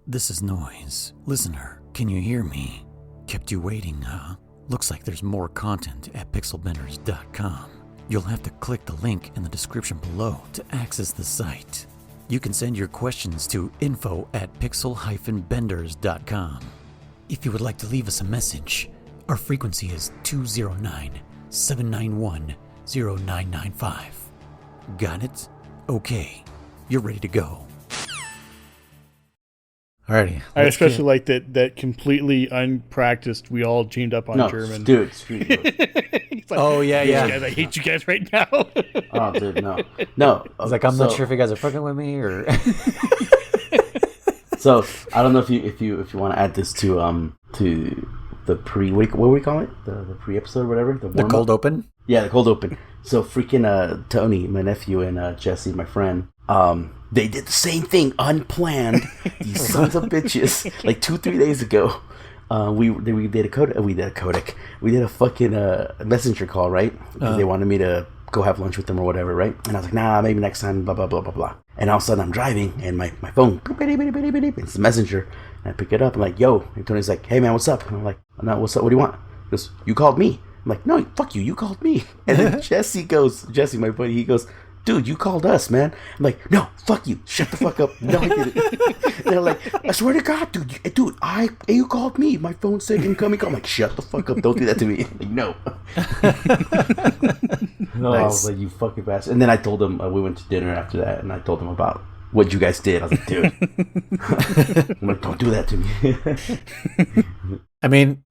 This is Noise. Listener, can you hear me? Kept you waiting, huh? Looks like there's more content at pixelbenders.com. You'll have to click the link in the description below to access the site. You can send your questions to info@pixel-benders.com. If you would like to leave us a message, our frequency is 209-791-0995. Got it? Okay, you're ready to go. Alrighty. I especially like that completely unpracticed. We all teamed up on German. Dude, screw you. Like, Oh, yeah. Guys, I hate you guys right now. Oh, dude, no. I was like, I'm not sure if you guys are fucking with me or. So I don't know if you want to add this to the pre, what do we call it? The pre episode or whatever. The cold open. Yeah, the cold open. So freaking Tony, my nephew, and Jesse, my friend, they did the same thing, unplanned. These sons of bitches. Like 2-3 days ago, we did a codec. We did a fucking messenger call, right? Because they wanted me to go have lunch with them or whatever, right? And I was like, nah, maybe next time. Blah blah blah blah blah. And all of a sudden, I'm driving, and my phone, it's the messenger. And I pick it up. I'm like, yo. And Tony's like, hey man, what's up? And I'm like, no, what's up? What do you want? He goes, you called me. I'm like, no, fuck you. You called me. And then Jesse, my buddy, he goes, dude, you called us, man. I'm like, no, fuck you. Shut the fuck up. No, I didn't. And they're like, I swear to God, dude, you called me. My phone said incoming call. I'm like, shut the fuck up. Don't do that to me. Like, no. No, nice. I was like, you fucking bastard. And then I told them, we went to dinner after that, and I told them about what you guys did. I was like, dude. I'm like, don't do that to me. I mean,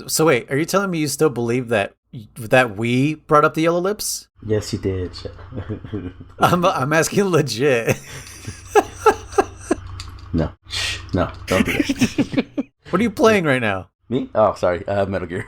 so wait, are you telling me you still believe that we brought up the yellow lips? Yes, you did. I'm asking legit. No, don't do that. What are you playing right now? Me? Oh, sorry, Metal Gear.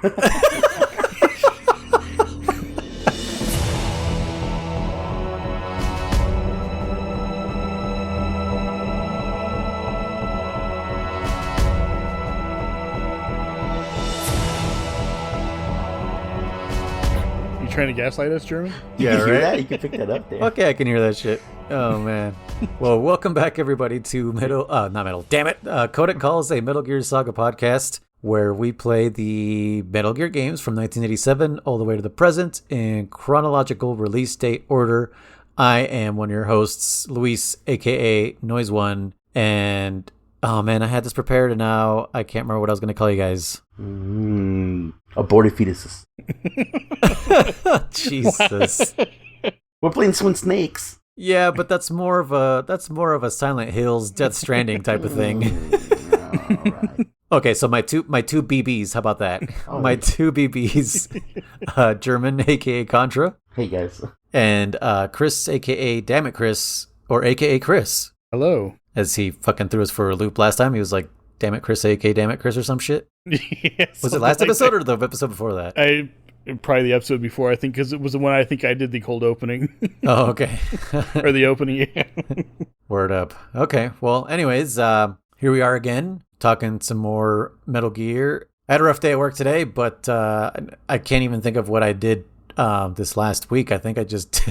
Trying to gaslight us, German? Yeah, right. Hear that? You can pick that up there. Okay, I can hear that shit. Oh man. Well, welcome back everybody to Codec Calls, a Metal Gear Saga podcast where we play the Metal Gear games from 1987 all the way to the present in chronological release date order. I am one of your hosts, Luis, aka Noise One, and oh man, I had this prepared and now I can't remember what I was going to call you guys. Aborted fetuses. Jesus. We're playing Twin Snakes. Yeah, but that's more of a Silent Hills, Death Stranding type of thing. Right. Okay, so my two BBs. How about that? Oh, my two BBs, German, aka Contra. Hey guys. And Kriss, aka Damn It Kriss, or aka Kriss. Hello. As he fucking threw us for a loop last time, he was like, "Damn it, Kriss, aka Damn It Kriss," or some shit. Yes, was it last episode or the episode before that? Probably the episode before, I think, because it was the one I think I did the cold opening. Oh, okay. Or the opening, yeah. Word up. Okay, well, anyways, here we are again, talking some more Metal Gear. I had a rough day at work today, but I can't even think of what I did this last week. I think I just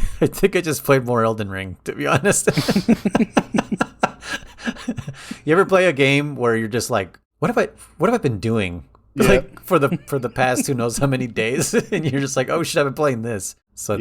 played more Elden Ring, to be honest. You ever play a game where you're just like, what have I been doing? Yeah. Like for the past who knows how many days, and you're just like, oh shit, I've been playing this. So I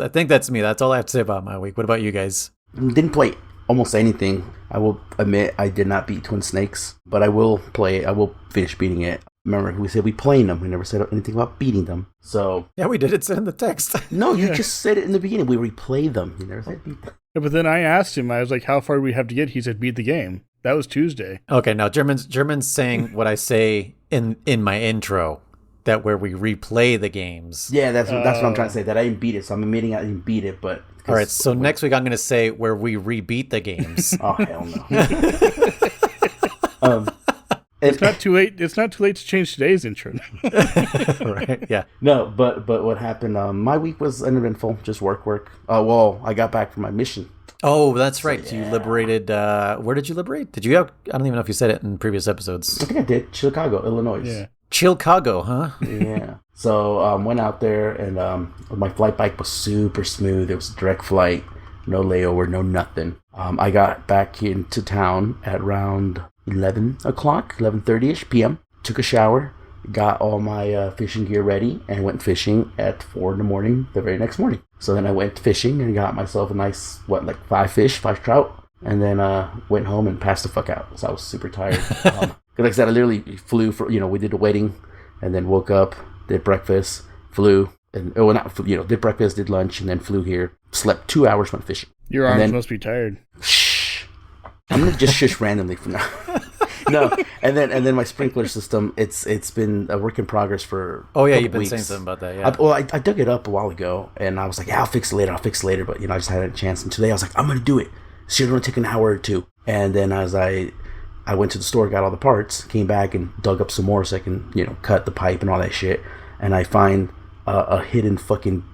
think that's me. That's all I have to say about my week. What about you guys? Didn't play almost anything. I will admit I did not beat Twin Snakes, but I will play. I will finish beating it. Remember, we said we playing them. We never said anything about beating them. So yeah, we did. It said in the text. No, you just said it in the beginning. We replay them. You never said beat them. Yeah, but then I asked him. I was like, "How far do we have to get?" He said, "Beat the game." That was Tuesday. Okay, now German's saying what I say in my intro, that where we replay the games. Yeah, that's what I'm trying to say. That I didn't beat it, so I'm admitting I didn't beat it. But all right, so next week I'm going to say where we rebeat the games. Oh hell no! It's not too late. It's not too late to change today's intro. Right? Yeah. No, but what happened? My week was uneventful. Just work. Well, I got back from my mission. Oh, that's right. So you liberated. Where did you liberate? Did you have? I don't even know if you said it in previous episodes. I think I did. Chicago, Illinois. Yeah. Chicago, huh? Yeah. So went out there, and my flight bike was super smooth. It was a direct flight, no layover, no nothing. I got back into town at around 11 o'clock, 11:30ish p.m. Took a shower, got all my fishing gear ready, and went fishing at 4 in the morning the very next morning. So then I went fishing and got myself a nice, 5 trout, and then went home and passed the fuck out. So I was super tired. Like I said, I literally flew for, we did a wedding, and then woke up, did breakfast, flew, and, did breakfast, did lunch, and then flew here, slept 2 hours, went fishing. Your arms must be tired. Shh. I'm going to just shush randomly from now. No, and then my sprinkler system, it's been a work in progress for you've been weeks. saying something about that, yeah. I dug it up a while ago, and I was like, yeah, I'll fix it later, but, I just hadn't had a chance, and today I was like, I'm going to do it. It's going to take an hour or two, and then as I went to the store, got all the parts, came back and dug up some more so I can, cut the pipe and all that shit, and I find a hidden fucking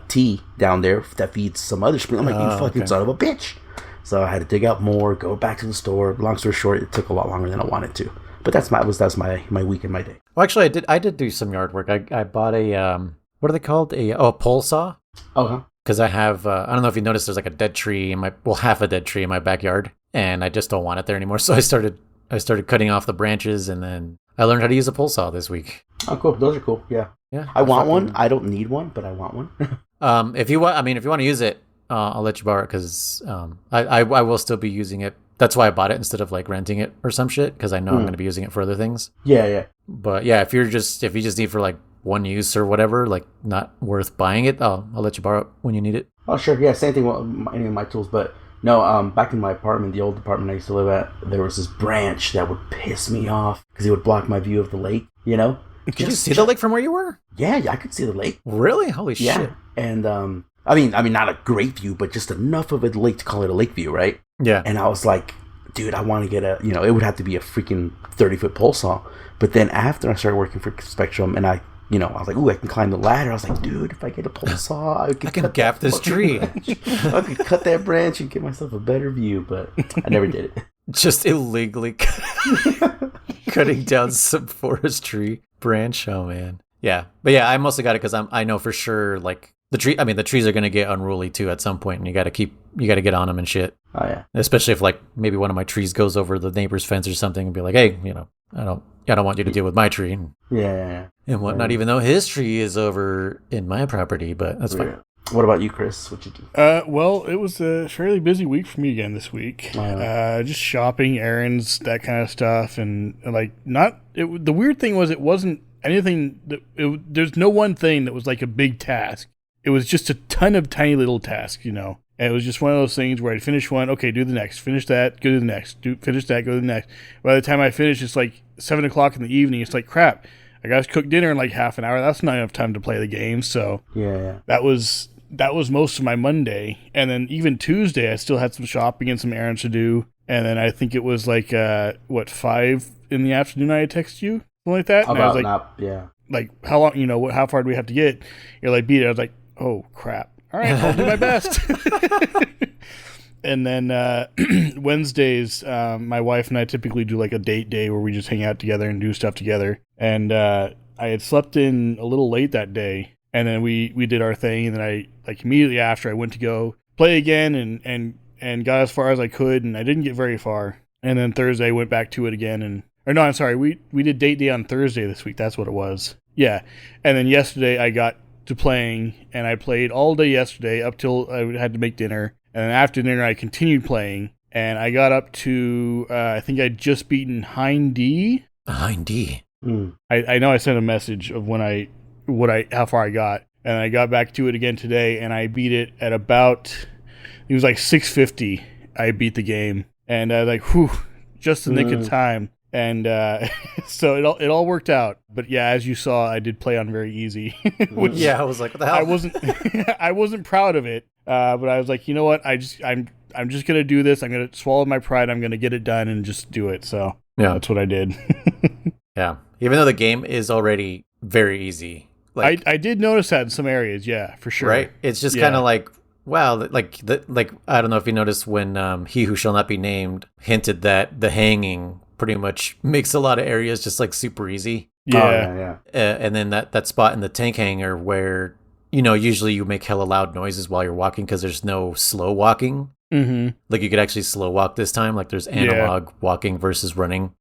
T down there that feeds some other sprinkler. I'm like, you fucking son of a bitch. So I had to dig out more, go back to the store. Long story short, it took a lot longer than I wanted to. But that's my week and my day. Well, actually, I did do some yard work. I bought a what are they called? A pole saw. Okay. Because I have I don't know if you noticed, there's like a dead tree in half a dead tree in my backyard, and I just don't want it there anymore. So I started cutting off the branches, and then I learned how to use a pole saw this week. Oh, cool. Those are cool. Yeah. Yeah. I want one. I don't need one, but I want one. If you want to use it, I'll let you borrow it, because I will still be using it. That's why I bought it instead of like renting it or some shit, because I know I'm going to be using it for other things. Yeah. But yeah, if you just need for like one use or whatever, like not worth buying it, I'll let you borrow it when you need it. Oh, sure. Yeah, same thing with any of my tools. But no, back in my apartment, the old apartment I used to live at, there was this branch that would piss me off because it would block my view of the lake, Could you see the lake from where you were? Yeah, I could see the lake. Really? Holy shit. Yeah. And I mean, not a great view, but just enough of a lake to call it a lake view, right? Yeah. And I was like, dude, I want to get it would have to be a freaking 30-foot pole saw. But then after I started working for Spectrum, and I was like, ooh, I can climb the ladder. I was like, dude, if I get a pole saw, I can gap this tree. I could cut that branch and get myself a better view, but I never did it. Just illegally cutting down some forestry branch. Oh man. Yeah. But yeah, I mostly got it because I know for sure, like, the trees are going to get unruly too at some point, and you got to get on them and shit. Oh yeah. Especially if like maybe one of my trees goes over the neighbor's fence or something, and be like, hey, I don't want you to deal with my tree. Yeah. And whatnot, even though his tree is over in my property, but that's fine. What about you, Chris? What'd you do? Well, it was a fairly busy week for me again this week. Just shopping, errands, that kind of stuff, and like the weird thing was, it wasn't anything there's no one thing that was like a big task. It was just a ton of tiny little tasks, And it was just one of those things where I'd finish one, okay, do the next, finish that, go to the next, finish that, go to the next. By the time I finish, it's like 7 o'clock in the evening. It's like, crap, I got to cook dinner in like half an hour. That's not enough time to play the game. So yeah. That was most of my Monday. And then even Tuesday, I still had some shopping and some errands to do. And then I think it was like, 5 in the afternoon I had texted you? Something like that? And I was like, yeah. Like, how long, how far do we have to get? You're like, beat it. I was like, oh, crap. All right, I'll do my best. And then Wednesdays, my wife and I typically do like a date day where we just hang out together and do stuff together. And I had slept in a little late that day, and then we did our thing. And then I, like, immediately after, I went to go play again and got as far as I could, and I didn't get very far. And then Thursday, I went back to it again. I'm sorry, we did date day on Thursday this week. That's what it was. Yeah. And then yesterday, I got to playing, and I played all day yesterday up till I had to make dinner. And then after dinner, I continued playing, and I got up to, I think I'd just beaten Hind D. Hind D. I know I sent a message of how far I got, and I got back to it again today, and I beat it at about, it was like 650. I beat the game, and I was like, whew, just the nick of time. And so it all worked out. But yeah, as you saw, I did play on very easy. Which yeah, I was like, what the hell? I wasn't proud of it. But I was like, you know what? I'm just gonna do this. I'm gonna swallow my pride. I'm gonna get it done and just do it. So yeah, that's what I did. Yeah, even though the game is already very easy. Like, I did notice that in some areas. Yeah, for sure. Right. It's just kind of like, wow, like I don't know if you noticed when He Who Shall Not Be Named hinted that the hanging pretty much makes a lot of areas just like super easy. Yeah. And then that spot in the tank hangar where, usually you make hella loud noises while you're walking because there's no slow walking. Mm-hmm. Like you could actually slow walk this time. Like there's analog walking versus running.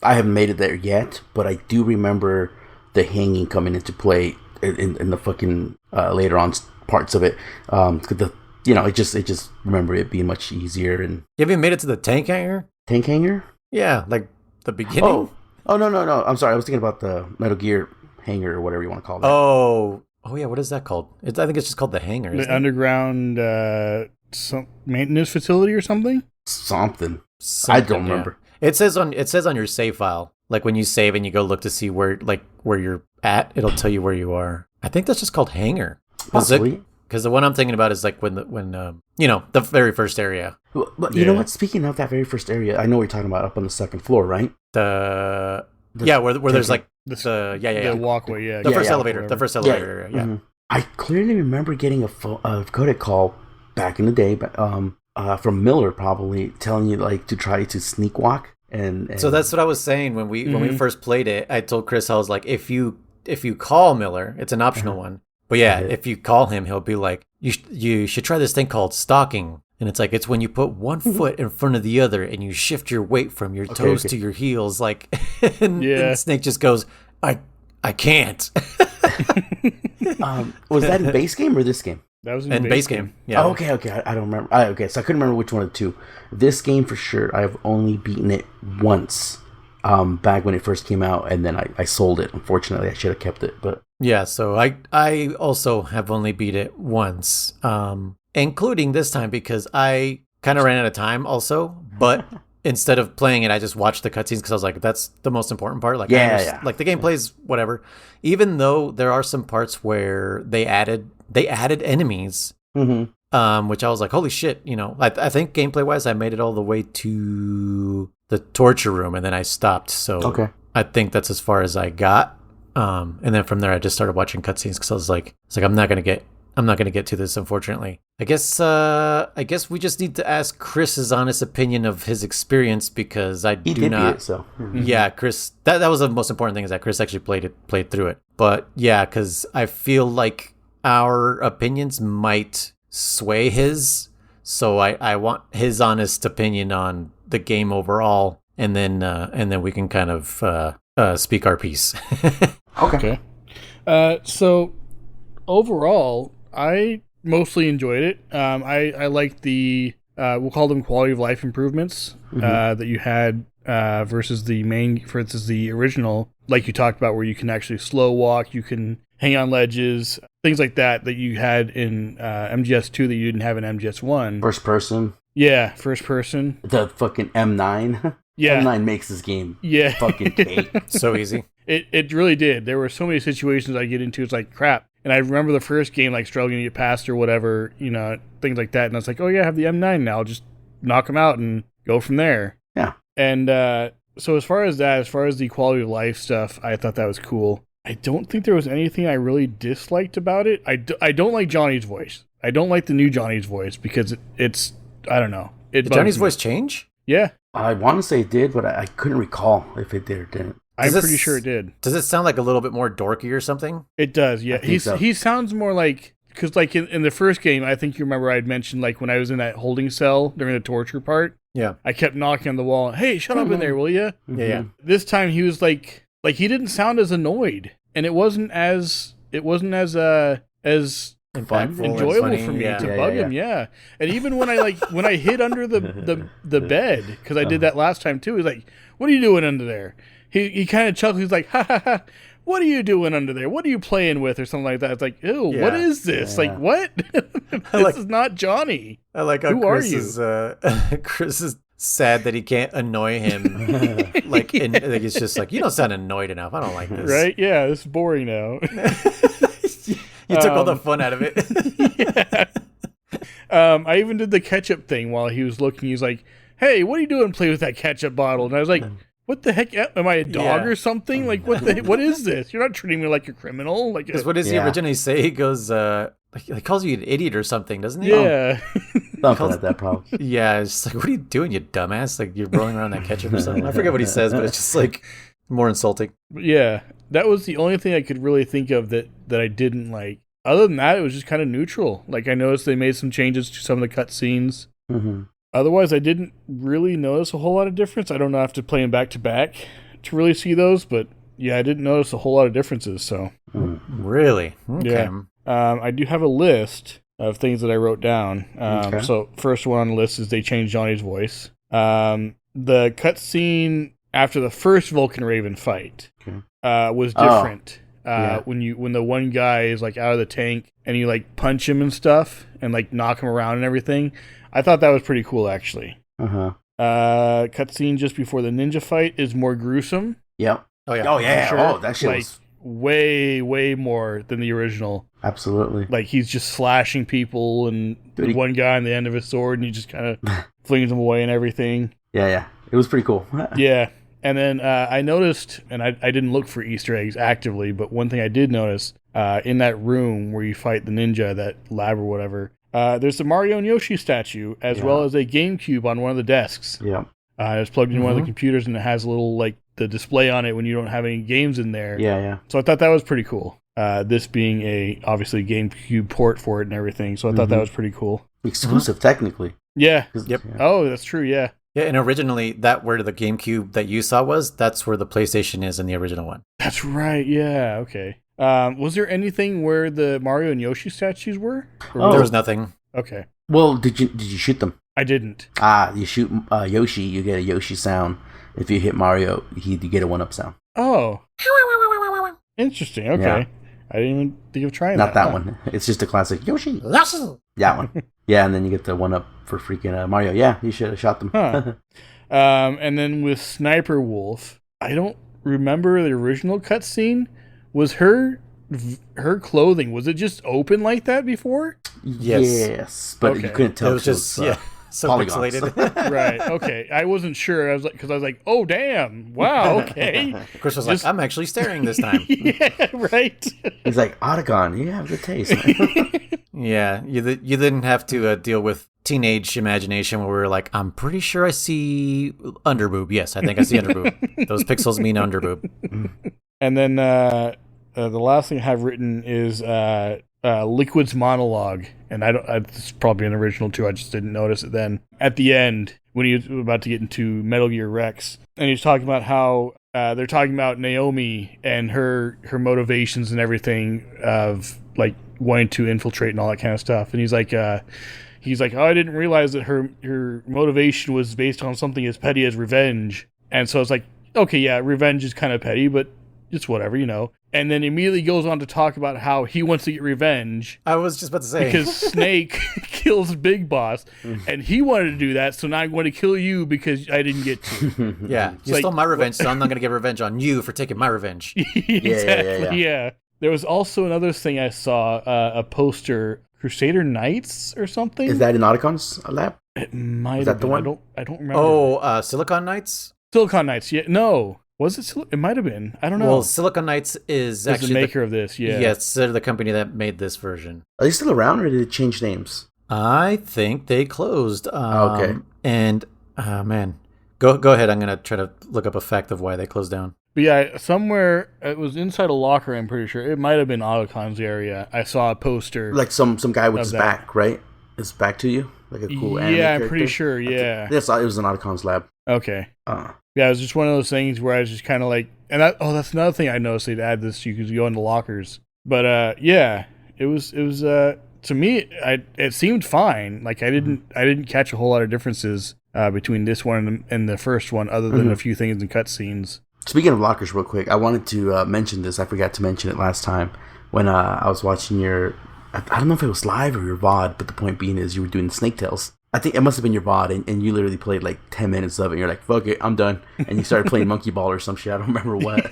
I haven't made it there yet, but I do remember the hanging coming into play in the fucking later on parts of it. It just remember it being much easier. And You haven't made it to the tank hangar? tank hanger? Yeah, like the beginning. Oh no. I'm sorry. I was thinking about the Metal Gear hangar or whatever you want to call that. Oh yeah. What is that called? I think it's just called the hangar. The underground maintenance facility or something. Something. Something, I don't remember. Yeah. It says on your save file, like when you save and you go look to see where you're at, it'll tell you where you are. I think that's just called hangar. Possibly. Because the one I'm thinking about is like when the very first area. But you know what? Speaking of that very first area, I know what you're talking about up on the second floor, right? Where there's like the walkway, yeah. The first elevator. The first elevator area, yeah. Mm-hmm. I clearly remember getting a codec call back in the day, but from Miller probably telling you like to try to sneak walk and So that's what I was saying when we first played it. I told Chris, I was like, if you call Miller, it's an optional one. But if you call him, he'll be like, you should try this thing called stalking. And it's like, it's when you put one foot in front of the other and you shift your weight from your toes to your heels. Like, and Snake just goes, I can't. Was that in base game or this game? That was in base game. Yeah. Oh, okay. I don't remember. So I couldn't remember which one of the two. This game for sure, I've only beaten it once. Back when it first came out, and then I sold it. Unfortunately, I should have kept it. But yeah, so I also have only beat it once, including this time because I kind of ran out of time also. But instead of playing it, I just watched the cutscenes because I was like, that's the most important part. Like, like the gameplay's whatever. Even though there are some parts where they added enemies. Mm-hmm. Which I was like, holy shit, I think gameplay wise, I made it all the way to the torture room and then I stopped. So I think that's as far as I got. And then from there, I just started watching cutscenes because I was like, I'm not going to get to this, unfortunately. I guess we just need to ask Chris's honest opinion of his experience because I do not. It, so. Yeah, Chris, that was the most important thing is that Chris actually played through it. But yeah, because I feel like our opinions might sway his, so I want his honest opinion on the game overall, and then we can kind of speak our piece. Okay. So overall, I mostly enjoyed it. I liked the we'll call them quality of life improvements that you had versus the main, for instance, the original, like you talked about, where you can actually slow walk, you can hang on ledges, things like that you had in MGS2 that you didn't have in MGS1. First person. Yeah, first person. The fucking M9. Yeah. M9 makes this game fucking cake. So easy. It really did. There were so many situations I get into, it's like, crap. And I remember the first game, like, struggling to get past or whatever, things like that. And I was like, oh yeah, I have the M9 now. I'll just knock them out and go from there. Yeah. And so as far as the quality of life stuff, I thought that was cool. I don't think there was anything I really disliked about it. I don't like Johnny's voice. I don't like the new Johnny's voice because it's I don't know. Did Johnny's voice change? Yeah. I want to say it did, but I couldn't recall if it did or didn't. I'm pretty sure it did. Does it sound like a little bit more dorky or something? It does, yeah. He sounds more like, because like in the first game, I think you remember I had mentioned like when I was in that holding cell during the torture part. Yeah. I kept knocking on the wall. Hey, shut up in there, will you? Yeah. This time he was like he didn't sound as annoyed, and it wasn't as impactful, enjoyable for me to bug him. Yeah. And even when I hid under the bed, because I did that last time too, he's like, "What are you doing under there?" He kind of chuckled. He's like, "Ha ha ha! What are you doing under there? What are you playing with?" or something like that. It's like, ew, what is this? Yeah. Like, what? This is not Johnny. I like how Chris is sad that he can't annoy him. like it's just like, you don't sound annoyed enough. I don't like this. Right? Yeah, this is boring now. You took all the fun out of it. Yeah. I even did the ketchup thing while he was looking. He's like, "Hey, what are you doing? Play with that ketchup bottle?" And I was like, "What the heck? Am I a dog or something? Like, what is this? You're not treating me like a criminal." Like, what does he originally say? He goes, he calls you an idiot or something, doesn't he? Yeah. Something like that, probably. Yeah, it's just like, what are you doing, you dumbass? Like, you're rolling around that ketchup or something. I forget what he says, but it's just like more insulting. Yeah, that was the only thing I could really think of that I didn't like. Other than that, it was just kind of neutral. Like, I noticed they made some changes to some of the cutscenes. Mm-hmm. Otherwise, I didn't really notice a whole lot of difference. I don't know, I have to play them back to back to really see those, but yeah, I didn't notice a whole lot of differences. So Really? Okay. yeah, I do have a list of things that I wrote down. Okay. So first one on the list is they changed Johnny's voice. The cutscene after the first Vulcan Raven fight was different. When the one guy is like out of the tank and you like punch him and stuff and like knock him around and everything, I thought that was pretty cool actually. Cutscene just before the ninja fight is more gruesome. Yep. Oh yeah. Oh yeah. Sure. Oh, that shit Like, was way more than the original. absolutely. Like he's just slashing people and the one guy on the end of his sword and he just kind of flings them away and everything. Yeah. It was pretty cool. Yeah. And then I noticed, and I didn't look for Easter eggs actively, but one thing I did notice, in that room where you fight the ninja, that lab or whatever, there's a Mario and Yoshi statue, as well as a GameCube on one of the desks. Yeah. It's plugged into one of the computers, and it has a little, like, the display on it when you don't have any games in there. Yeah. So I thought that was pretty cool. This being obviously GameCube port for it and everything, so I thought that was pretty cool. Exclusive, technically. Yeah. Yep. Yeah. Oh, that's true, yeah. Yeah, and originally that where the GameCube that you saw was, that's where the PlayStation is in the original one. That's right, yeah, okay. Was there anything where the Mario and Yoshi statues were? Oh. There was nothing. Okay. Well, did you shoot them? I didn't. You shoot Yoshi, you get a Yoshi sound. If you hit Mario, you get a 1-up sound. Oh. Interesting, okay. Yeah. I didn't even think of trying Not that. that one. It's just a classic Yoshi. That one. Yeah, and then you get the 1-up for freaking Mario. Yeah, you should have shot them. Huh. And then with Sniper Wolf, I don't remember the original cutscene. Was her clothing, was it just open like that before? Yes, but you couldn't tell. It was just so polygons. pixelated. Right, okay. I wasn't sure. I was like, oh, damn. Wow, okay. Chris was like, I'm actually staring this time. Yeah, right. He's like, Otacon, you have good taste. Yeah, you didn't have to deal with teenage imagination where we were like, I'm pretty sure I see underboob. Yes, I think I see underboob. Those pixels mean underboob. And then the last thing I have written is Liquid's monologue, and it's probably an original too. I just didn't notice it then. At the end, when he was about to get into Metal Gear Rex, and he's talking about how they're talking about Naomi and her motivations and everything of like wanting to infiltrate and all that kind of stuff. And he's like, oh, I didn't realize that her motivation was based on something as petty as revenge. And so it's like, okay, yeah, revenge is kind of petty, but it's whatever, you know. And then immediately goes on to talk about how he wants to get revenge. I was just about to say. Because Snake kills Big Boss, and he wanted to do that, so now I'm going to kill you because I didn't get to. Yeah, you stole my revenge, so I'm not going to get revenge on you for taking my revenge. Exactly, yeah. There was also another thing I saw, a poster, Crusader Knights or something? Is that in Otacon's lab? It might Is have that the been. one? I don't remember. Oh, Silicon Knights? Silicon Knights, yeah. No. Was it? It might have been. I don't know. Well, Silicon Knights is actually the maker of this, yeah. Yes, they're the company that made this version. Are they still around, or did it change names? I think they closed. Okay. And, man, go ahead. I'm going to try to look up a fact of why they closed down. But yeah, somewhere, it was inside a locker, I'm pretty sure. It might have been Autocon's area. I saw a poster. Like some guy with his that. back, right? His back to you? Like a cool anime Yeah, I'm character? pretty sure, yeah. Yes, it was in Otacon's lab. Okay. Yeah, it was just one of those things where I was just kind of like, and that's another thing I noticed they'd add this to you because you go into lockers. But yeah, it was to me, it seemed fine. Like I didn't catch a whole lot of differences between this one and the first one, other than a few things in cutscenes. Speaking of lockers, real quick, I wanted to mention this. I forgot to mention it last time when I was watching your. I don't know if it was live or your VOD, but the point being is you were doing Snake Tales. I think it must have been your VOD, and you literally played like 10 minutes of it, and you're like, fuck it, I'm done. And you started playing Monkey Ball or some shit. I don't remember what.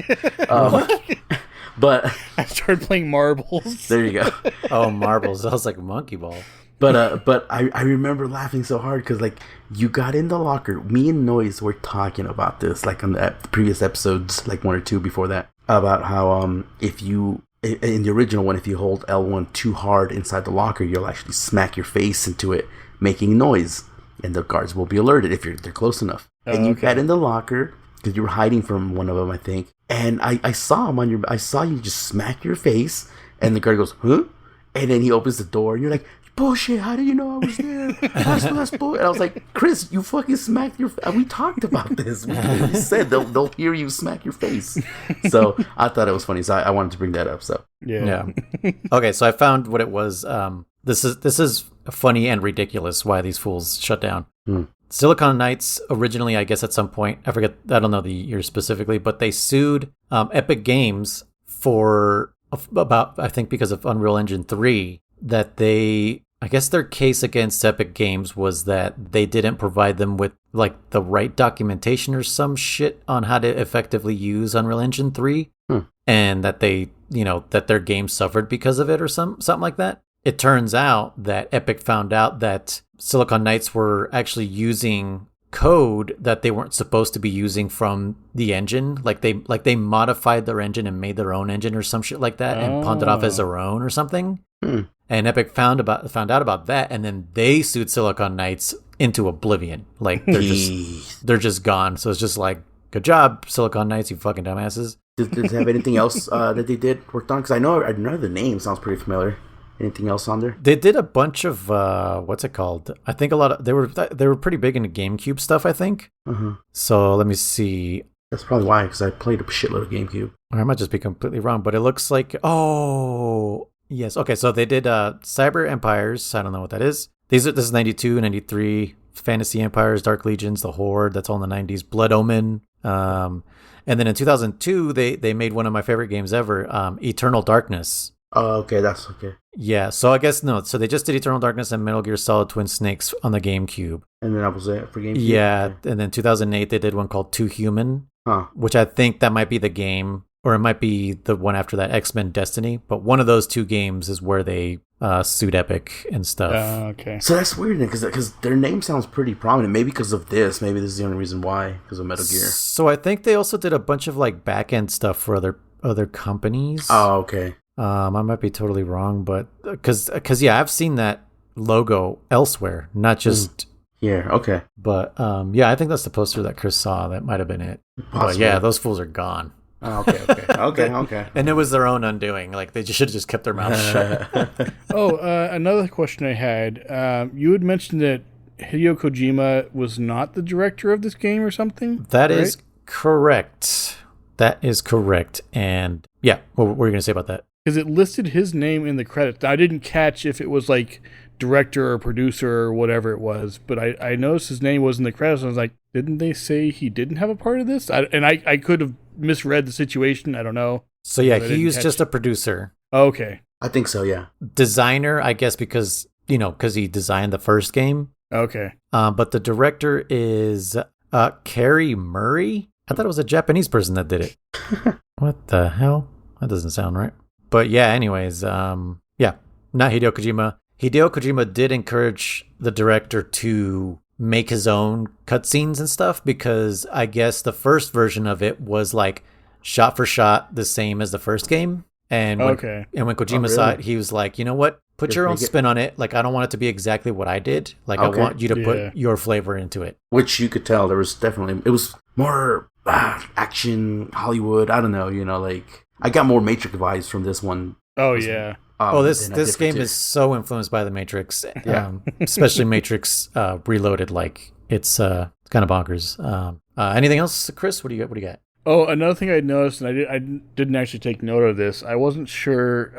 But I started playing marbles. there you go. Oh, marbles. I was like, Monkey Ball. But I remember laughing so hard because like you got in the locker. Me and Noise were talking about this like on the previous episodes, like one or two before that, about how if you in the original one, if you hold L1 too hard inside the locker, you'll actually smack your face into it, making noise, and the guards will be alerted if they're close enough. And you got in the locker because you were hiding from one of them, I think. And I saw you just smack your face, and the guard goes, huh? And then he opens the door, and you're like, bullshit. How do you know I was there? That's bull. And I was like, Kriss, you fucking smacked your. We talked about this. We said they'll hear you smack your face. So I thought it was funny. So I wanted to bring that up. So Yeah. Okay, so I found what it was. This is funny and ridiculous. Why these fools shut down. Silicon Knights originally, I guess at some point, I forget, I don't know the year specifically, but they sued Epic Games for about, I think because of Unreal Engine 3, that I guess their case against Epic Games was that they didn't provide them with like the right documentation or some shit on how to effectively use Unreal Engine 3, and that that their game suffered because of it or something like that. It turns out that Epic found out that Silicon Knights were actually using code that they weren't supposed to be using from the engine. Like they modified their engine and made their own engine or some shit like that and pawned it off as their own or something. And Epic found out about that, and then they sued Silicon Knights into oblivion. Like they're just gone. So it's just like, good job, Silicon Knights, you fucking dumbasses. Does it have anything else that they worked on? Because I know the name sounds pretty familiar. Anything else on there? They did a bunch of what's it called? I think a lot of they were pretty big into GameCube stuff, I think. So let me see. That's probably why, because I played a shitload of GameCube. Or I might just be completely wrong, but it looks like yes. Okay, so they did Cyber Empires. I don't know what that is. This is 92, 93. Fantasy Empires, Dark Legions, The Horde. That's all in the 90s. Blood Omen. And then in 2002, they made one of my favorite games ever, Eternal Darkness. Oh, okay, that's okay. Yeah, so I guess no. So they just did Eternal Darkness and Metal Gear Solid Twin Snakes on the GameCube. And then that was it for GameCube? Yeah, okay. And then 2008 they did one called Too Human, which I think that might be the game, or it might be the one after that, X-Men Destiny. But one of those two games is where they sued Epic and stuff. Okay. So that's weird, because their name sounds pretty prominent. Maybe because of this. Maybe this is the only reason why, because of Metal Gear. So I think they also did a bunch of like back-end stuff for other companies. Oh, okay. I might be totally wrong, but because yeah, I've seen that logo elsewhere, not just here. Okay, but yeah, I think that's the poster that Kriss saw. That might have been it. Possibly. But yeah, those fools are gone. Oh, okay. And it was their own undoing. Like they should have just kept their mouths shut. Another question I had. You had mentioned that Hideo Kojima was not the director of this game or something. That is correct. That is correct. And yeah, what were you going to say about that? Because it listed his name in the credits. I didn't catch if it was like director or producer or whatever it was, but I noticed his name was in the credits. And I was like, didn't they say he didn't have a part of this? I could have misread the situation. I don't know. So yeah, he was just a producer. Okay. I think so, yeah. Designer, I guess, because he designed the first game. Okay. But the director is Carrie Murray. I thought it was a Japanese person that did it. What the hell? That doesn't sound right. But yeah, anyways, not Hideo Kojima. Hideo Kojima did encourage the director to make his own cutscenes and stuff, because I guess the first version of it was like shot for shot the same as the first game. And when Kojima saw it, he was like, you know what? Put your own spin on it. Like, I don't want it to be exactly what I did. Like, I want you to put your flavor into it. Which you could tell it was more action, Hollywood. I don't know, like I got more Matrix vibes from this one. Oh, yeah. This game is so influenced by the Matrix, especially Matrix Reloaded. Like it's kind of bonkers. Anything else, Kriss? What do you got? Oh, another thing I noticed, and I didn't actually take note of this. I wasn't sure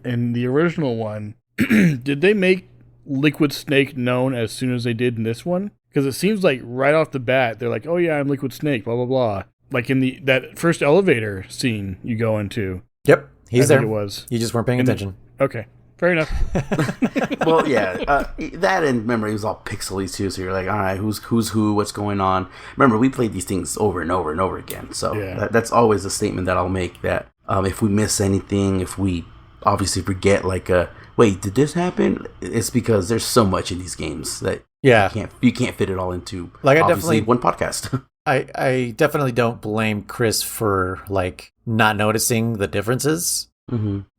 in the original one, did they make Liquid Snake known as soon as they did in this one? Because it seems like right off the bat, they're like, "Oh yeah, I'm Liquid Snake," blah blah blah. Like in that first elevator scene you go into. Yep, he's there. It was. You just weren't paying attention. Okay, fair enough. Well, yeah, that and remember it was all pixely too. So you're like, all right, who's who? What's going on? Remember, we played these things over and over and over again. So that's always a statement that I'll make. That if we miss anything, if we obviously forget, like, wait, did this happen? It's because there's so much in these games that you can't fit it all into one podcast. I definitely don't blame Kriss for like not noticing the differences,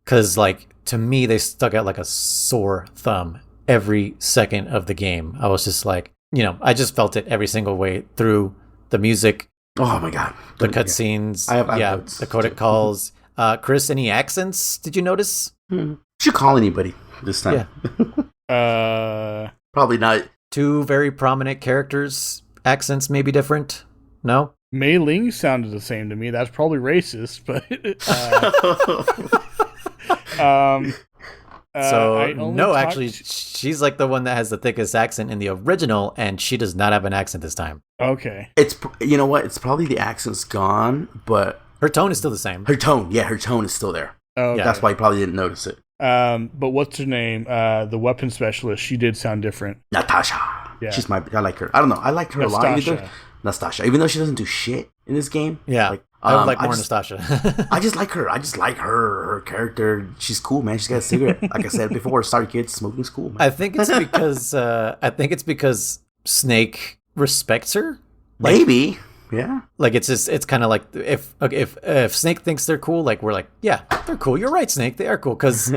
because like to me they stuck out like a sore thumb every second of the game. I was just like, I just felt it every single way through. The music, oh my god, the cutscenes, I have the Codec Calls. Kriss, any accents did you notice? Did you call anybody this time? Yeah. Probably not. Two very prominent characters, accents may be different. No? Mei Ling sounded the same to me. That's probably racist, but actually, she's like the one that has the thickest accent in the original, and she does not have an accent this time. Okay. It's, you know what? It's probably the accent's gone, but her tone is still the same. Her tone is still there. Oh, yeah. That's why you probably didn't notice it. But what's her name? The weapon specialist. She did sound different. Natasha. Yeah. I like her. I don't know. I liked her a lot. Nastasha. Even though she doesn't do shit in this game. Yeah. Like, I would like more Nastasha. I just like her. I just like her character. She's cool, man. She's got a cigarette. Like I said before, sorry kids, smoking's cool, man. I think it's because Snake respects her. Like, maybe. Yeah. Like it's kind of like if Snake thinks they're cool, like we're like, yeah, they're cool. You're right, Snake. They are cool because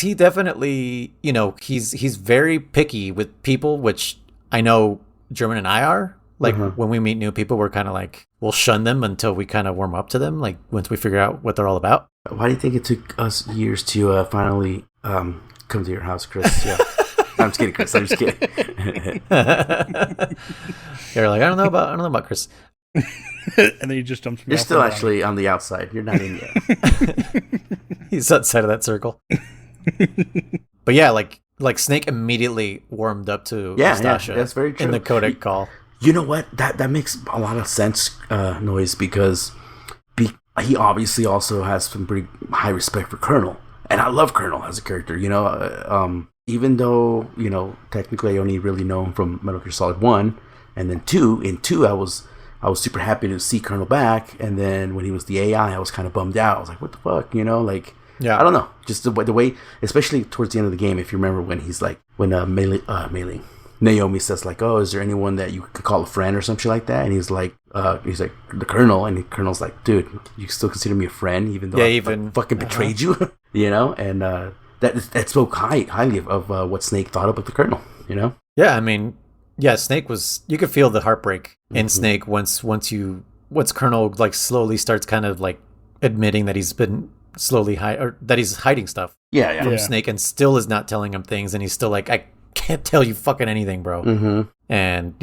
he definitely, he's very picky with people, which I know German and I are. Like when we meet new people, we're kind of like, we'll shun them until we kind of warm up to them. Like once we figure out what they're all about. Why do you think it took us years to finally come to your house, Kriss? Yeah. I'm just kidding, Kriss. I'm just kidding. You're like, I don't know about Kriss. And then you just dumped me. You're still actually on the outside. You're not in yet. He's outside of that circle. But yeah, like Snake immediately warmed up to Nastasha. Yeah, that's very true. In the codec call. You know what? That makes a lot of sense, Noise, because he obviously also has some pretty high respect for Colonel. And I love Colonel as a character, even though, technically I only really know him from Metal Gear Solid 1, and then 2. In 2, I was super happy to see Colonel back, and then when he was the AI, I was kind of bummed out. I was like, what the fuck, Yeah. I don't know. Just the way, especially towards the end of the game, if you remember when he's like, when Naomi says like, oh, is there anyone that you could call a friend or something like that? And he's like, the Colonel, and the Colonel's like, dude, you still consider me a friend, even though I fucking betrayed you, and that spoke highly of what Snake thought about the Colonel, Yeah, I mean, Snake was, you could feel the heartbreak in Snake once Colonel like slowly starts kind of like admitting that he's been that he's hiding stuff from Snake and still is not telling him things, and he's still like, I can't tell you fucking anything, bro. And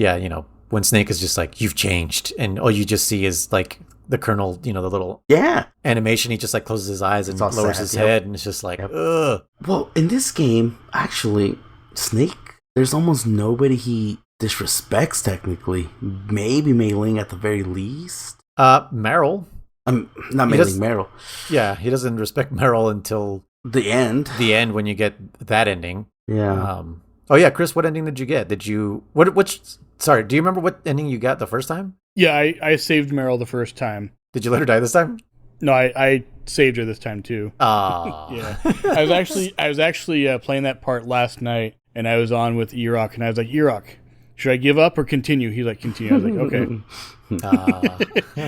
when Snake is just like, you've changed, and all you just see is like the Colonel, the little animation, he just like closes his eyes and lowers his head, and it's just like, ugh. Well, in this game, actually, Snake, there's almost nobody he disrespects technically. Maybe Mei Ling at the very least. Meryl. Not Mei Ling, Meryl. Yeah, he doesn't respect Meryl until the end. The end, when you get that ending. Yeah. Oh yeah, Kriss, what ending did you get? Do you remember what ending you got the first time? Yeah, I saved Meryl the first time. Did you let her die this time? No, I saved her this time too. Yeah. I was actually playing that part last night, and I was on with Erok, and I was like, Erok, should I give up or continue? He's like, continue. I was like, okay.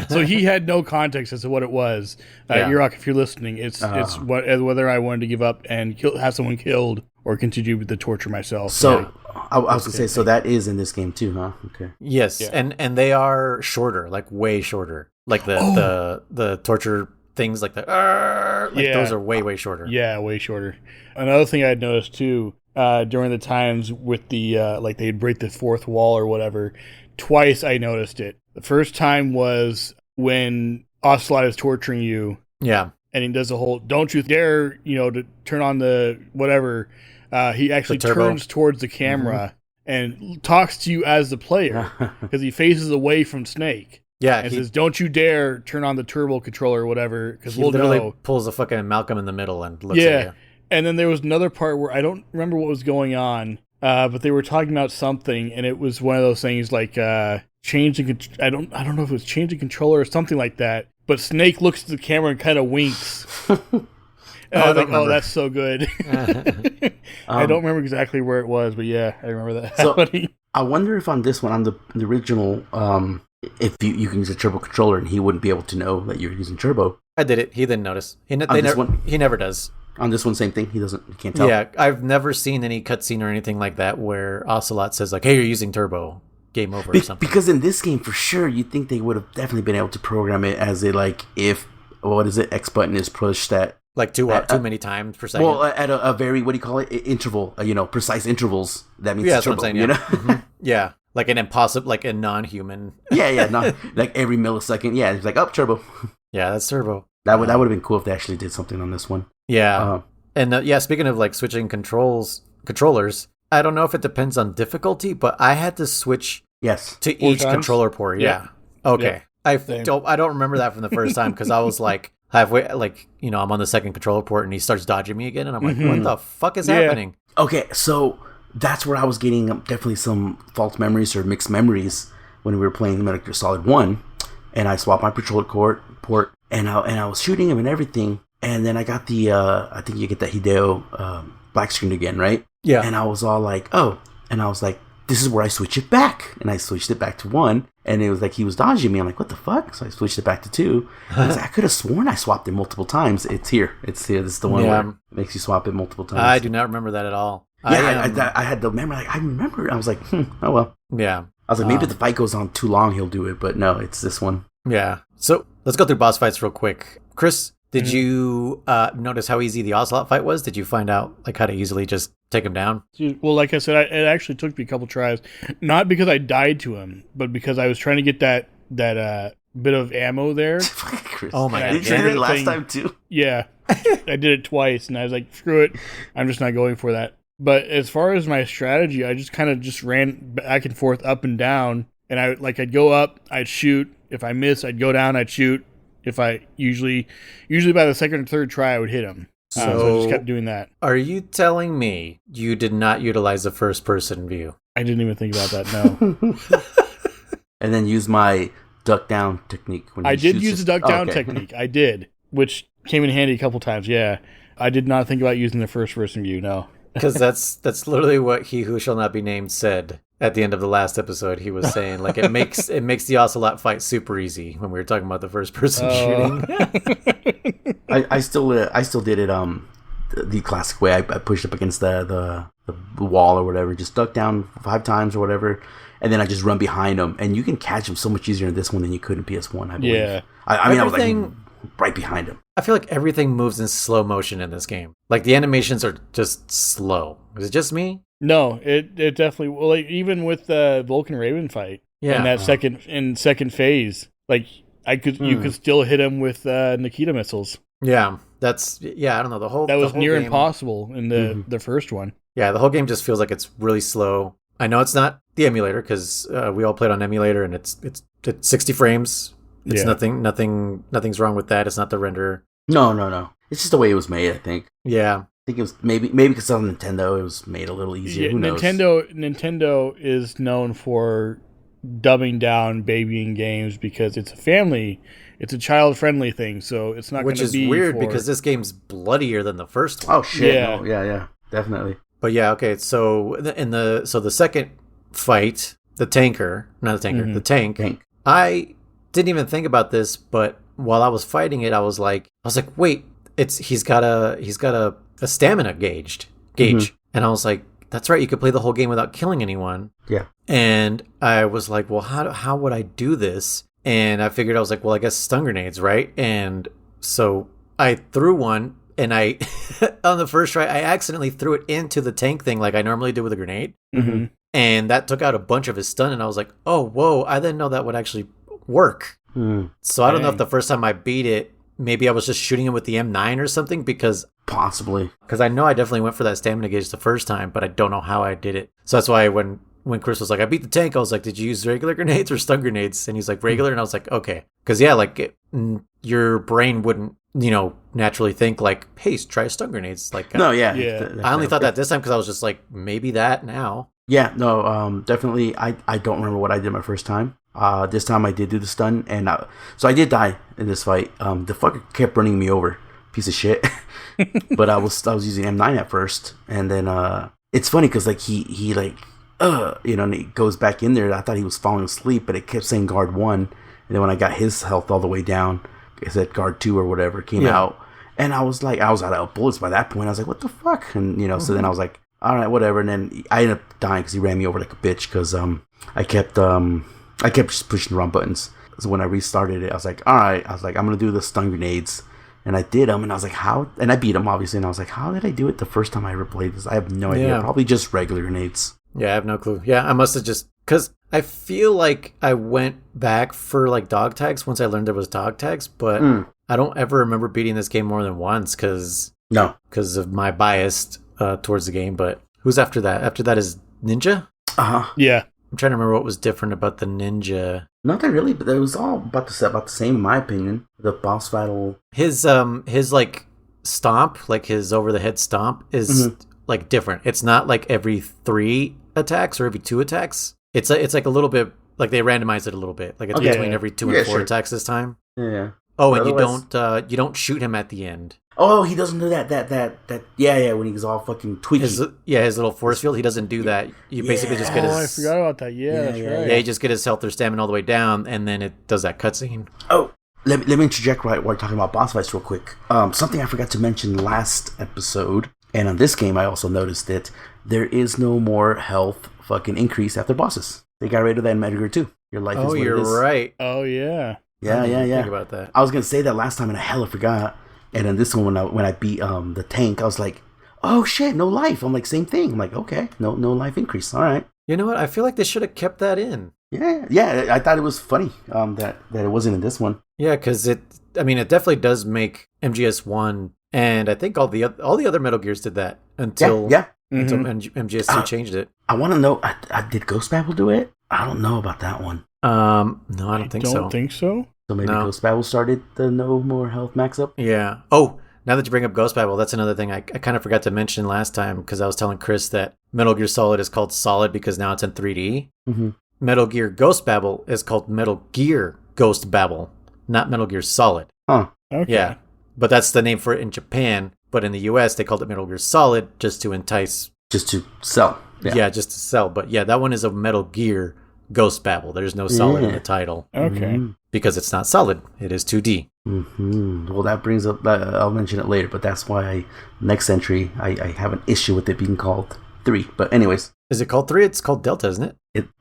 So he had no context as to what it was. Erok, if you're listening, it's whether I wanted to give up and have someone killed or continue with the torture myself. So I was gonna say, so that is in this game too, huh? Okay. Yes, yeah. and they are shorter, like way shorter. Like the torture things, like those are way shorter. Yeah, way shorter. Another thing I'd noticed too, during the times with the like they'd break the fourth wall or whatever, twice I noticed it. The first time was when Ocelot is torturing you. Yeah. And he does the whole, don't you dare, to turn on the whatever. He actually turns towards the camera and talks to you as the player because he faces away from Snake. Yeah. And says, don't you dare turn on the turbo controller or whatever, because we'll literally know. Pulls a fucking Malcolm in the middle and looks at you. And then there was another part where I don't remember what was going on, but they were talking about something, and it was one of those things like change the. I don't know if it was change the controller or something like that. But Snake looks at the camera and kind of winks. And I was like, oh, that's so good. I don't remember exactly where it was, but yeah, I remember that happening. I wonder if on this one, on the original, if you can use a turbo controller and he wouldn't be able to know that you're using turbo. I did it. He didn't notice. He never does. On this one, same thing. He can't tell. Yeah, I've never seen any cutscene or anything like that where Ocelot says like, hey, you're using turbo. Game over or something. Because in this game, for sure, you'd think they would have definitely been able to program it as if X button is pushed, that Like too many times per second. Well, at a very, what do you call it, interval, precise intervals. That means that's turbo, what I'm saying, yeah. Yeah, like an impossible, like a non-human. not like every millisecond. Yeah, it's like, turbo. Yeah, that's turbo. That would have been cool if they actually did something on this one. Yeah. And speaking of like switching controllers, I don't know if it depends on difficulty, but I had to switch to each controller port. Yeah. Okay. Yeah. I don't remember that from the first time because I was like halfway, like, I'm on the second controller port and he starts dodging me again and I'm like, what the fuck is happening? Okay, so that's where I was getting definitely some false memories or mixed memories when we were playing Metal Gear Solid 1, and I swapped my controller port and I was shooting him and everything, and then I got the I think you get that Hideo black screen again, right? Yeah. And I was all like, this is where I switch it back. And I switched it back to 1. And it was like he was dodging me. I'm like, what the fuck? So I switched it back to 2. I was like, I could have sworn I swapped it multiple times. It's here. This is the one where it makes you swap it multiple times. I do not remember that at all. Yeah, I had the memory. Like, I remember. I was like, oh well. Yeah. I was like, maybe if the fight goes on too long, he'll do it. But no, it's this one. Yeah. So let's go through boss fights real quick. Kriss, did you notice how easy the Ocelot fight was? Did you find out like how to easily just take him down? Well, like I said, it actually took me a couple tries. Not because I died to him, but because I was trying to get that bit of ammo there. Oh my god! Did you do it last time too? Yeah, I did it twice, and I was like, screw it, I'm just not going for that. But as far as my strategy, I just kind of just ran back and forth, up and down, and I'd go up, I'd shoot. If I miss, I'd go down, I'd shoot. If I usually by the second or third try, I would hit him. So I just kept doing that. Are you telling me you did not utilize the first person view? I didn't even think about that. No. And then use my duck down technique. I did use the duck down technique. I did, which came in handy a couple times. Yeah, I did not think about using the first person view. No, because that's literally what He Who Shall Not Be Named said. At the end of the last episode, he was saying like it makes the Ocelot fight super easy when we were talking about the first person shooting. I still did it the classic way. I pushed up against the wall or whatever, just duck down 5 times or whatever, and then I just run behind him. And you can catch him so much easier in this one than you could in PS1. I believe. Yeah, I mean, I was like right behind him. I feel like everything moves in slow motion in this game. Like the animations are just slow. Is it just me? No, it definitely. Well, like even with the Vulcan Raven fight, in that second phase, like you could still hit him with Nikita missiles. Yeah, I don't know, that was near impossible in the first one. Yeah, the whole game just feels like it's really slow. I know it's not the emulator because we all played on emulator and it's 60 frames. It's nothing's wrong with that. It's not the renderer. No. It's just the way it was made, I think. Yeah. I think it was maybe because on Nintendo it was made a little easier. Yeah, who knows? Nintendo is known for dumbing down babying games because it's a child-friendly thing, so it's not going to be. Which is weird because this game's bloodier than the first one. Oh shit! Yeah, no, yeah, definitely. But yeah, okay. So the second fight, the tank. I didn't even think about this, but while I was fighting it, I was like, wait, he's got a stamina gauge, and I was like, that's right, you could play the whole game without killing anyone. Yeah. And I was like, well, how would I do this? And I figured, I was like, well, I guess stun grenades, right? And so I threw one, and I on the first try I accidentally threw it into the tank thing like I normally do with a grenade, and that took out a bunch of his stun, and I was like, oh whoa, I didn't know that would actually work. So I don't know if the first time I beat it, maybe I was just shooting him with the M9 or something, because I know I definitely went for that stamina gauge the first time, but I don't know how I did it. So that's why when Kriss was like, I beat the tank, I was like, did you use regular grenades or stun grenades? And he's like, regular. And I was like, okay. Because your brain wouldn't, naturally think like, hey, try stun grenades. Like, no, yeah. I only thought that this time because I was just like, maybe that now. Yeah, no, definitely. I don't remember what I did my first time. This time I did do the stun, and so I did die in this fight. The fucker kept running me over, piece of shit. But I was using M9 at first, and then it's funny because like he and he goes back in there. I thought he was falling asleep, but it kept saying guard 1, and then when I got his health all the way down, it said guard 2 or whatever came out, and I was like, I was out of bullets by that point. I was like, what the fuck, and so then I was like, all right, whatever, and then I ended up dying because he ran me over like a bitch because I kept just pushing the wrong buttons. So when I restarted it, I was like, all right. I was like, I'm going to do the stun grenades. And I did them, and I was like, how? And I beat them, obviously, and I was like, how did I do it the first time I ever played this? I have no idea. Probably just regular grenades. Yeah, I have no clue. Yeah, I must have just... Because I feel like I went back for, like, dog tags once I learned there was dog tags, but I don't ever remember beating this game more than once because of my bias towards the game. But who's after that? After that is Ninja? Uh-huh. Yeah. I'm trying to remember what was different about the Ninja. Nothing really, but it was all about the same, in my opinion. The boss battle. His like stomp, like his over the head stomp, is like different. It's not like every 3 attacks or every 2 attacks. It's like a little bit like they randomized it a little bit. Like it's between every 2 and 4 attacks this time. Yeah. Oh, and you don't shoot him at the end. Oh, he doesn't do that. Yeah. When he's all fucking tweaky. His little force field. He doesn't do that. You basically just get his. Oh, I forgot about that. Yeah, that's right. Yeah, you just get his health or stamina all the way down, and then it does that cutscene. Oh, let me interject while we're talking about boss fights real quick. Something I forgot to mention last episode, and on this game I also noticed it. There is no more health fucking increase after bosses. They got rid of that in Metal Gear 2. Your life is what it is. Oh, you're right. Oh, yeah. Yeah. Think about that. I was gonna say that last time, and I hella forgot. And then this one, when I beat the tank, I was like, "Oh shit, no life!" I'm like, same thing. I'm like, okay, no life increase. All right. You know what? I feel like they should have kept that in. Yeah. I thought it was funny that it wasn't in this one. Yeah, because it definitely does make MGS1, and I think all the other Metal Gears did that until MGS2 changed it. I want to know, did Ghost Babel do it? I don't know about that one. No, I don't think so. Don't think so. So maybe Ghost Babel started the no more health max up? Yeah. Oh, now that you bring up Ghost Babel, that's another thing I kind of forgot to mention last time because I was telling Kriss that Metal Gear Solid is called Solid because now it's in 3D. Mm-hmm. Metal Gear Ghost Babel is called Metal Gear Ghost Babel, not Metal Gear Solid. Huh. Okay. Yeah. But that's the name for it in Japan. But in the US, they called it Metal Gear Solid just to entice. Just to sell. Yeah, just to sell. But yeah, that one is a Metal Gear Ghost Babel. There's no solid in the title. Okay. Because it's not solid. It is 2D. Mm-hmm. Well, that brings up, I'll mention it later, but that's why next entry, I have an issue with it being called 3. But anyways. Is it called 3? It's called Delta, isn't it?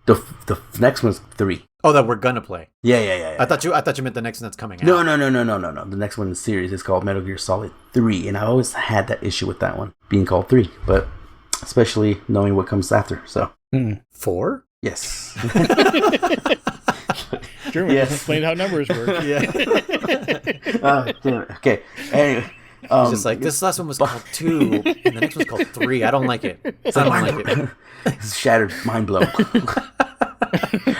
The next one's 3. Oh, that we're gonna play. Yeah. I thought you meant the next one that's coming out. No. The next one in the series is called Metal Gear Solid 3, and I always had that issue with that one being called 3, but especially knowing what comes after. So 4? Yes. Sure, we explain how numbers work. Yeah. Damn it. Okay. Anyway. It's just like, this last one was called 2, and the next one's called 3. I don't like it. I don't like it. It's shattered, mind blown.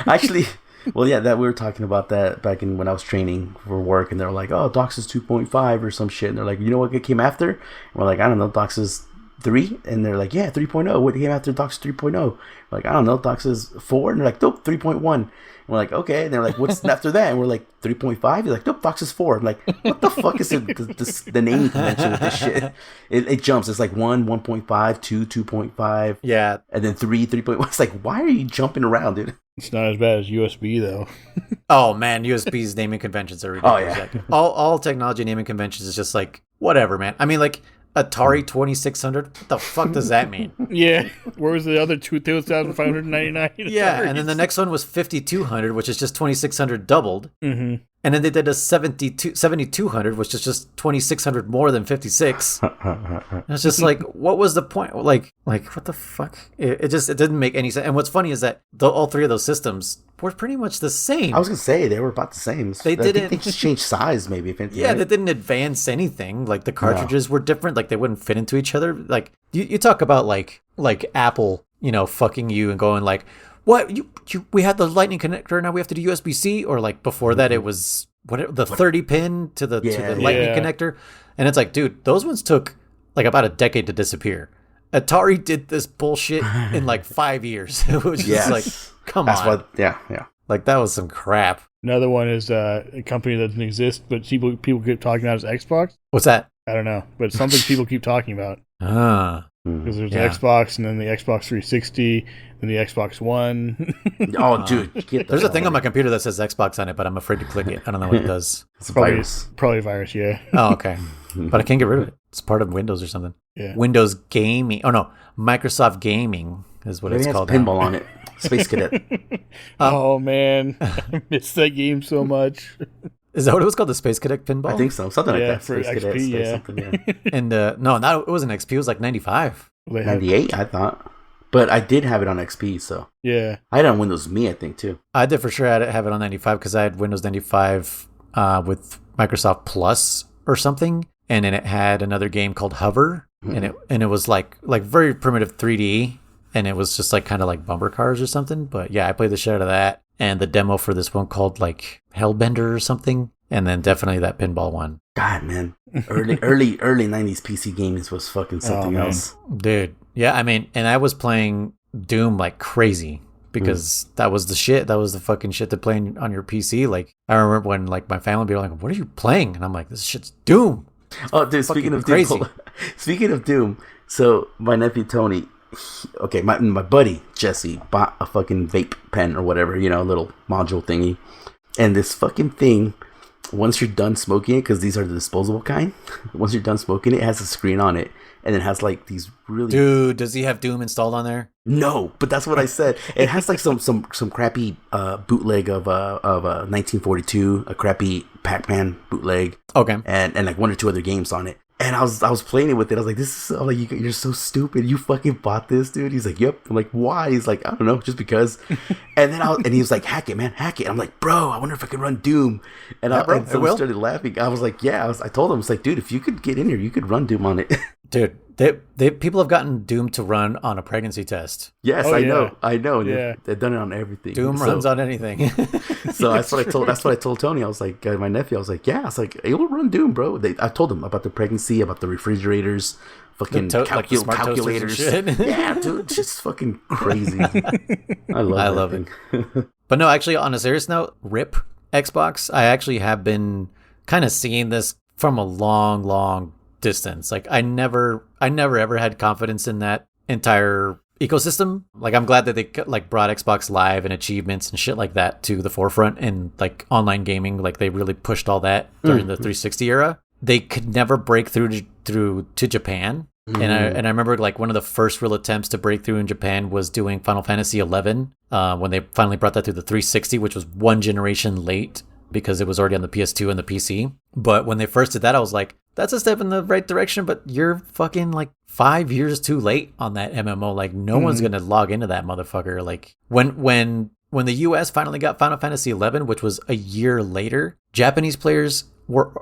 Actually, well, yeah, that we were talking about that back in when I was training for work, and they were like, "Oh, Docs is 2.5 or some shit," and they're like, "You know what came after?" And we're like, "I don't know, Docs is 3," and they're like, "Yeah, 3.0. What came after Docs 3.0?" We're like, "I don't know, Docs is 4," and they're like, "Nope, 3.1." We're like, okay. And they're like, what's after that? And we're like, 3.5? You're like, nope, Docs is 4. I'm like, what the fuck is the naming convention with this shit? It jumps. It's like 1, 1.5, 2, 2.5. Yeah. And then 3, 3.1. It's like, why are you jumping around, dude? It's not as bad as USB, though. Oh, man. USB's naming conventions are ridiculous. Oh, yeah. Like, all technology naming conventions is just like, whatever, man. I mean, like, Atari 2600? What the fuck does that mean? Yeah. Where was the other 2,599? Yeah, and then the next one was 5200, which is just 2600 doubled. Mm-hmm. And then they did a 7200, which is just 2600 more than 56. It's just like, what was the point? Like what the fuck? It didn't make any sense. And what's funny is that all 3 of those systems were pretty much the same. I was gonna say they were about the same. They didn't. They just changed size, maybe. If anything, yeah, right? they didn't advance anything. Like the cartridges were different. Like they wouldn't fit into each other. Like you talk about like Apple, fucking you and going like, what we had the lightning connector, now we have to do USB-C, or like before that it was the 30 pin to the lightning connector, and it's like, dude, those ones took like about a decade to disappear. Atari did this bullshit in like 5 years. It was just like, come on. Yeah. Like that was some crap. Another one is a company that doesn't exist, but people keep talking about as Xbox. What's that? I don't know, but it's something people keep talking about. Because there's an Xbox, and then the Xbox 360, and the Xbox One. Oh, dude. There's a thing on my computer that says Xbox on it, but I'm afraid to click it. I don't know what it does. It's a virus. Probably a virus, yeah. Oh, okay. But I can't get rid of it. It's part of Windows or something. Yeah. Windows Gaming. Oh, no. Microsoft Gaming is what it's called. Pinball on it. Space Cadet. Oh, man. I miss that game so much. Is that what it was called? The Space Cadet pinball? I think so. Something like that. For Space XP, Cadet, yeah. something, yeah. And no, it wasn't XP. It was like 95. 98, I thought. But I did have it on XP, so. Yeah. I had it on Windows Me, I think, too. I did for sure have it on 95 because I had Windows 95 with Microsoft Plus or something. And then it had another game called Hover. And it was like very primitive 3D. And it was just like kind of like bumper cars or something. But yeah, I played the shit out of that. And the demo for this one called like Hellbender or something. And then definitely that pinball one. God, man. Early 90s PC games was fucking something else. Dude. Yeah, I mean, and I was playing Doom like crazy because that was the shit. That was the fucking shit to play on your PC. Like, I remember when like my family would be like, what are you playing? And I'm like, this shit's Doom. Oh, dude, speaking of Doom. Speaking of Doom, so my nephew Tony, my buddy Jesse bought a fucking vape pen or whatever, a little module thingy. And this fucking thing, once you're done smoking it, because these are the disposable kind, once you're done smoking it, it has a screen on it. And it has like these really... Dude, does he have Doom installed on there? No, but that's what I said. It has like some crappy bootleg of 1942, a crappy Pac-Man bootleg. Okay. And like one or two other games on it. And I was playing it with it. I was like, "This is you're so stupid. You fucking bought this, dude." He's like, "Yep." I'm like, "Why?" He's like, "I don't know, just because." And then he was like, "Hack it, man, hack it." I'm like, "Bro, I wonder if I can run Doom." And and someone started laughing. I was like, "Yeah." I told him, "It's like, dude, if you could get in here, you could run Doom on it." Dude, they people have gotten Doom to run on a pregnancy test. Yes, I know. Yeah. They've done it on everything. Doom runs on anything. So that's what I told Tony. I was like, my nephew. I was like, yeah. I was like, it will run Doom, bro. I told him about the pregnancy, about the refrigerators, fucking like the smart calculators. Yeah, dude, just fucking crazy. I love it. But no, actually, on a serious note, RIP Xbox. I actually have been kind of seeing this from a long distance. Like I never ever had confidence in that entire ecosystem. Like I'm glad that they like brought Xbox Live and achievements and shit like that to the forefront and like online gaming. Like they really pushed all that during the 360 era. They could never break through to Japan. And I remember like one of the first real attempts to break through in Japan was doing Final Fantasy 11 when they finally brought that through the 360, which was one generation late because it was already on the PS2 and the PC. But when they first did that, I was like, that's a step in the right direction, but you're fucking like 5 years too late on that MMO. Like no one's going to log into that motherfucker. Like when the US finally got Final Fantasy 11, which was a year later, Japanese players were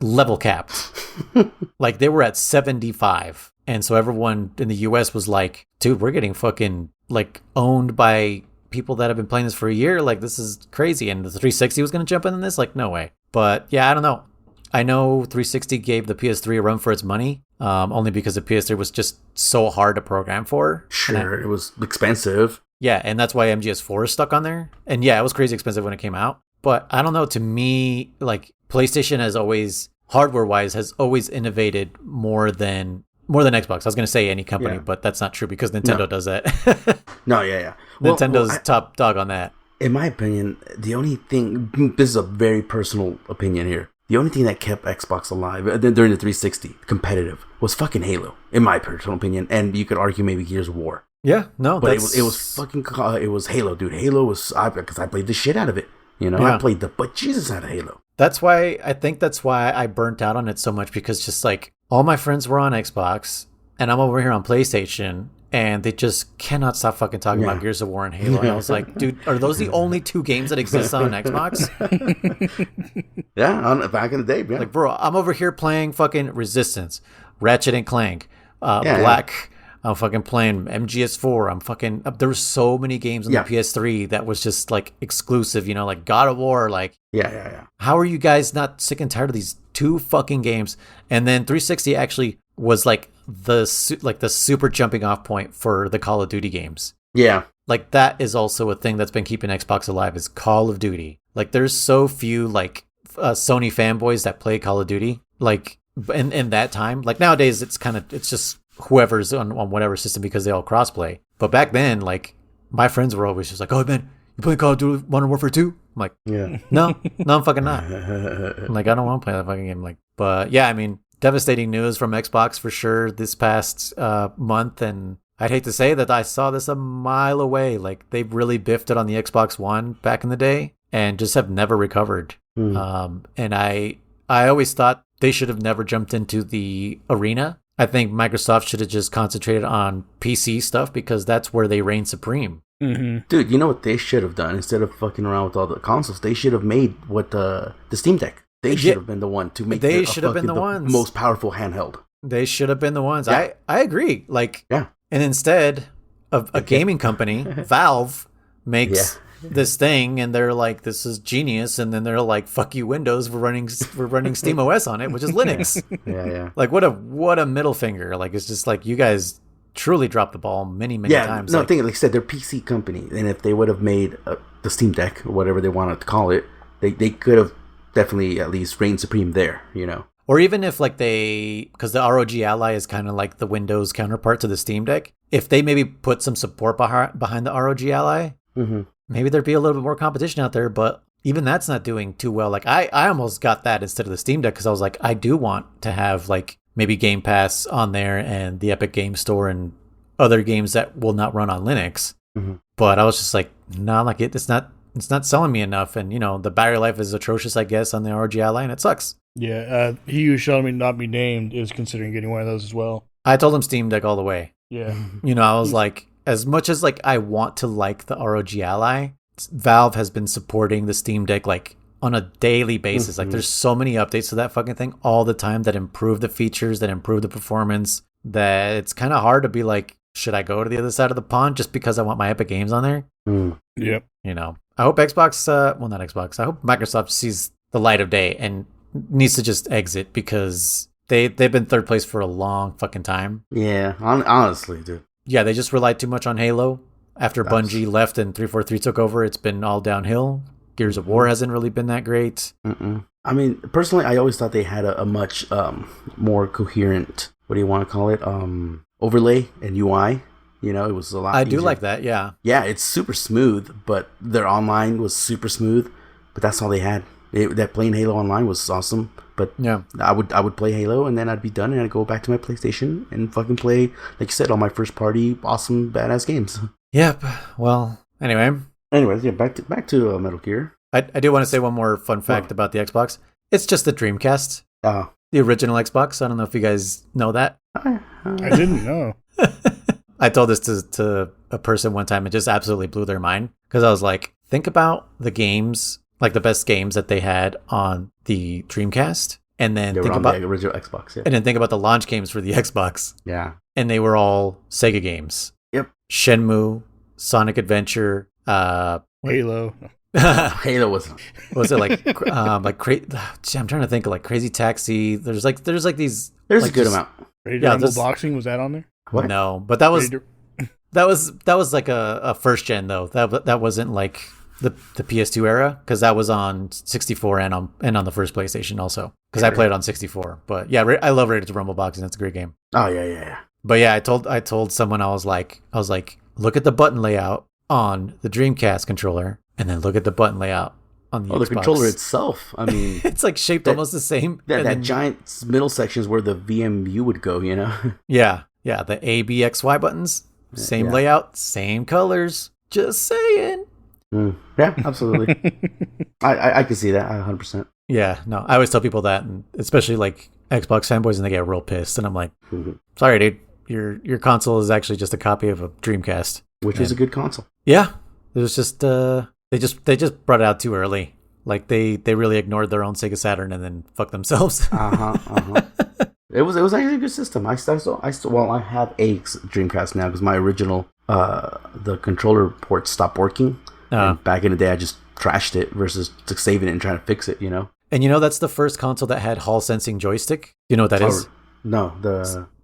level capped. Like they were at 75. And so everyone in the US was like, dude, we're getting fucking like owned by people that have been playing this for a year. Like this is crazy. And the 360 was going to jump in this? Like no way. But yeah, I don't know. I know 360 gave the PS3 a run for its money, only because the PS3 was just so hard to program for. Sure, it was expensive. Yeah, and that's why MGS4 is stuck on there. And yeah, it was crazy expensive when it came out. But I don't know, to me, like PlayStation has always, hardware-wise, has always innovated more than Xbox. I was going to say any company, but that's not true because Nintendo does that. No, yeah. Nintendo's top dog on that. In my opinion, the only thing, this is a very personal opinion here, the only thing that kept Xbox alive during the 360, competitive, was fucking Halo, in my personal opinion. And you could argue maybe Gears of War. Yeah, no, but it was Halo, dude. Halo was, because I played the shit out of it. I played the Jesus out of Halo. That's why I burnt out on it so much, because just like all my friends were on Xbox and I'm over here on PlayStation and they just cannot stop fucking talking about Gears of War and Halo. And I was like, dude, are those the only two games that exist on Xbox? Back in the day, yeah. Like, bro, I'm over here playing fucking Resistance, Ratchet and Clank, Black. Yeah. I'm fucking playing MGS4. I'm fucking... There's so many games on the PS3 that was just like exclusive, like God of War, like... Yeah. How are you guys not sick and tired of these two fucking games? And then 360 actually was like the super jumping off point for the Call of Duty games. Yeah. Like that is also a thing that's been keeping Xbox alive, is Call of Duty. Like there's so few like Sony fanboys that play Call of Duty. Like in that time, like nowadays it's just whoever's on whatever system because they all crossplay. But back then, like my friends were always just like, "Oh man, you playing Call of Duty Modern Warfare 2?" I'm like, "Yeah, no, I'm fucking not." I'm like, I don't want to play that fucking game. Like, but yeah, I mean, devastating news from Xbox for sure this past month, and I'd hate to say that I saw this a mile away. Like they've really biffed it on the Xbox One back in the day, and just have never recovered. And I always thought they should have never jumped into the arena. I think Microsoft should have just concentrated on PC stuff because that's where they reign supreme. Mm-hmm. Dude, you know what they should have done? Instead of fucking around with all the consoles, they should have made what the Steam Deck. They should have been the one to make they should have been the ones. Most powerful handheld. They should have been the ones. Yeah. I agree. Like, yeah. And instead of a gaming company, Valve makes this thing, and they're like, "This is genius," and then they're like, "Fuck you, Windows. We're running Steam OS on it, which is Linux." Yeah. Like, what a middle finger. Like, it's just like you guys truly dropped the ball many times. No, like I said, they're PC company, and if they would have made the Steam Deck or whatever they wanted to call it, they could have definitely at least reigned supreme there, you know. Or even if like because the ROG Ally is kind of like the Windows counterpart to the Steam Deck, if they maybe put some support behind the ROG Ally, maybe there'd be a little bit more competition out there. But even that's not doing too well. Like I almost got that instead of the Steam Deck because I was like, I do want to have like maybe Game Pass on there and the Epic Game Store and other games that will not run on Linux. But I was just like, no, like it's not selling me enough. And, you know, the battery life is atrocious, I guess, on the ROG Ally, and it sucks. Yeah, he who shall not be named is considering getting one of those as well. I told him Steam Deck all the way. Yeah. You know, I was like, as much as like I want to like the ROG Ally, Valve has been supporting the Steam Deck like on a daily basis. Like there's so many updates to that fucking thing all the time that improve the features, that improve the performance, that it's kind of hard to be like, should I go to the other side of the pond just because I want my Epic games on there? Yep. You know, I hope Xbox, not Xbox, I hope Microsoft sees the light of day and needs to just exit because they've been third place for a long fucking time. Yeah, honestly, dude. Yeah, they just relied too much on Halo. After Bungie left and 343 took over, it's been all downhill. Gears of War hasn't really been that great. I mean, personally, I always thought they had a much more coherent, what do you want to call it, overlay and UI. You know, it was a lot easier. Do like that, yeah. Yeah, it's super smooth, but their online was super smooth, but that's all they had. That playing Halo Online was awesome, but yeah, I would play Halo and then I'd be done and I'd go back to my PlayStation and fucking play, like you said, all my first party awesome badass games. Yep. Well, anyways, yeah, back to Metal Gear. I do want to say one more fun fact about the Xbox. It's just the Dreamcast. Oh. The original Xbox. I don't know if you guys know that. I didn't know. I told this to a person one time. It just absolutely blew their mind because I was like, think about the games, like the best games that they had on the Dreamcast, and then think about the original Xbox, and then think about the launch games for the Xbox. Yeah, and they were all Sega games. Yep, Shenmue, Sonic Adventure, Halo. Halo was it like I'm trying to think of like Crazy Taxi. There's like these. There's like a good amount. Rumble Boxing, was that on there? What? No, but that was like a first gen though. That wasn't like the PS2 era because that was on 64 and on the first PlayStation also because I played on 64. But yeah, I love Raiders of Rumble Boxing. That's a great game. Oh yeah. But yeah, I told someone I was like, look at the button layout on the Dreamcast controller, and then look at the button layout on the Xbox. The controller itself. I mean, it's like shaped almost the same. That giant middle section is where the VMU would go. You know. Yeah. The A, B, X, Y buttons, same layout, same colors. Just saying. Yeah, absolutely. I can see that 100%. Yeah, no, I always tell people that, and especially like Xbox fanboys, and they get real pissed. And I'm like, sorry, dude, your console is actually just a copy of a Dreamcast, which is a good console. Yeah, it was just they just brought it out too early. Like they really ignored their own Sega Saturn and then fucked themselves. It was actually a good system. I have a Dreamcast now because my original the controller port stopped working. And back in the day, I just trashed it versus saving it and trying to fix it. You know. And you know that's the first console that had Hall sensing joystick. You know what that is? No,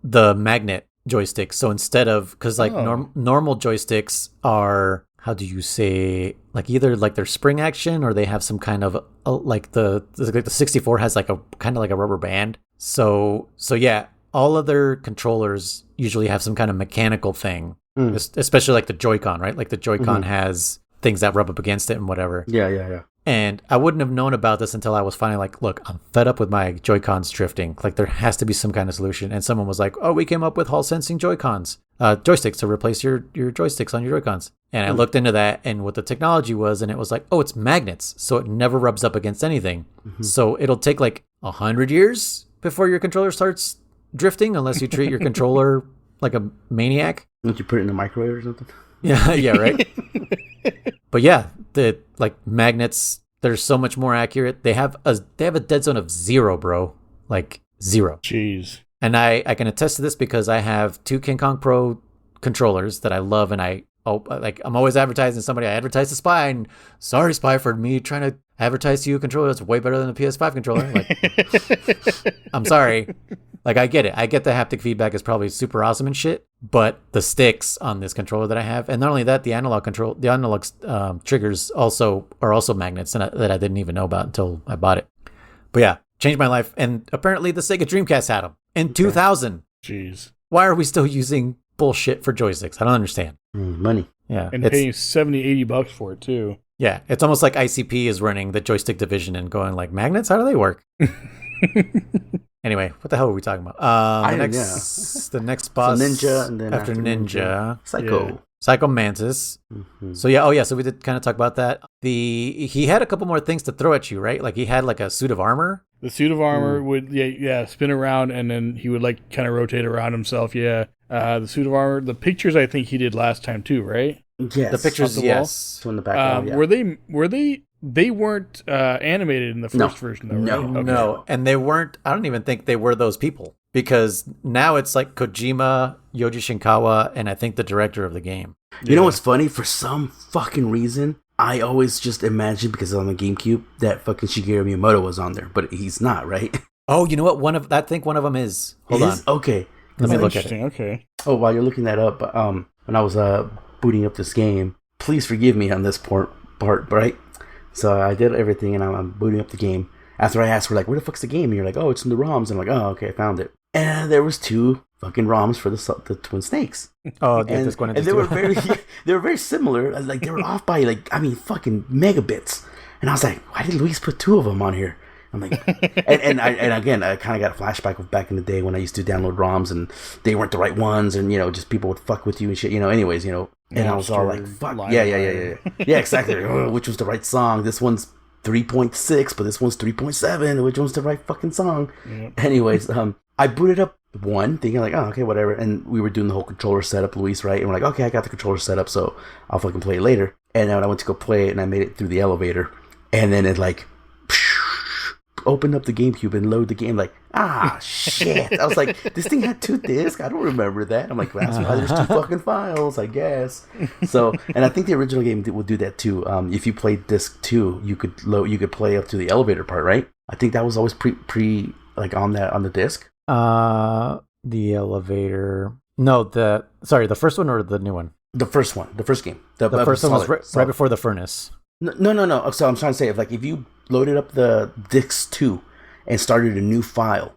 the magnet joystick. So instead of because like normal joysticks are, how do you say, like either like they're spring action or they have some kind of like the 64 has like a kind of like a rubber band. So yeah, all other controllers usually have some kind of mechanical thing, especially like the Joy-Con, right? Like the Joy-Con has things that rub up against it and whatever. Yeah. And I wouldn't have known about this until I was finally like, look, I'm fed up with my Joy-Cons drifting. Like there has to be some kind of solution. And someone was like, oh, we came up with Hall sensing Joy-Cons. joysticks to replace your joysticks on your Joy-Cons. And I looked into that and what the technology was, and it was like, oh, it's magnets, so it never rubs up against anything. So it'll take like 100 years before your controller starts drifting, unless you treat your controller like a maniac. Don't you put it in the microwave or something? Yeah, right. But yeah, the like magnets, they're so much more accurate. They have a dead zone of 0, bro. Like 0. Jeez. And I can attest to this because I have 2 King Kong Pro controllers that I love, and I'm always advertising somebody. I advertise to Spy, and sorry, Spy, for me trying to advertise to you a controller that's way better than the PS5 controller. Like, I'm sorry. Like, I get it. I get the haptic feedback is probably super awesome and shit, but the sticks on this controller that I have, and not only that, the analog triggers are also magnets that I didn't even know about until I bought it. But yeah, changed my life. And apparently the Sega Dreamcast had them in 2000. Jeez. Why are we still using bullshit for joysticks? I don't understand. Money. Yeah. And paying $70-$80 for it too. Yeah. It's almost like ICP is running the joystick division and going like, magnets, how do they work? Anyway, what the hell were we talking about? The next boss. So Ninja, and then after Ninja. Psycho. Yeah. Psycho Mantis. So yeah, so we did kind of talk about that. He had a couple more things to throw at you, right? Like he had like a suit of armor. The suit of armor would spin around, and then he would like kind of rotate around himself. Yeah, the suit of armor. The pictures I think he did last time too, right? Yes. The pictures, the yes. So in the background, yeah. Were they weren't animated in the first version, though, right? No. Okay. No, and they weren't. I don't even think they were those people, because now it's like Kojima, Yoji Shinkawa, and I think the director of the game. You know what's funny? For some fucking reason, I always just imagined, because on the GameCube, that fucking Shigeru Miyamoto was on there, but he's not, right? Oh, you know what? I think one of them is. Hold on. Okay. Let me look at it. Okay. Oh, while you're looking that up, when I was booting up this game, please forgive me on this part, right? So I did everything, and I'm booting up the game. After I asked for, like, where the fuck's the game? And you're like, oh, it's in the ROMs. And I'm like, oh, okay, I found it. And there was 2 fucking ROMs for the Twin Snakes. Oh, and they were very similar. Like, they were off by, like, fucking megabits. And I was like, why did Luis put 2 of them on here? I'm like, and again, I kind of got a flashback of back in the day when I used to download ROMs and they weren't the right ones, and just people would fuck with you and shit. Anyways, and I was all like, fuck, yeah, exactly. Which was the right song? This one's 3.6, but this one's 3.7. Which one's the right fucking song? Yep. Anyways, I booted up one, thinking like, oh, okay, whatever. And we were doing the whole controller setup, Luis, right? And we're like, okay, I got the controller set up, so I'll fucking play it later. And then when I went to go play it, and I made it through the elevator, and then it like opened up the GameCube and load the game, like, shit. I was like, this thing had 2 discs? I don't remember that. I'm like, well, that's why there's 2 fucking files, I guess. So, and I think the original game will do that too. If you played disc 2, you could play up to the elevator part, right? I think that was always pre like on the disc. The elevator. No, the first one or the new one? The first one, the first game. The first one was right before the furnace. No. So I'm trying to say, if you loaded up the disc 2 and started a new file,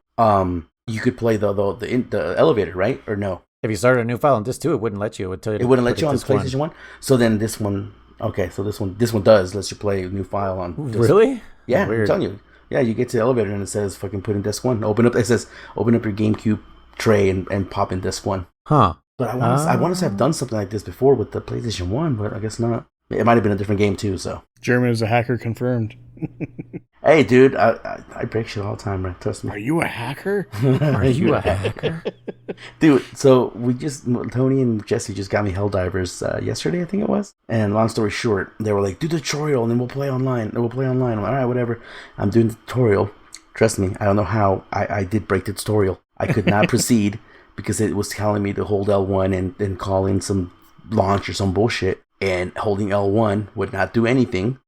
you could play the elevator, right? Or no? If you started a new file on disc 2, it wouldn't let you. It would tell you. It wouldn't let you on PlayStation 1. So then this one, okay. So this one does let you play a new file on disc. Really? Yeah, weird. I'm telling you. Yeah, you get to the elevator and it says fucking put in disc 1. It says open up your GameCube tray and pop in disc 1. Huh. But I want to have done something like this before with the PlayStation 1, but I guess not. It might have been a different game too, so. German is a hacker confirmed. Hey, dude, I break shit all the time, man. Trust me. Are you a hacker? Are you a hacker? Dude, so Tony and Jesse just got me Helldivers yesterday, I think it was. And long story short, they were like, do the tutorial and then we'll play online. I'm like, all right, whatever. I'm doing the tutorial. Trust me, I don't know how I did break the tutorial. I could not proceed because it was telling me to hold L1 and call in some launch or some bullshit. And holding L1 would not do anything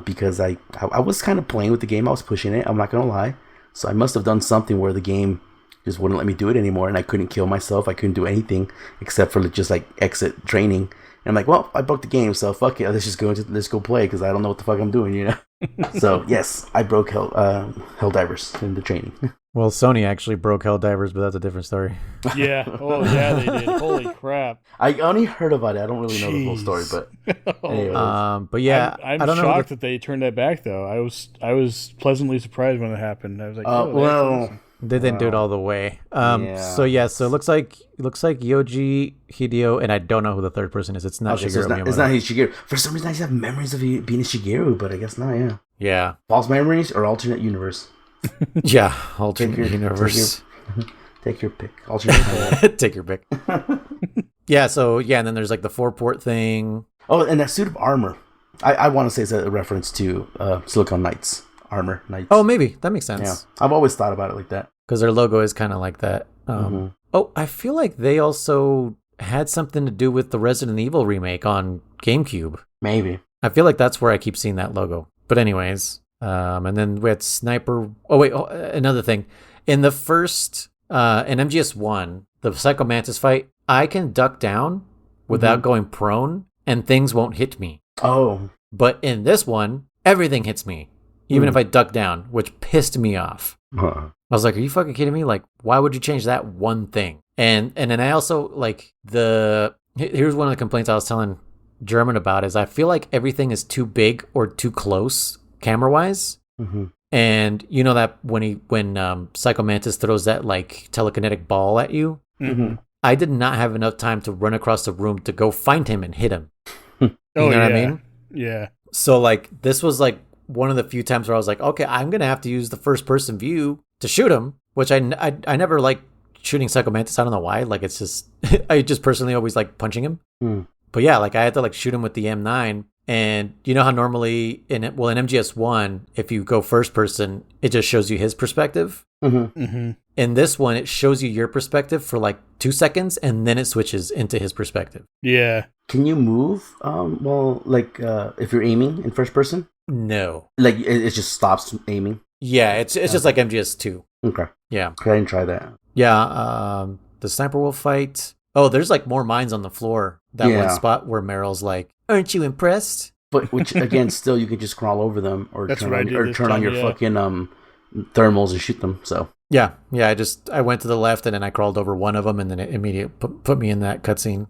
because I was kind of playing with the game. I was pushing it. I'm not going to lie. So I must have done something where the game just wouldn't let me do it anymore. And I couldn't kill myself. I couldn't do anything except for just like exit training. And I'm like, well, I broke the game. So fuck it. Let's go play because I don't know what the fuck I'm doing, So yes, I broke Helldivers in the training. Well, Sony actually broke Helldivers, but that's a different story. Yeah. Oh, yeah, they did. Holy crap. I only heard about it. I don't really know the whole story, but anyways. But yeah, I'm I don't know shocked that they turned that back, though. I was pleasantly surprised when it happened. I was like, well, They didn't do it all the way. Yeah. So it looks like Yoji, Hideo, and I don't know who the third person is. It's not Shigeru Miyamoto. It's not Shigeru. For some reason, I just have memories of being a Shigeru, but I guess not. Yeah. Yeah. False memories or alternate universe. Yeah, alternate universe. Take your pick. Alternate. Take your pick. Yeah. So and then there's like the 4-port thing. Oh, and that suit of armor. I want to say it's a reference to Silicon Knights armor. Knights. Oh, maybe that makes sense. Yeah, I've always thought about it like that. Because their logo is kind of like that. Oh, I feel like they also had something to do with the Resident Evil remake on GameCube. Maybe. I feel like that's where I keep seeing that logo. But anyways, and then we had Sniper. Oh, wait, another thing. In the first, in MGS1, the Psycho Mantis fight, I can duck down without going prone and things won't hit me. Oh. But in this one, everything hits me, even if I duck down, which pissed me off. Huh. I was like, are you fucking kidding me? Like, why would you change that one thing? And then I also, like, here's one of the complaints I was telling German about is I feel like everything is too big or too close camera-wise. Mm-hmm. And you know that when Psycho Mantis throws that, like, telekinetic ball at you? Mm-hmm. I did not have enough time to run across the room to go find him and hit him. You know what I mean? Yeah. So, like, this was, like, one of the few times where I was like, okay, I'm going to have to use the first-person view to shoot him, which I never like shooting Psycho Mantis. I don't know why. Like, it's just, I just personally always like punching him. But yeah, like, I had to, like, shoot him with the M9. And you know how normally in MGS1, if you go first-person, it just shows you his perspective? Mm-hmm. Mm-hmm. In this one, it shows you your perspective for, like, 2 seconds, and then it switches into his perspective. Yeah. Can you move, if you're aiming in first person? No. Like, it just stops aiming? Yeah, it's just like MGS2. Okay. Yeah. I didn't try that. Yeah, the Sniper Wolf fight. Oh, there's, like, more mines on the floor. That one spot where Meryl's like, aren't you impressed? But, which, again, still, you can just crawl over them or That's turn on your fucking thermals and shoot them, so... Yeah, I went to the left and then I crawled over one of them and then it immediately put me in that cutscene.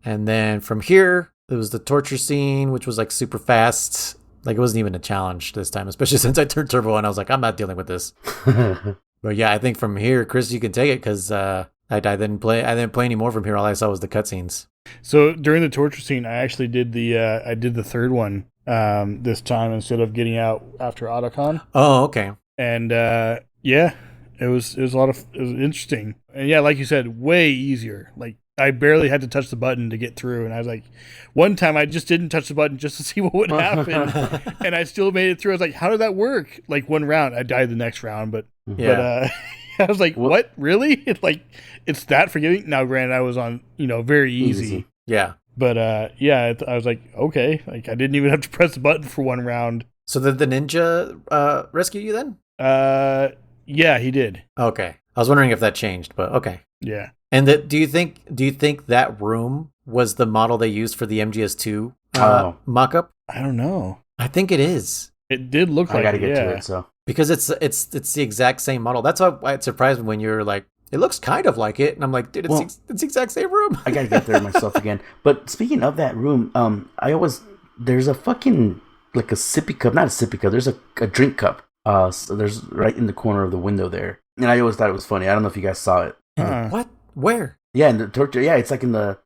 And then from here, there was the torture scene, which was like super fast. Like it wasn't even a challenge this time, especially since I turned turbo and I was like, I'm not dealing with this. But yeah, I think from here, Kriss, you can take it because I didn't play any more from here. All I saw was the cutscenes. So during the torture scene, I actually did the third one this time instead of getting out after Otacon. Oh, okay. And yeah. It was interesting. And yeah, like you said, way easier. Like I barely had to touch the button to get through. And I was like, one time I just didn't touch the button just to see what would happen. And I still made it through. I was like, how did that work? Like one round, I died the next round, but I was like, what? Really? It's that forgiving? Now, granted, I was on, very easy. Yeah. But I was like, okay. Like I didn't even have to press the button for one round. So did the ninja rescue you then? Yeah, he did. Okay. I was wondering if that changed, but okay. Yeah. And do you think that room was the model they used for the MGS2 mock-up? I don't know. I think it is. It did look like it. I got to get to it, so. Because it's the exact same model. That's why it surprised me when you're like, it looks kind of like it. And I'm like, dude, it's the exact same room. I got to get there myself again. But speaking of that room, there's a fucking, like a sippy cup, not a sippy cup, there's a drink cup. So there's right in the corner of the window there, and I always thought it was funny. I don't know if you guys saw it. What? Where? Yeah, in the torture. Yeah, it's like in the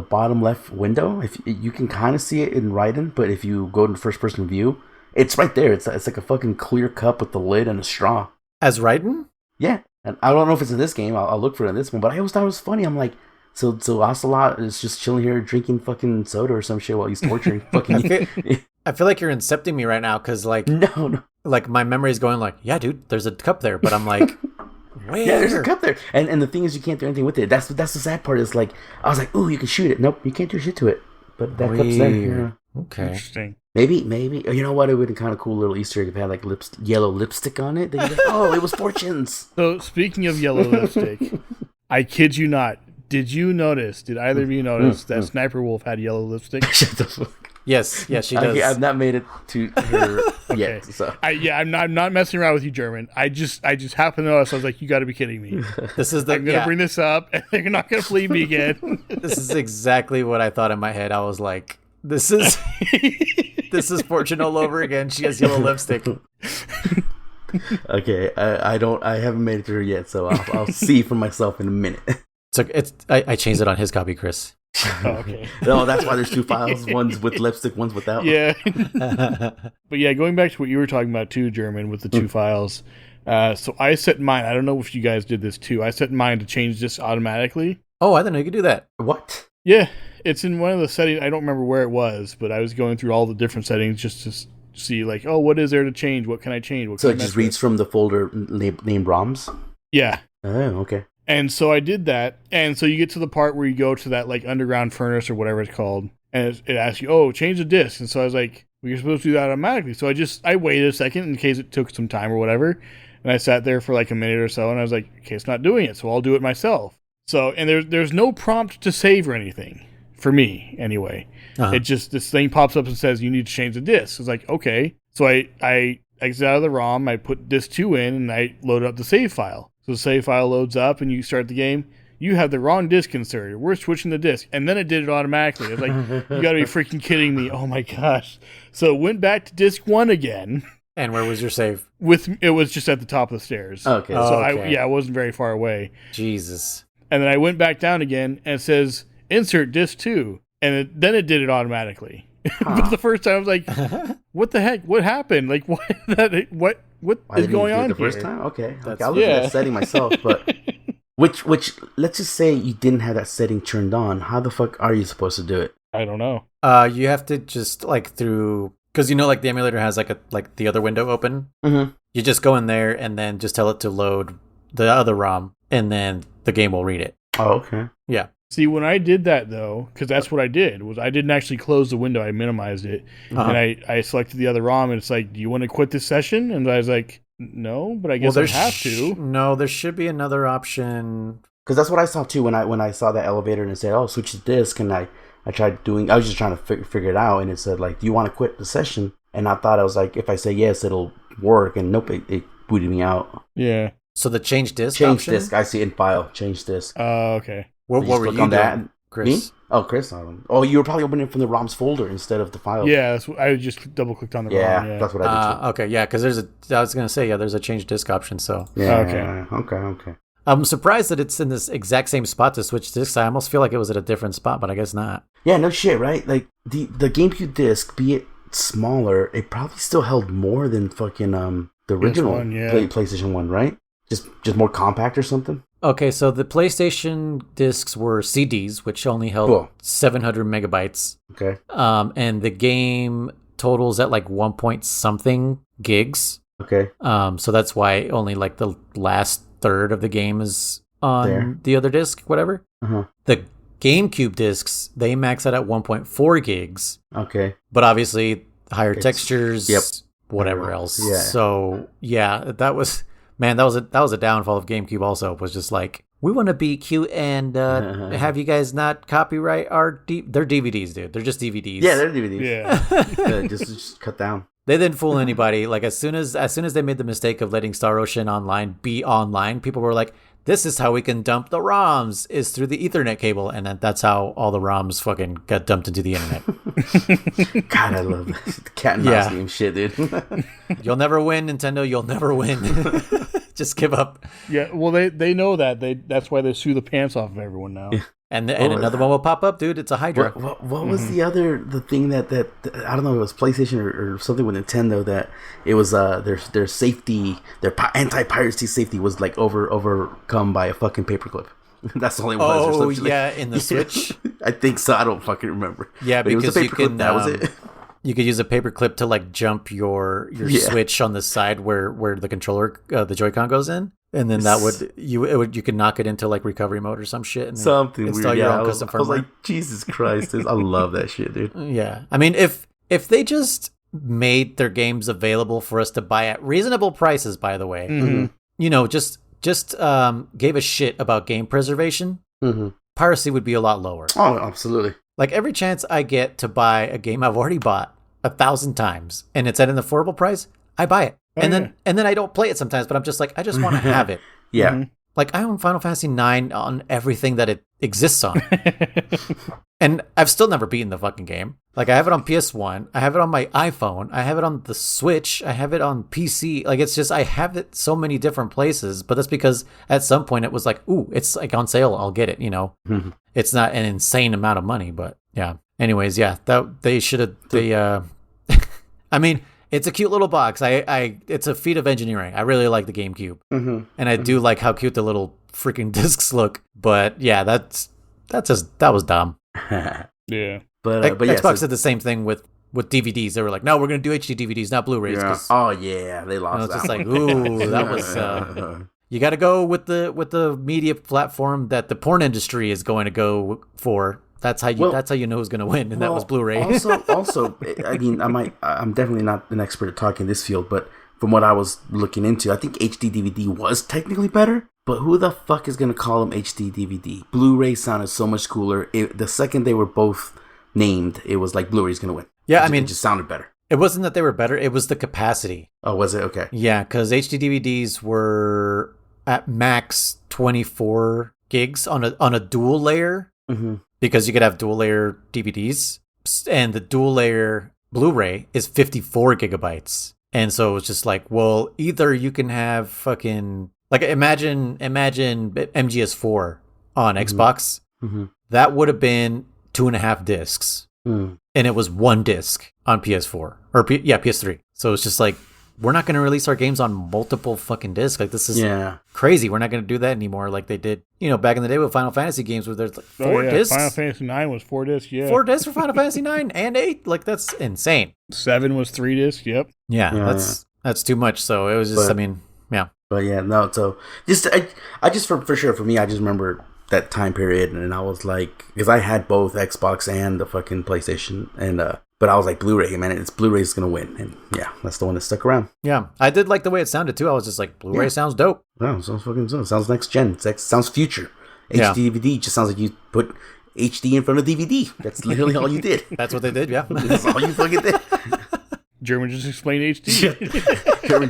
bottom left window. If you can kind of see it in Raiden, but if you go to first person view, it's right there. It's like a fucking clear cup with the lid and a straw. As Raiden? Yeah, and I don't know if it's in this game. I'll look for it in this one. But I always thought it was funny. I'm like, so Ocelot is just chilling here drinking fucking soda or some shit while he's torturing fucking. I feel like you're incepting me right now because no. Like my memory is going like, yeah, dude, there's a cup there, but I'm like, where? Yeah, there's a cup there, and the thing is, you can't do anything with it. That's the sad part. Is like, I was like, ooh, you can shoot it. Nope, you can't do shit to it. But that cup's there. Yeah. Okay, interesting. Maybe. You know what? It would have been kind of cool little Easter egg if it had like yellow lipstick on it. Then you're like, oh, it was Fortune's. So speaking of yellow lipstick, I kid you not. Did either of you notice that Sniper Wolf had yellow lipstick? Shut the fuck. Yes, she does. I've not made it to her yet. So I'm not messing around with you, German. I just happened to notice. I was like, you got to be kidding me. I'm gonna bring this up, and you're not gonna believe me again. This is exactly what I thought in my head. I was like, this is Fortune all over again. She has yellow lipstick. Okay, I haven't made it through yet, so I'll see for myself in a minute. So I changed it on his copy, Chris. Oh, okay. No, that's why there's two files. One's with lipstick, one's without. Yeah. But yeah, going back to what you were talking about too, German, with the two files. So I set mine. I don't know if you guys did this too. I set mine to change this automatically. Oh, I didn't know you could do that. What? Yeah, it's in one of the settings. I don't remember where it was, but I was going through all the different settings just to see, like, oh, what is there to change? What can I change? What So can it I just mess reads with? from the folder named ROMs? Yeah. Oh, okay. And so I did that. And so you get to the part where you go to that, like, underground furnace or whatever it's called. And it asks you, oh, change the disk. And so I was like, well, you're supposed to do that automatically. So I waited a second in case it took some time or whatever. And I sat there for like a minute or so, and I was like, okay, it's not doing it, so I'll do it myself. So, and there's no prompt to save or anything, for me, anyway. Uh-huh. It just, this thing pops up and says, you need to change the disk. It's like, okay. So I exit out of the ROM, I put disk 2 in, and I load up the save file. So the save file loads up, and you start the game. You have the wrong disk inserted. We're switching the disk. And then it did it automatically. It's like, you gotta be freaking kidding me. Oh my gosh. So it went back to disk 1 again. And where was your save? It was just at the top of the stairs. Okay. Oh. So okay. I wasn't very far away. Jesus. And then I went back down again and it says insert disk 2. And then it did it automatically. But the first time I was like, what the heck? What happened? Like what Why is didn't going you do it on the here? first time? Okay. That's- I'll look at yeah. that setting myself, but which let's just say you didn't have that setting turned on. How the fuck are you supposed to do it? I don't know. You have to just like through, because like the emulator has like the other window open. Mm-hmm. You just go in there and then just tell it to load the other ROM, and then the game will read it. Oh, okay. Yeah. See, when I did that though, because that's what I did, was I didn't actually close the window. I minimized it, Uh-huh. and I selected the other ROM, and it's like, do you want to quit this session? And I was like, no, but I guess I have to. No, there should be another option. Because that's what I saw too when I saw that elevator and it said, "Oh, switch the disk," and I tried doing. I was just trying to figure it out, and it said like, "Do you want to quit the session?" And I thought I was like, if I say yes, it'll work, and nope, it booted me out. Yeah. So the change disk Change option? disk. I see in file. Change disk. Okay. What You were just you click on doing, that? Chris? Me? Oh, Chris. Oh, you were probably opening it from the ROMs folder instead of the file. Yeah, I just double clicked on the Yeah, ROM. Yeah. that's what I did too. Okay, yeah, because I was going to say, yeah, there's a change disk option, so. Yeah. Okay. I'm surprised that it's in this exact same spot to switch discs. I almost feel like it was at a different spot, but I guess not. Yeah, no shit, right? Like the GameCube disc, be it smaller, it probably still held more than fucking the original PS1, yeah. PlayStation 1, right? Just more compact or something. Okay, so the PlayStation discs were CDs, which only held Cool. 700 megabytes. Okay. And the game totals at like 1 point something gigs. Okay. So that's why only like the last third of the game is on There. the other disc, whatever. Uh-huh. The GameCube discs, they max out at 1.4 gigs, Okay. but obviously higher It's- textures, yep. whatever else. Yeah. So yeah, that was a downfall of GameCube. Also, was just like, we want to be cute and have you guys not copyright our they're DVDs, dude. They're just DVDs. Yeah, they're DVDs. Yeah. Just cut down. They didn't fool anybody. Like as soon as they made the mistake of letting Star Ocean Online be online, people were like, this is how we can dump the ROMs, is through the Ethernet cable, and then that's how all the ROMs fucking got dumped into the internet. God, I love that. The cat and mouse Yeah. game shit, dude. You'll never win, Nintendo. You'll never win. Just give up. Yeah, well, they know that. That's why they sue the pants off of everyone now. And another one will pop up, dude. It's a Hydra. What was the thing that I don't know, it was PlayStation or something with Nintendo, that it was their safety, their anti-piracy safety was like overcome by a fucking paperclip. That's the only one. or Oh, something yeah, in the Switch? I think so. I don't fucking remember. Yeah, But it was a because you paperclip, can, that was it. You could use a paperclip to like jump your Yeah. Switch on the side where the controller, the Joy-Con goes in, and then that would you could knock it into like recovery mode or some shit, and then Something install weird. your Yeah, own I was custom firmware. like, Jesus Christ, dude, I love that shit, dude. Yeah, I mean, if they just made their games available for us to buy at reasonable prices, by the way, just gave a shit about game preservation, piracy would be a lot lower. Oh, absolutely. Like every chance I get to buy a game I've already bought 1,000 times and it's at an affordable price, I buy it. Oh, and yeah. then I don't play it sometimes, but I'm just like, I just want to have it. Yeah. Like, I own Final Fantasy IX on everything that it exists on. And I've still never beaten the fucking game. Like, I have it on PS1. I have it on my iPhone. I have it on the Switch. I have it on PC. Like, it's just, I have it so many different places. But that's because at some point it was like, ooh, it's like on sale. I'll get it, you know? It's not an insane amount of money, but yeah. Anyways, yeah, that they should have, I mean, it's a cute little box. It's a feat of engineering. I really like the GameCube. And I do like how cute the little freaking discs look. But yeah, that was dumb. Yeah. But yeah, Xbox did the same thing with DVDs. They were like, no, we're going to do HD DVDs, not Blu-rays. Yeah. Oh yeah, they lost. It's just like, ooh, that was. You got to go with the media platform that the porn industry is going to go for. That's how you know who's going to win, and that was Blu-ray. also, I mean, I'm definitely not an expert at talking this field, but from what I was looking into, I think HD DVD was technically better. But who the fuck is going to call them HD DVD? Blu-ray sounded so much cooler. The second they were both named, it was like Blu-ray's going to win. Yeah, it just sounded better. It wasn't that they were better; it was the capacity. Oh, was it? Okay. Yeah, because HD DVDs were at max 24 gigs on a dual layer, because you could have dual layer DVDs, and the dual layer Blu-ray is 54 gigabytes. And so it's just like, well, either you can have fucking, like, imagine MGS4 on Xbox. That would have been 2.5 discs. And it was 1 disc on PS4 or PS3. So it's just like, we're not going to release our games on multiple fucking discs. Like, this is crazy. We're not going to do that anymore, like they did, back in the day with Final Fantasy games, where there's like 4 discs. Final Fantasy 9 was 4 discs. Yeah, 4 discs for Final Fantasy 9 and 8. Like, that's insane. 7 was 3 discs. Yep. Yeah, that's too much. So it was just, But yeah, no. So I just for sure, for me, I just remember that time period, and I was like, because I had both Xbox and the fucking PlayStation, and but I was like, Blu-ray, man, it's Blu-ray's gonna win, and yeah, that's the one that stuck around. Yeah, I did like the way it sounded too. I was just like, Blu-ray sounds dope. No, sounds fucking dope. Sounds next gen. Sounds future. HD DVD just sounds like you put HD in front of DVD. That's literally all you did. That's what they did. Yeah, that's all you fucking did. German just explained HD. German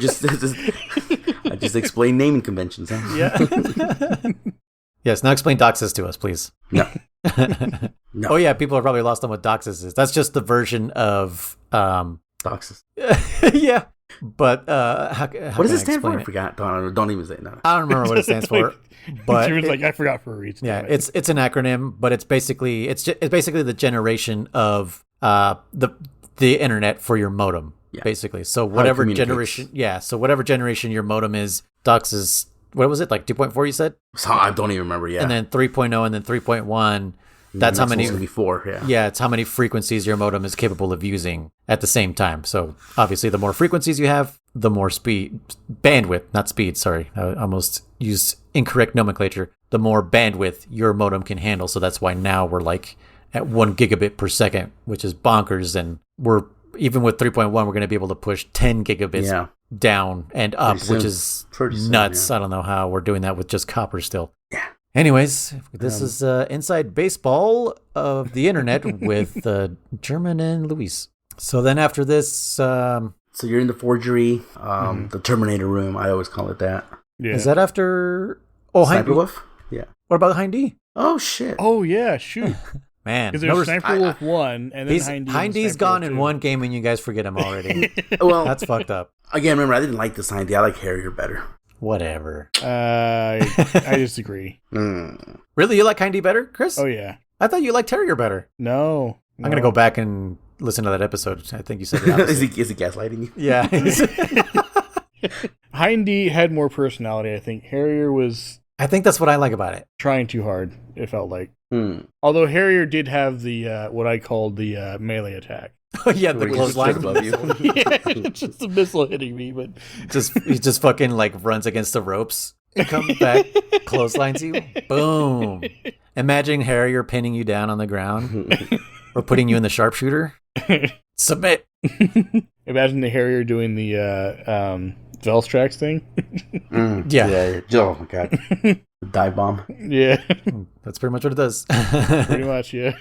I just explained naming conventions. Huh? Yeah. Yes, now explain DOCSIS to us, please. No. Oh yeah, people are probably lost on what DOCSIS is. That's just the version of DOCSIS. Yeah, but how what does it stand for? I forgot. Don't even say it. No. I don't remember what it stands for. But I forgot for a reason. Yeah, it's an acronym, but it's basically the generation of the internet for your modem. Yeah. Basically, so whatever generation, whatever generation your modem is, DOCSIS. What was it, like 2.4? You said? So I don't even remember. Yeah, and then 3.0, and then 3.1. That's how many. Before, yeah. Yeah, it's how many frequencies your modem is capable of using at the same time. So obviously, the more frequencies you have, the more bandwidth, not speed. Sorry, I almost used incorrect nomenclature. The more bandwidth your modem can handle. So that's why now we're like at 1 gigabit per second, which is bonkers. And we're even with 3.1, we're going to be able to push 10 gigabits down and up, which is nuts. I don't know how we're doing that with just copper still. Yeah. Anyways, this is Inside Baseball of the Internet with German and Luis. So then after this... so you're in the forgery, the Terminator room, I always call it that. Yeah. Is that after... Oh, Sniper Wolf? Yeah. What about Hind D? Oh, shit. Oh, yeah, shoot. Man. Because there's Sniper Wolf 1, and then Hind D's gone in one game, and you guys forget him already. Well, that's fucked up. Again, remember, I didn't like this Hind D. I like Harrier better. Whatever. I disagree. Really? You like Hind D better, Chris? Oh, yeah. I thought you liked Terrier better. No. I'm going to go back and listen to that episode. I think you said the opposite. Is he gaslighting you? Yeah. Hind D had more personality, I think. Harrier was... I think that's what I like about it. Trying too hard, it felt like. Although Harrier did have the, what I called the melee attack. Oh, yeah, the clothesline above you. Yeah, just a missile hitting me, but... He just fucking, like, runs against the ropes. Comes back, clotheslines you. Boom. Imagine Harrier pinning you down on the ground. Or putting you in the sharpshooter. Submit. Imagine the Harrier doing the Velstrax thing. Yeah. Oh, my God. The dive bomb. Yeah. That's pretty much what it does. Pretty much, yeah.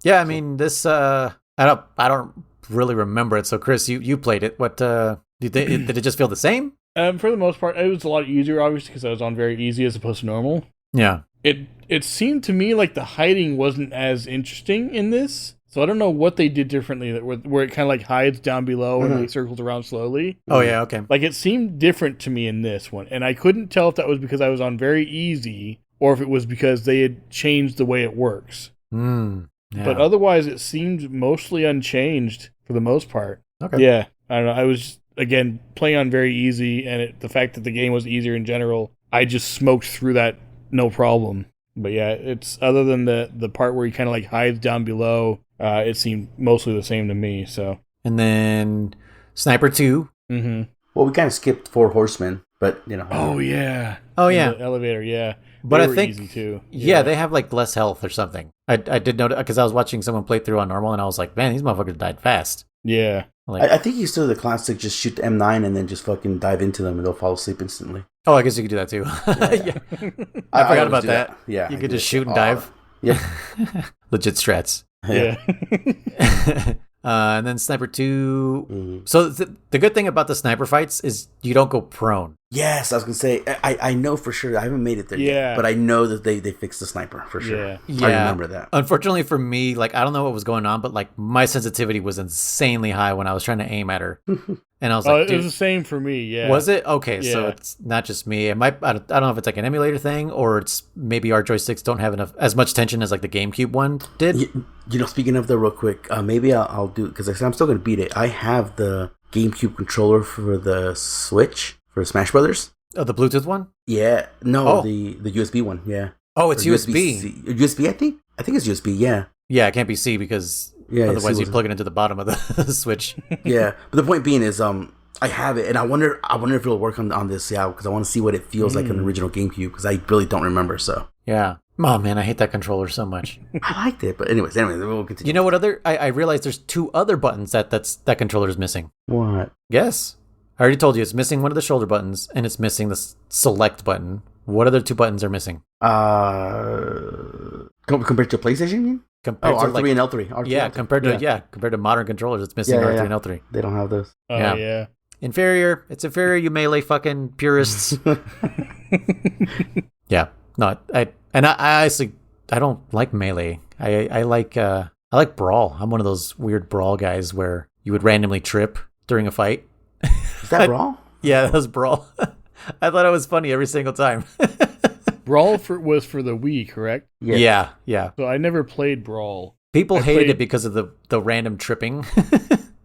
Yeah, I mean, this... I don't really remember it. So, Chris, you played it. What did it just feel the same? For the most part, it was a lot easier, obviously, because I was on very easy as opposed to normal. Yeah. It seemed to me like the hiding wasn't as interesting in this. So I don't know what they did differently where it kind of like hides down below and like circles around slowly. Oh, yeah, okay. Like it seemed different to me in this one. And I couldn't tell if that was because I was on very easy or if it was because they had changed the way it works. Yeah. But otherwise, it seemed mostly unchanged for the most part. Okay. Yeah. I don't know. I was, again, playing on very easy. And the fact that the game was easier in general, I just smoked through that no problem. But yeah, it's other than the part where he kind of like hides down below, it seemed mostly the same to me. So. And then Sniper 2. Mm-hmm. Well, we kind of skipped Four Horsemen, but you know. Oh yeah. Oh yeah. The elevator, yeah. But they I were think easy too. Yeah, they have like less health or something. I did notice because I was watching someone play through on normal, and I was like, man, these motherfuckers died fast. Yeah. Like, I think you still do the classic, just shoot the M9 and then just fucking dive into them and they'll fall asleep instantly. oh, I guess you could do that too. Yeah. I forgot about that. Yeah. You could just shoot and dive. Yeah. Legit strats. Yeah. And then Sniper 2. So the good thing about the sniper fights is you don't go prone. Yes, I was going to say, I know for sure, I haven't made it there yet, but I know that they fixed the sniper for sure. Yeah. I remember that. Unfortunately for me, like, I don't know what was going on, but like my sensitivity was insanely high when I was trying to aim at her. And I was like, it was the same for me, yeah. Was it? Okay, Yeah. so it's not just me. It might, I don't know if it's like an emulator thing or it's maybe our joysticks don't have as much tension as like the GameCube one did. You know, speaking of that real quick, maybe I'll do, because I'm still going to beat it. I have the GameCube controller for the Switch, for Smash Brothers. Oh, the Bluetooth one? Yeah. No, the USB one, yeah. Oh, it's Or USB. USB, I think? I think it's USB, yeah. Yeah, it can't be C because otherwise you plug it into the bottom of the Switch. Yeah, but the point being is, I have it, and I wonder if it'll work on this, because I want to see what it feels like on the original GameCube, because I really don't remember, so. Yeah. Oh, man, I hate that controller so much. I liked it, but anyways, we'll continue. You know what other... I realized there's 2 other buttons that controller is missing. What? Yes. I already told you, it's missing one of the shoulder buttons, and it's missing the select button. What other 2 buttons are missing? Compared to PlayStation, you mean? Compared to R3 and L3. R3 yeah, and L3. compared to modern controllers, it's missing R3 and L3. They don't have those. Oh, Yeah. yeah. Inferior. It's inferior, you melee fucking purists. Yeah. No, I honestly, I don't like melee. I like brawl. I'm one of those weird brawl guys where you would randomly trip during a fight. Is that Brawl? Yeah, that was brawl. I thought it was funny every single time. Brawl was for the Wii, correct? Yeah. So I never played Brawl. People hated it because of the random tripping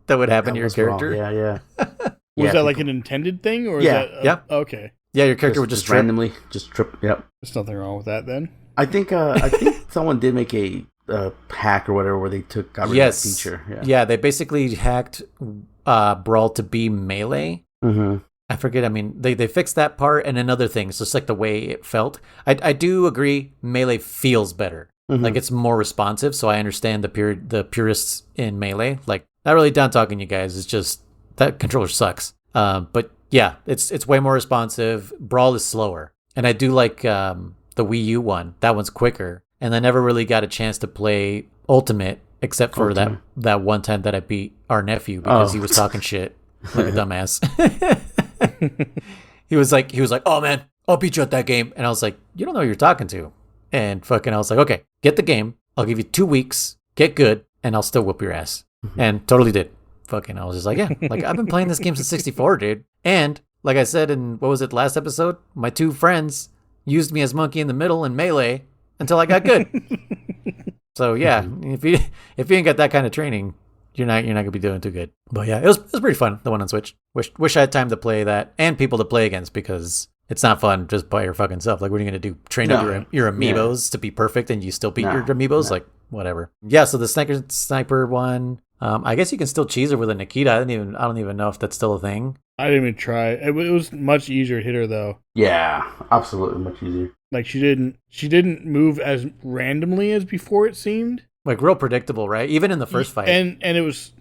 that would happen to your character. Brawl. Yeah. Was that like an intended thing, or is that? Yeah. Okay. Yeah, your character would just trip. randomly just trip. Yep. There's nothing wrong with that then. I think someone did make a hack or whatever where they got rid of that feature. Yeah, they basically hacked Brawl to be melee. Mm-hmm. I forget. I mean, they fixed that part and another thing. So it's like the way it felt. I do agree. Melee feels better. Mm-hmm. Like it's more responsive. So I understand the purists in melee. Like not really down talking you guys. It's just that controller sucks. But yeah, it's way more responsive. Brawl is slower, and I do like the Wii U one. That one's quicker. And I never really got a chance to play Ultimate except for that one time that I beat our nephew because he was talking shit like a dumbass. He was like, oh man, I'll beat you at that game. And I was like, you don't know who you're talking to. And fucking, I was like, okay, get the game. I'll give you 2 weeks, get good, and I'll still whoop your ass. And totally did. Fucking, I was just like, yeah, like I've been playing this game since 64, dude. And like I said in, what was it, last episode? My 2 friends used me as monkey in the middle in Melee until I got good. So yeah, if you ain't got that kind of training, you're not gonna be doing too good. But yeah, it was pretty fun, the one on Switch. Wish I had time to play that and people to play against, because it's not fun just by your fucking self. Like, what are you gonna do? Train up your amiibos to be perfect and you still beat your amiibos? Like, whatever. Yeah. So the sniper one, I guess you can still cheese her with a Nikita. I don't even know if that's still a thing. I didn't even try. It was much easier to hit her though. Yeah, absolutely much easier. Like she didn't move as randomly as before, it seemed. Like real predictable, right? Even in the first fight. And it was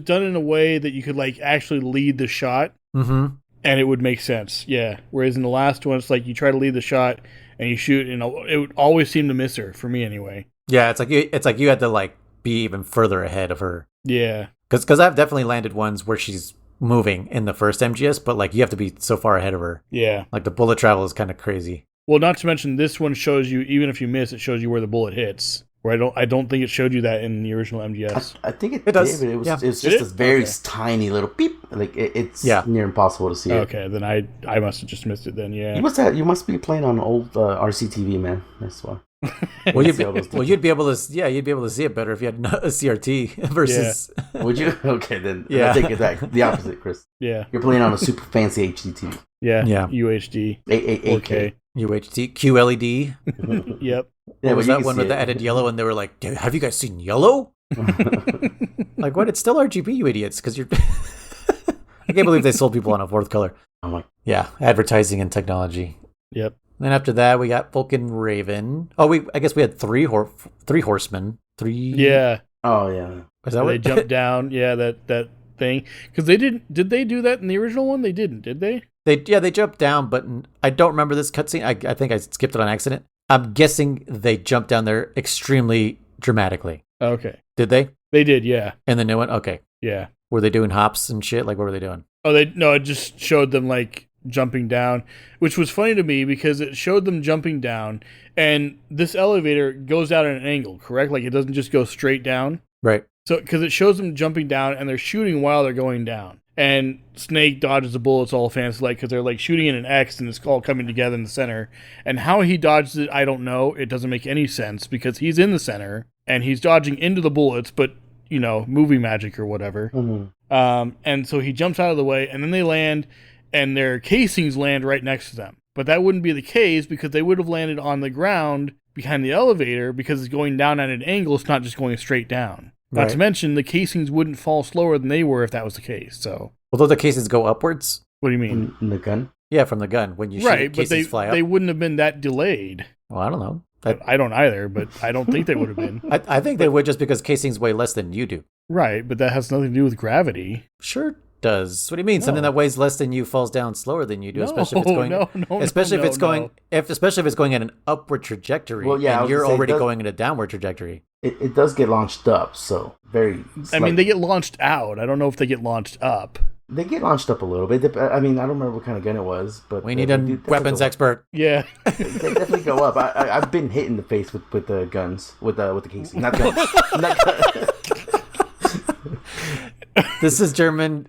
done in a way that you could like actually lead the shot. Mm-hmm. And it would make sense. Yeah. Whereas in the last one, it's like you try to lead the shot and you shoot, and it would always seem to miss her, for me anyway. Yeah, it's like you had to like be even further ahead of her. Yeah. Because I've definitely landed ones where she's moving in the first MGS, but like you have to be so far ahead of her. Yeah. Like the bullet travel is kind of crazy. Well, not to mention this one shows you, even if you miss, it shows you where the bullet hits. Where I don't think it showed you that in the original MGS. I think it does. did, but it's Yeah. just a very tiny little beep. Like it's near impossible to see it. Okay, then I must have just missed it then. Yeah. You must be playing on old RCTV, man. That's why. Well, you'd be able to see it better if you had a CRT versus. Yeah. Would you? Okay, then. Yeah. I take it back. The opposite, Chris. Yeah. You're playing on a super fancy HD TV. Yeah. Yeah. UHD. 8K. UHD QLED. Yep. What was that one with the added yellow? And they were like, "Have you guys seen yellow?" Like, what? It's still RGB, you idiots! Because you're. I can't believe they sold people on a fourth color. Oh my. Yeah, advertising and technology. Yep. Then after that, we got Vulcan Raven. Oh, I guess we had three horsemen. Three. Yeah. Oh yeah. Is that They what jumped down. Yeah, that thing. Because they didn't. Did they do that in the original one? They didn't. Did they? They jumped down, but I don't remember this cutscene. I think I skipped it on accident. I'm guessing they jumped down there extremely dramatically. Okay. Did they? They did. Yeah. And the new one? Okay. Yeah. Were they doing hops and shit? Like, what were they doing? Oh, it just showed them like jumping down, which was funny to me because it showed them jumping down, and this elevator goes down at an angle, correct? Like it doesn't just go straight down. Right. So, because it shows them jumping down and they're shooting while they're going down. And Snake dodges the bullets all fancy like because they're like shooting in an X and it's all coming together in the center. And how he dodges it, I don't know. It doesn't make any sense because he's in the center and he's dodging into the bullets, but, you know, movie magic or whatever. Mm-hmm. And so he jumps out of the way and then they land and their casings land right next to them. But that wouldn't be the case because they would have landed on the ground behind the elevator because it's going down at an angle. It's not just going straight down. Not to mention, the casings wouldn't fall slower than they were if that was the case. So, although the casings go upwards. What do you mean? In the gun? Yeah, from the gun when you shoot, right, but casings fly up. they wouldn't have been that delayed. Well, I don't know. I don't either, but I don't think they would have been. I think they would just because casings weigh less than you do. Right, but that has nothing to do with gravity. Sure does. What do you mean? No. Something that weighs less than you falls down slower than you do, No, especially if it's going. Especially if it's going at an upward trajectory. Well, yeah, and you're already it does, going in a downward trajectory. It does get launched up, so very. I mean, they get launched out. I don't know if they get launched up. They get launched up a little bit. I mean, I don't remember what kind of gun it was, but We need a weapons expert. Yeah, they definitely go up. I've been hit in the face with the guns, with the casing, not guns. Not guns. This is German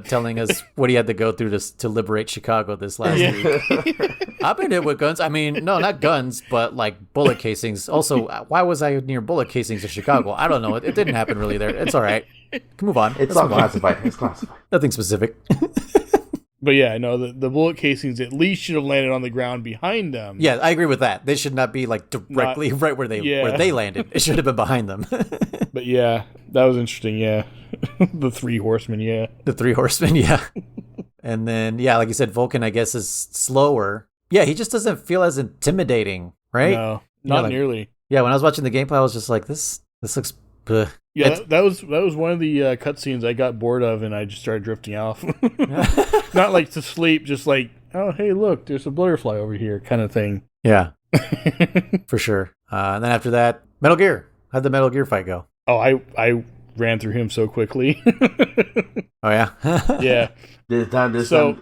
telling us what he had to go through to liberate Chicago this last week. I've been hit with guns. I mean, no, not guns, but like bullet casings. Also, why was I near bullet casings in Chicago? I don't know. It didn't happen really there. It's all right. Can move on. It's all classified. It's classified. Nothing specific. But yeah, no, the bullet casings at least should have landed on the ground behind them. Yeah, I agree with that. They should not be like directly right where they landed. It should have been behind them. But yeah, that was interesting. Yeah, the three horsemen. Yeah, the three horsemen. Yeah, and then yeah, like you said, Vulcan I guess is slower. Yeah, he just doesn't feel as intimidating, right? No, not nearly. Yeah, when I was watching the gameplay, I was just like, this looks. Yeah, that was one of the cutscenes I got bored of, and I just started drifting off. Not like to sleep, just like, oh, hey, look, there's a butterfly over here, kind of thing. Yeah, for sure. And then after that, Metal Gear. How'd the Metal Gear fight go? Oh, I ran through him so quickly. Oh yeah, yeah. So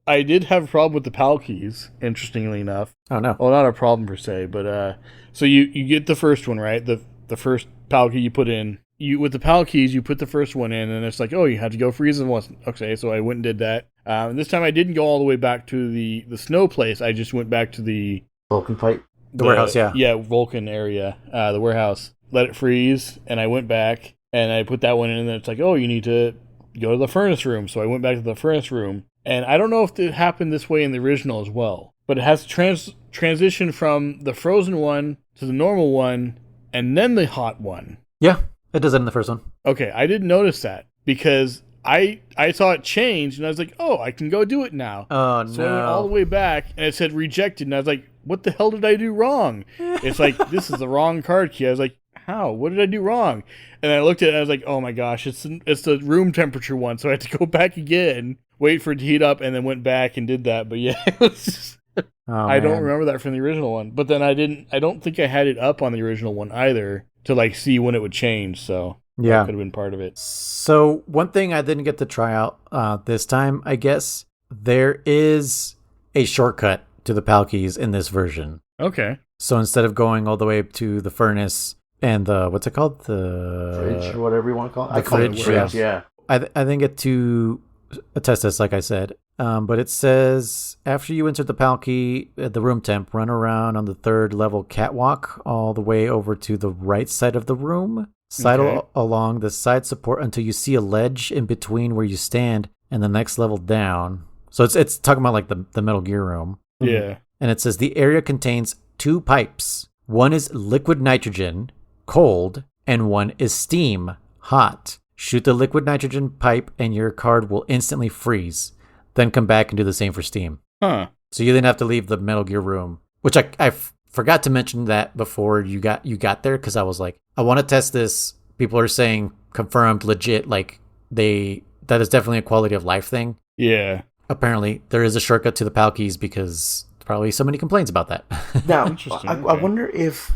I did have a problem with the PAL keys. Interestingly enough. Oh no. Well, not a problem per se, but so you get the first one right, the first PAL key you put in. With the PAL keys, you put the first one in, and it's like, oh, you had to go freeze and once. Okay, so I went and did that. This time I didn't go all the way back to the snow place. I just went back to the Vulcan fight. The warehouse, yeah. Yeah, Vulcan area, the warehouse. Let it freeze, and I went back, and I put that one in, and then it's like, oh, you need to go to the furnace room. So I went back to the furnace room, and I don't know if it happened this way in the original as well, but it has transition from the frozen one to the normal one, and then the hot one. Yeah. It does it in the first one. Okay, I didn't notice that because I saw it change and I was like, oh, I can go do it now. Oh, no. So I went all the way back and it said rejected and I was like, what the hell did I do wrong? It's like, this is the wrong card key. I was like, how? What did I do wrong? And I looked at it and I was like, oh my gosh, it's the room temperature one. So I had to go back again, wait for it to heat up, and then went back and did that. But yeah, it was just, I don't remember that from the original one. But then I don't think I had it up on the original one either to like see when it would change. So Yeah. Could have been part of it. So one thing I didn't get to try out this time, I guess, there is a shortcut to the Palkeys in this version. Okay. So instead of going all the way to the furnace and the, what's it called? The fridge or whatever you want to call it. The I call it fridge, fridge, yeah. I didn't get to test this, like I said. But it says, after you enter the Palkey at the room temp, run around on the 3rd level catwalk all the way over to the right side of the room. Sidle along the side support until you see a ledge in between where you stand and the next level down. So it's talking about like the Metal Gear room. Yeah. And it says the area contains 2 pipes. One is liquid nitrogen, cold, and one is steam, hot. Shoot the liquid nitrogen pipe and your card will instantly freeze. Then come back and do the same for steam. Huh. So you didn't have to leave the Metal Gear room, which I forgot to mention that before you got there, because I was like, I want to test this. People are saying confirmed, legit, like that is definitely a quality of life thing. Yeah. Apparently, there is a shortcut to the Palkeys because probably somebody complains about that. Now, Interesting, I okay. wonder if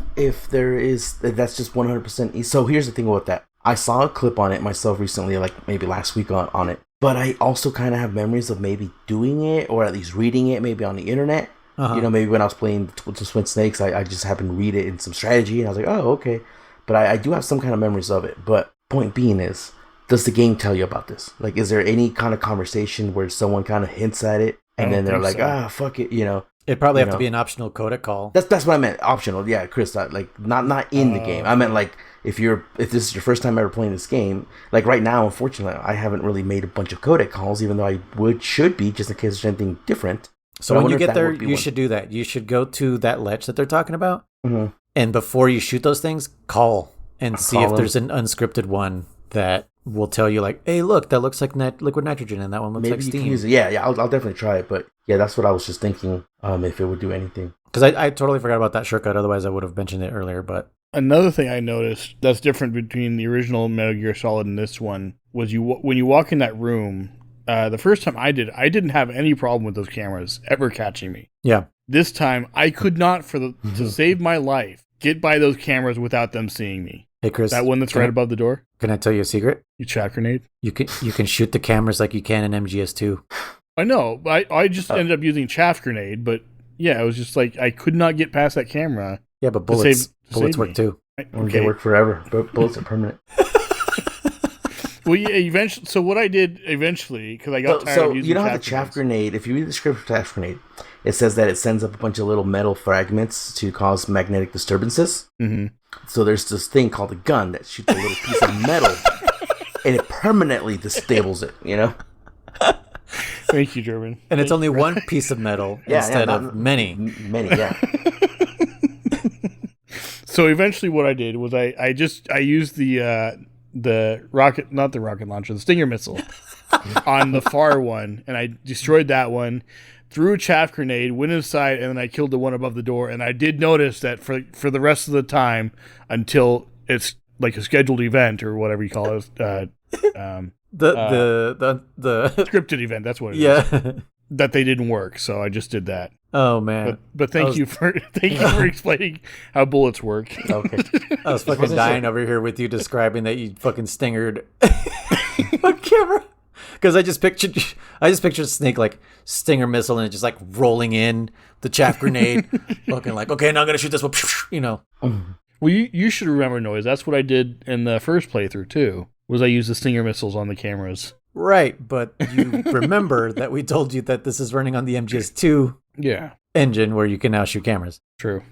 there is, if that's just 100%. So here's the thing about that. I saw a clip on it myself recently, like maybe last week on it. But I also kind of have memories of maybe doing it or at least reading it maybe on the internet. Uh-huh. You know, maybe when I was playing the Twin Snakes, I just happened to read it in some strategy and I was like, oh, okay. But I do have some kind of memories of it. But point being is, does the game tell you about this? Like, is there any kind of conversation where someone kind of hints at it and then they're like, fuck it, you know? It'd probably have to be an optional codec call. That's what I meant. Optional, yeah, Chris. Like not in the game. I meant like if this is your first time ever playing this game. Like right now, unfortunately, I haven't really made a bunch of codec calls, even though I should be, just in case there's anything different. So when you get there, you should do that. You should go to that ledge that they're talking about, and before you shoot those things, call and see if there's an unscripted one that will tell you like, hey, look, that looks like liquid nitrogen, and that one looks like steam. Can use it. Yeah, I'll definitely try it. But yeah, that's what I was just thinking. If it would do anything. Because I totally forgot about that shortcut. Otherwise, I would have mentioned it earlier. But another thing I noticed that's different between the original Metal Gear Solid and this one was when you walk in that room. The first time I didn't have any problem with those cameras ever catching me. Yeah. This time I could not, to save my life, get by those cameras without them seeing me. Hey, Chris. That one that's right above the door. Can I tell you a secret? You chaff grenade. You can shoot the cameras like you can in MGS2. I know. I just ended up using chaff grenade, but yeah, it was just like I could not get past that camera. Yeah, but bullets save work me. too. Okay. They work forever. But bullets are permanent. Well, yeah, eventually. So what I did eventually, because I got tired of using you know how the chaff grenade, if you read the script for chaff grenade, it says that it sends up a bunch of little metal fragments to cause magnetic disturbances. Mm-hmm. So there's this thing called a gun that shoots a little piece of metal, and it permanently disables it. You know. Thank you, German. And it's only one piece of metal instead of many. Many, yeah. So eventually, what I did was I used the rocket, not the rocket launcher, the Stinger missile on the far one, and I destroyed that one. Threw a chaff grenade, went inside, and then I killed the one above the door. And I did notice that for the rest of the time, until it's like a scheduled event or whatever you call it, The scripted event. That's what it is. Yeah. That they didn't work, so I just did that. Oh man. But thank you for explaining how bullets work. Okay. I was fucking dying over here with you describing that you fucking stingered on camera. Because I just pictured Snake like stinger missile and it just like rolling in the chaff grenade, looking like, okay, now I'm gonna shoot this one, you know. Well, you should remember, Noise. That's what I did in the first playthrough too. Was I used the Stinger missiles on the cameras? Right, but you remember that we told you that this is running on the MGS2 engine where you can now shoot cameras. True.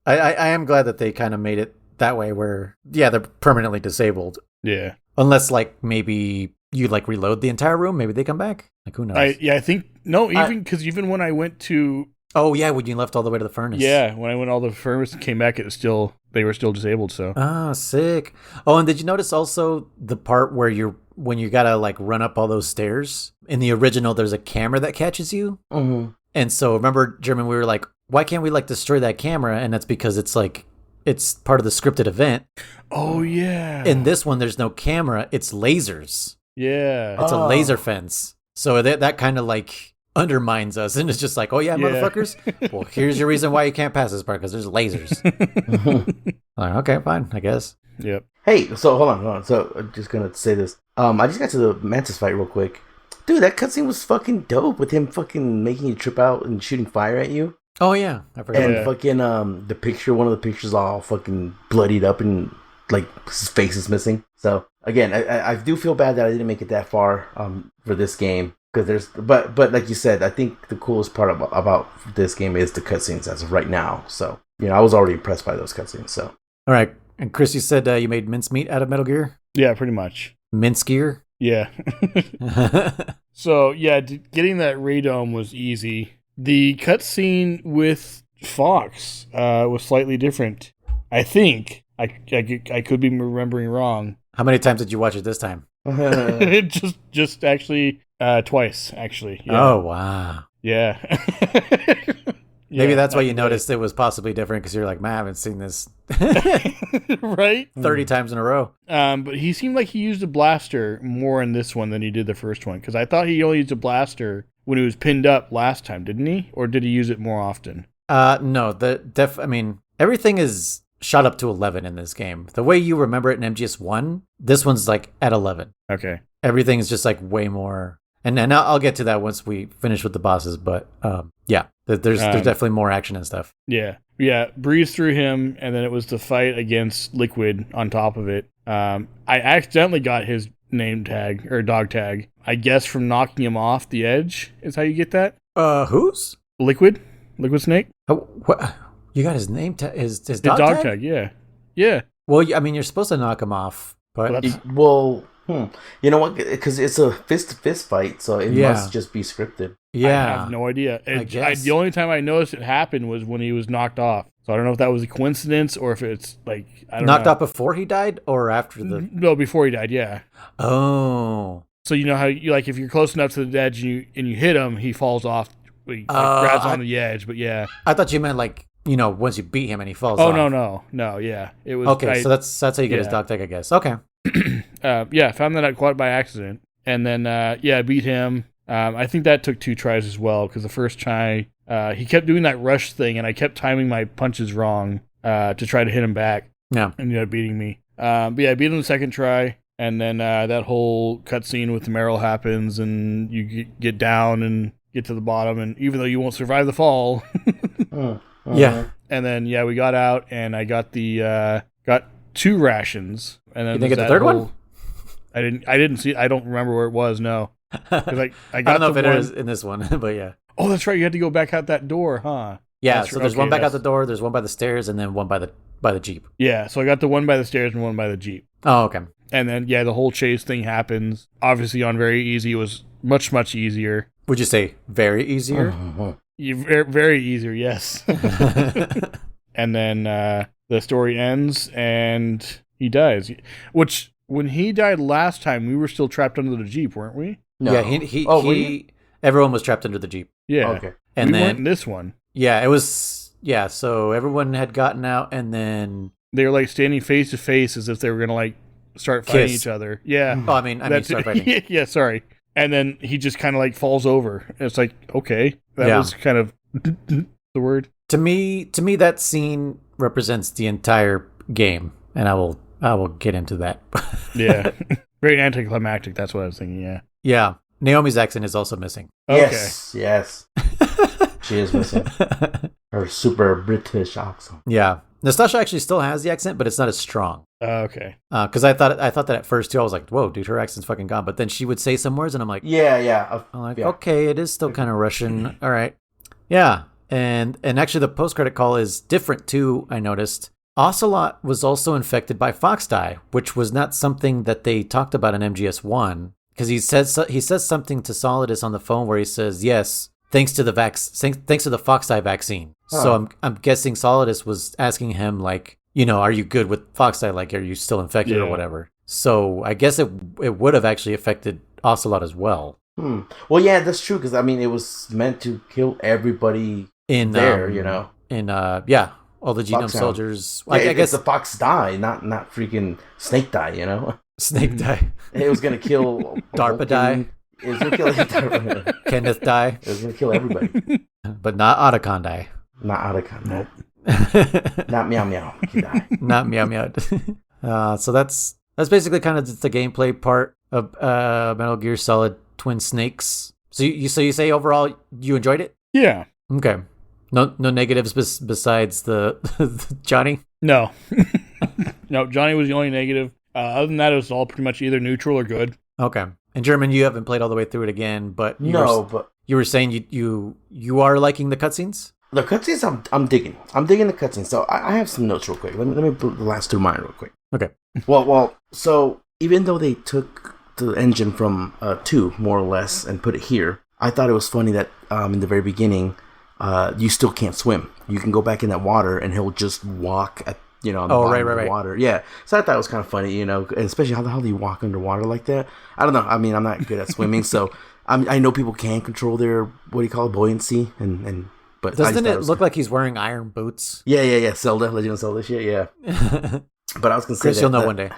I am glad that they kind of made it that way where, yeah, they're permanently disabled. Yeah. Unless, like, maybe you, like, reload the entire room. Maybe they come back. Like, who knows? I think, no, because even when I went to... Oh, yeah, when you left all the way to the furnace. Yeah, when I went all the furnace and came back, they were still disabled, so... Ah, sick. Oh, and did you notice also the part where when you gotta, like, run up all those stairs? In the original, there's a camera that catches you. Mm-hmm. And so, remember, German, we were like, why can't we, like, destroy that camera? And that's because it's, like, it's part of the scripted event. Oh, yeah. In this one, there's no camera. It's lasers. Yeah. It's a laser fence. So that kind of, like, undermines us. And it's just like, oh, yeah, motherfuckers? Well, here's your reason why you can't pass this part, because there's lasers. Like, okay, fine, I guess. Yep. Hey, so hold on. So I'm just gonna say this. I just got to the Mantis fight real quick. Dude, that cutscene was fucking dope with him fucking making you trip out and shooting fire at you. Oh yeah, I forgot. And Yeah. fucking the picture, one of the pictures all fucking bloodied up and like his face is missing. So again, I do feel bad that I didn't make it that far for this game because but like you said, I think the coolest part about this game is the cutscenes as of right now. So I was already impressed by those cutscenes. So All right, and Chris, you said you made mincemeat out of Metal Gear. Yeah, pretty much. Mince gear. Yeah. So yeah, getting that radome was easy. The cutscene with Fox was slightly different. I think I could be remembering wrong. How many times did you watch it this time? just actually twice. Actually. Yeah. Oh wow. Yeah. Maybe that's why you right. noticed it was possibly different because you're like, man, I haven't seen this Right? 30 times in a row. But he seemed like he used a blaster more in this one than he did the first one. Because I thought he only used a blaster when he was pinned up last time, didn't he? Or did he use it more often? No, I mean, everything is shot up to 11 in this game. The way you remember it in MGS1, this one's like at 11. Okay. Everything is just like way more. And I'll get to that once we finish with the bosses. But yeah, there's definitely more action and stuff. Yeah. Yeah. Breeze through him, and then it was the fight against Liquid on top of it. I accidentally got his name tag or dog tag, I guess from knocking him off the edge is how you get that. Whose? Liquid Snake? Oh, what? You got his name tag? His The dog dog tag? tag, yeah. Yeah. Well, I mean, you're supposed to knock him off, but Well, that's- You know what? Because it's a fist-to-fist fight, so it Yeah. must just be scripted. I yeah. have no idea. guess. The only time I noticed it happened was when he was knocked off. So I don't know if that was a coincidence or if it's like I don't Knocked know. off before he died or after the. No, before he died. Yeah. Oh. So you know how you like if you're close enough to the edge and you hit him, he falls off. He grabs on the edge. But yeah. I thought you meant like, once you beat him and he falls Oh off. no. Yeah. It was Okay, so that's how you get his yeah. dog tag, I guess. Okay. Yeah, found that out quite by accident, and then beat him. I think that took 2 tries as well because the first try he kept doing that rush thing, and I kept timing my punches wrong to try to hit him back. Yeah. And ended up beating me. But yeah, I beat him the second try, and then that whole cutscene with the Meryl happens, and you get down and get to the bottom, and even though you won't survive the fall, Yeah. and then we got out, and I got the got 2 rations, and then You didn't get there's the that third one? whole- I didn't see. I don't remember where it was. No, because I I got don't know if the it one. is in this one, but yeah. Oh, that's right. You had to go back out that door, huh? Yeah, That's so right. there's one Okay, back out that's- the door, there's one by the stairs, and then one by the Jeep. Yeah. So I got the one by the stairs and one by the Jeep, Oh, okay. and then the whole chase thing happens. Obviously, on very easy, it was much easier. Would you say very easier? Very easier, yes. And then the story ends, and he dies. Which when he died last time, we were still trapped under the Jeep, weren't we? No. Yeah, were you? everyone was trapped under the Jeep. Yeah. Okay. And we then weren't in this one. yeah, it was so everyone had gotten out and then They were like standing face to face as if they were gonna like start fighting Kiss. each other. Yeah. I mean start fighting. Yeah, sorry. And then he just kind of like falls over. It's like, okay, that Yeah. was kind of the word. To me that scene represents the entire game, and I will get into that. Yeah. Very anticlimactic. That's what I was thinking. Yeah. Yeah. Naomi's accent is also missing. Okay. Yes. She is missing her super British accent. Yeah. Nastasha actually still has the accent, but it's not as strong. Okay. Because I thought that at first too. I was like, "Whoa, dude, her accent's fucking gone." But then she would say some words, and I'm like, Yeah. "Okay, it is still kind of Russian. All right, yeah." And actually, the post-credit call is different too. I noticed Ocelot was also infected by fox dye, which was not something that they talked about in MGS1. Because he says something to Solidus on the phone where he says, "Yes, thanks to the thanks to the fox dye vaccine." Huh. So I'm guessing Solidus was asking him like, are you good with fox dye? Like, are you still infected or Yeah. whatever? So I guess it would have actually affected Ocelot as well. Well, yeah, that's true because I mean, it was meant to kill everybody In there. in all the genome Foxhound. soldiers. Yeah, I guess the fox die, not freaking snake die. Snake dye, It was gonna kill DARPA die, It was gonna kill DARPA. Kenneth dye, It was gonna kill everybody. but not Otacon dye. Not Otacon. Nope. Not Meow Meow. He died. Not meow meow. So that's basically kind of the gameplay part of Metal Gear Solid Twin Snakes. So you say overall you enjoyed it? Yeah. Okay. No negatives besides the Johnny? No. No, Johnny was the only negative. Other than that, it was all pretty much either neutral or good. Okay. And German, you haven't played all the way through it again, but but you were saying you are liking the cutscenes? the cutscenes I'm digging. I'm digging the cutscenes. So I have some notes real quick. Let me put the last two mine real quick. Okay. Well. So even though they took the engine from 2 more or less and put it here, I thought it was funny that in the very beginning, you still can't swim. You can go back in that water and he'll just walk at on the bottom of the water. Yeah. So I thought it was kind of funny, and especially how the hell do you walk underwater like that? I don't know. I mean, I'm not good at swimming, so I know people can control their buoyancy but doesn't it look like he's wearing iron boots? Yeah. Zelda, Legend of Zelda shit. Yeah. But I was gonna say Chris, you'll know one day.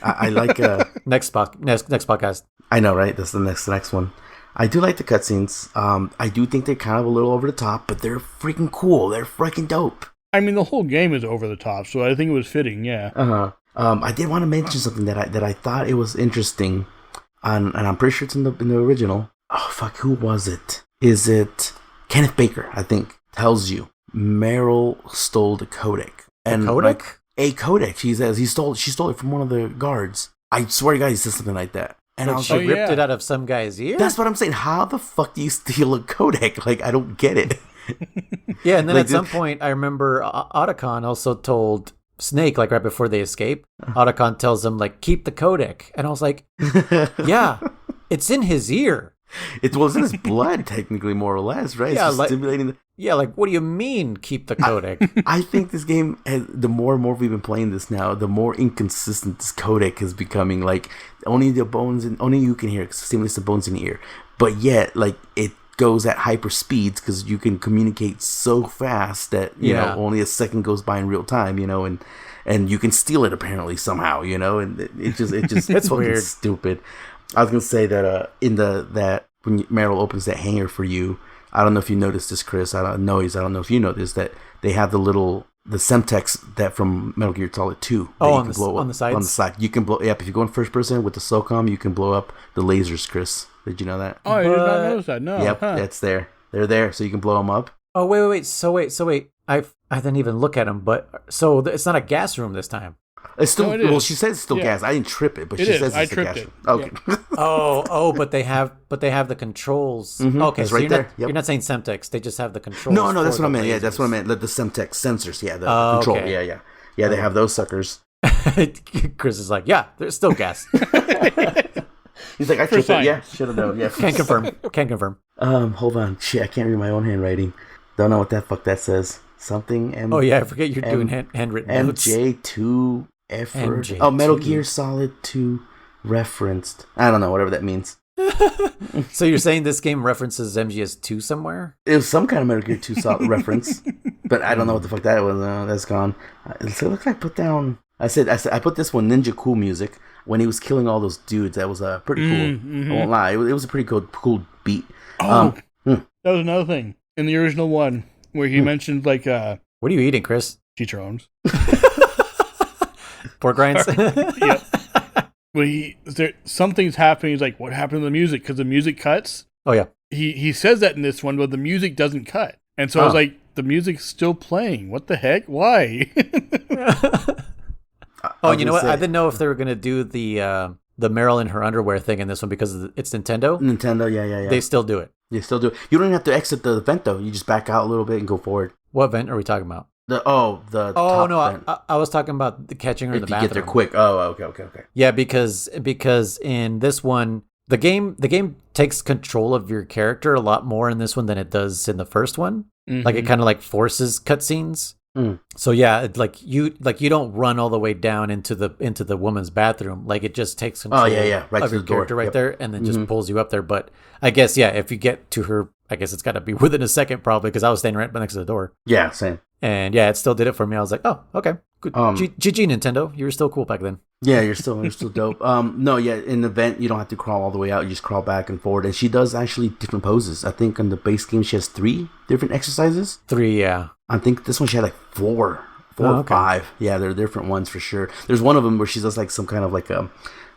I like next podcast. I know, right? That's the next one. I do like the cutscenes. I do think they're kind of a little over the top, but they're freaking cool. They're freaking dope. I mean, the whole game is over the top, so I think it was fitting. Yeah. I did want to mention something that I thought it was interesting, and I'm pretty sure it's in the original. Oh fuck, who was it? Is it Kenneth Baker? I think tells you Meryl stole the codec. And codec? A codec. She says she stole it from one of the guards. I swear to God, he said something like that. And I was she ripped it out of some guy's ear? That's what I'm saying. How the fuck do you steal a codec? Like, I don't get it. Yeah, and then at some point, I remember Otacon also told Snake, like right before they escape, Otacon tells him, like, keep the codec. And I was like, yeah, it's in his ear. It was in his blood, technically, more or less, right? Yeah, it's stimulating what do you mean, keep the codec? I think this game, the more and more we've been playing this now, the more inconsistent this codec is becoming. Like, only you can hear it, stimulates the bones in the ear. But yet, like, it goes at hyper speeds because you can communicate so fast that, you know, only a second goes by in real time, and you can steal it apparently somehow, and it just it's weird. Stupid. I was gonna say that that when Meryl opens that hangar for you, I don't know if you noticed this, Chris. I don't know if you noticed that they have the Semtex that from Metal Gear Solid 2. On the sides? On the side. You can blow if you go in first person with the SOCOM, you can blow up the lasers, Chris. Did you know that? Oh, I did not notice that. No. Yep, that's there. They're there, so you can blow them up. Oh, wait. So wait. I didn't even look at them, but so it's not a gas room this time. It's still she says it's still gas. I didn't trip it, but she says it's a gas room. Okay. Yeah. but they have the controls. Mm-hmm. Okay, it's so right there. You're not saying Semtex. They just have the controls. No, that's what I meant. Yeah, that's what I meant. The Semtex sensors. Yeah, the control. Okay. Yeah. They have those suckers. Chris is like, yeah, there's still gas. He's like, I tripped it. Yeah, should have known. Yeah. Can't confirm. Hold on. Shit, I can't read my own handwriting. Don't know what that fuck that says. Something. Oh yeah, I forget you're doing handwritten notes. MJ2 effort. Oh, Metal Gear Solid 2 referenced. I don't know, whatever that means. So you're saying this game references MGS2 somewhere? It was some kind of Metal Gear 2 Solid reference, but I don't know what the fuck that was. That's gone. So it looks like I put down. I put this one Ninja Cool music when he was killing all those dudes. That was pretty cool. Mm-hmm. I won't lie. It was a pretty cool beat. Oh, that was another thing in the original one where he mentioned like. What are you eating, Chris? Chicharrones. Pork rinds. Yep. Well, something's happening. He's like, "What happened to the music?" Because the music cuts. Oh yeah. He says that in this one, but the music doesn't cut. And so I was like, "The music's still playing. What the heck? Why?" You know what? I didn't know if they were gonna do the Meryl in her underwear thing in this one because it's Nintendo. Yeah. They still do it. You still do it. You don't even have to exit the vent though. You just back out a little bit and go forward. What vent are we talking about? The no, I was talking about the catching her in the bathroom. You get there quick. Oh, okay. Yeah, because in this one, the game takes control of your character a lot more in this one than it does in the first one. Mm-hmm. Like it kind of like forces cutscenes. Mm. So yeah, you don't run all the way down into the woman's bathroom. Like it just takes control right of your character right there, and then just pulls you up there. But I guess if you get to her, I guess it's got to be within a second probably because I was standing right next to the door. Yeah, same. And it still did it for me. I was like, oh, okay, good. GG Nintendo, you were still cool back then. Yeah, you're still dope. In the vent you don't have to crawl all the way out. You just crawl back and forward. And she does actually different poses. I think on the base game she has 3 different exercises. 3, yeah. I think this one she had like 4 4 Oh, or okay. 5. Yeah, there are different ones for sure. There's one of them where she does like some kind of like a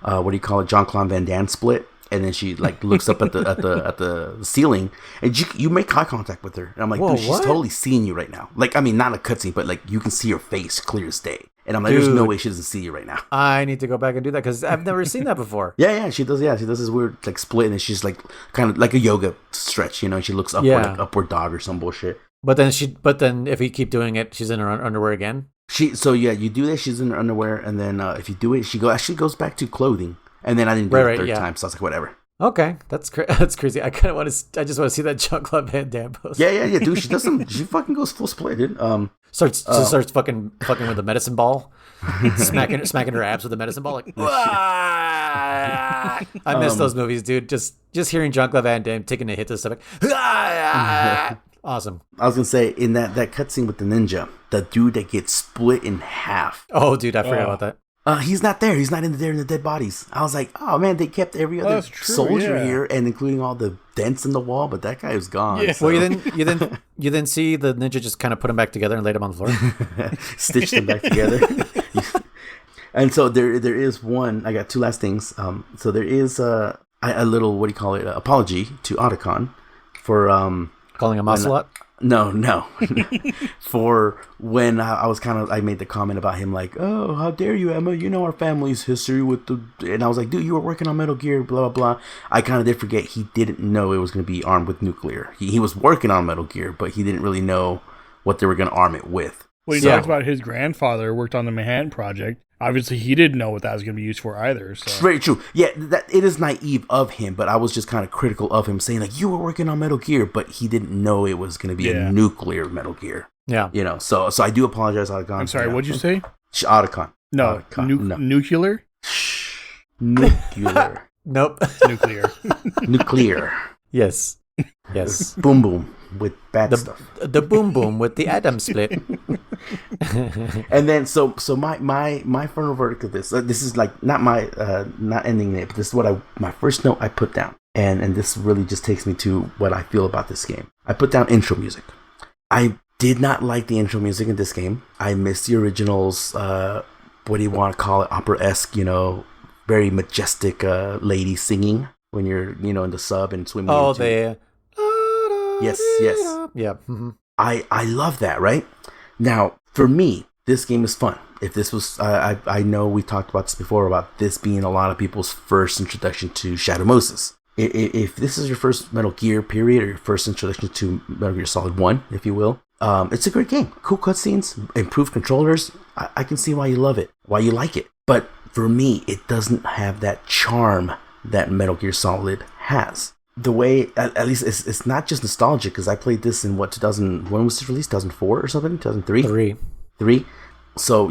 what do you call it, Jean-Claude Van Damme split, and then she like looks up at the ceiling, and you make eye contact with her, and I'm like, Whoa, dude, she's what? totally seeing you right now. Like, I mean, not a cutscene, but like you can see her face clear as day, and I'm like, there's no Dude. way she doesn't see you right now. I need to go back and do that because I've never seen that before. Yeah, she does. Yeah, she does this weird like split, and she's like kind of like a yoga stretch, and she looks upward, Yeah. like upward dog or some bullshit. But then if we keep doing it, she's in her underwear again. So yeah, you do this. She's in her underwear, and then if you do it, she actually goes back to clothing, and then I didn't do it the third time, so I was like, whatever. Okay, that's crazy. I kind of want to. I just want to see that Jean-Claude Van Damme post. Yeah, dude. She does some. She fucking goes full split, dude. Starts fucking with a medicine ball, smacking her abs with a medicine ball. Like, I miss those movies, dude. Just hearing Jean-Claude Van Damme taking a hit to the stomach. Awesome. I was gonna say in that cutscene with the ninja, the dude that gets split in half. Oh, dude, I forgot about that. He's not there. He's not in there in the dead bodies. I was like, oh man, they kept every other soldier here, and including all the dents in the wall, but that guy was gone. Yeah. So. Well, you then see the ninja just kind of put him back together and laid him on the floor. Stitched them back together. And so there is one. I got 2 last things. So there is a little, what do you call it, apology to Otacon for Calling him ocelot. No. For when I was I made the comment about him like, oh, how dare you, Emma? You know our family's history with the... And I was like, dude, you were working on Metal Gear, blah, blah, blah. I kind of did forget he didn't know it was going to be armed with nuclear. He was working on Metal Gear, but he didn't really know what they were going to arm it with. Well, he talks about his grandfather worked on the Manhattan Project. Obviously, he didn't know what that was going to be used for either. So. Very true. Yeah, that it is naive of him, but I was just kind of critical of him saying like, you were working on Metal Gear, but he didn't know it was going to be a nuclear Metal Gear. Yeah. So I do apologize, Otacon. I'm sorry, what'd you say? Otacon. No, no. nuclear? Nuclear. Nope. Nuclear. Nuclear. Yes. Boom boom with bad stuff. The boom boom with the atom split. And then so my final verdict of this is like not ending it, but this is what my first note I put down, and this really just takes me to what I feel about this game. I put down intro music. I did not like the intro music in this game. I missed the originals. What do you want to call it? Opera-esque, very majestic lady singing when you're in the sub and swimming. Oh, they. Yes. Yeah. Mm-hmm. I love that, right? Now, for me, this game is fun. If this was, I know we talked about this before, about this being a lot of people's first introduction to Shadow Moses. If this is your first Metal Gear period, or your first introduction to Metal Gear Solid 1, if you will, it's a great game. Cool cutscenes, improved controllers. I can see why you love it, why you like it. But for me, it doesn't have that charm that Metal Gear Solid has. The way, at least, it's not just nostalgic, because I played this in when was it released? 2004 or something? 2003? 3. So,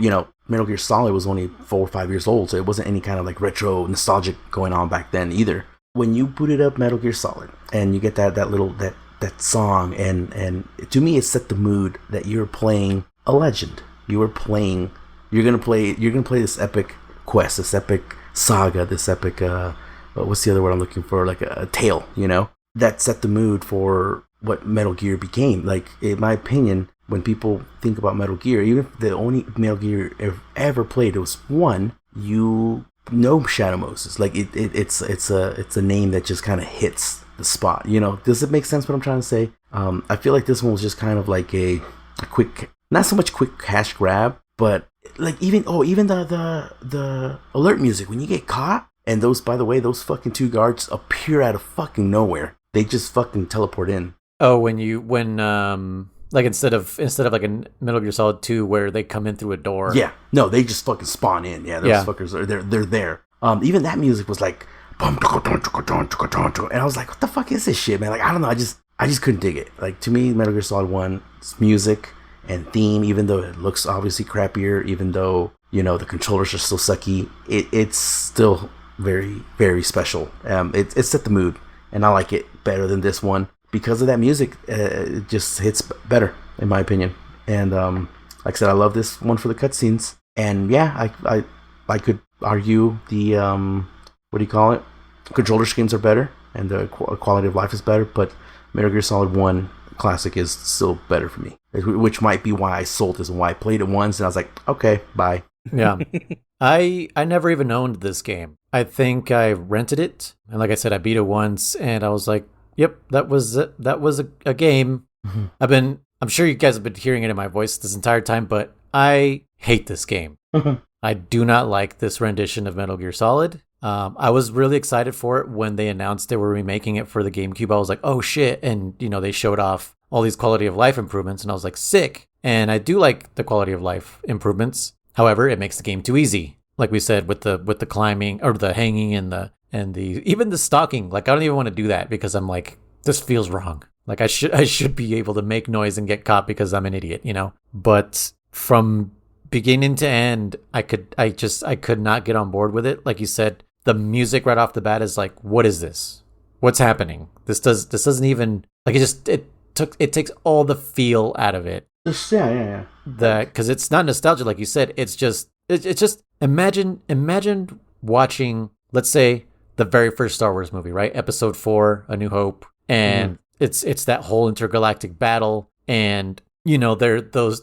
Metal Gear Solid was only 4 or 5 years old, so it wasn't any kind of like retro nostalgic going on back then either. When you booted up Metal Gear Solid and you get that song, and to me it set the mood that you're playing a legend. You're gonna play this epic quest, this epic saga, this epic what's the other word I'm looking for? Like a tale, that set the mood for what Metal Gear became. Like, in my opinion, when people think about Metal Gear, even if the only Metal Gear ever played was 1, you know Shadow Moses. Like, it's a name that just kind of hits the spot. Does it make sense what I'm trying to say? I feel like this one was just kind of like a quick, not so much quick cash grab, but like even the alert music when you get caught. And those fucking 2 guards appear out of fucking nowhere. They just fucking teleport in. Oh, when like instead of like in Metal Gear Solid 2 where they come in through a door. Yeah, no, they just fucking spawn in. Yeah, those fuckers they're there. Even that music was like, and I was like, what the fuck is this shit, man? Like, I don't know, I just couldn't dig it. Like, to me, Metal Gear Solid 1's music and theme, even though it looks obviously crappier, even though the controllers are still sucky, it's still very, very special. It set the mood, and I like it better than this one because of that music. It just hits better, in my opinion. And like I said, I love this one for the cutscenes. And yeah, I could argue the what do you call it? Controller schemes are better, and the quality of life is better. But Metal Gear Solid 1 Classic is still better for me, which might be why I sold this and why I played it once and I was like, okay, bye. Yeah. I never even owned this game. I think I rented it, and like I said, I beat it once, and I was like, "Yep, that was it. That was a game." Mm-hmm. I'm sure you guys have been hearing it in my voice this entire time, but I hate this game. I do not like this rendition of Metal Gear Solid. I was really excited for it when they announced they were remaking it for the GameCube. I was like, "Oh shit!" And they showed off all these quality of life improvements, and I was like, "Sick!" And I do like the quality of life improvements. However, it makes the game too easy. Like we said, with the climbing or the hanging and the even the stalking. Like I don't even want to do that because I'm like, this feels wrong. Like I should be able to make noise and get caught because I'm an idiot, But from beginning to end, I could not get on board with it. Like you said, the music right off the bat is like, what is this? What's happening? This doesn't even like it takes all the feel out of it. Yeah. That because it's not nostalgia, like you said. It's just imagine watching, let's say, the very first Star Wars movie, right? Episode 4, A New Hope, and it's that whole intergalactic battle, and they're those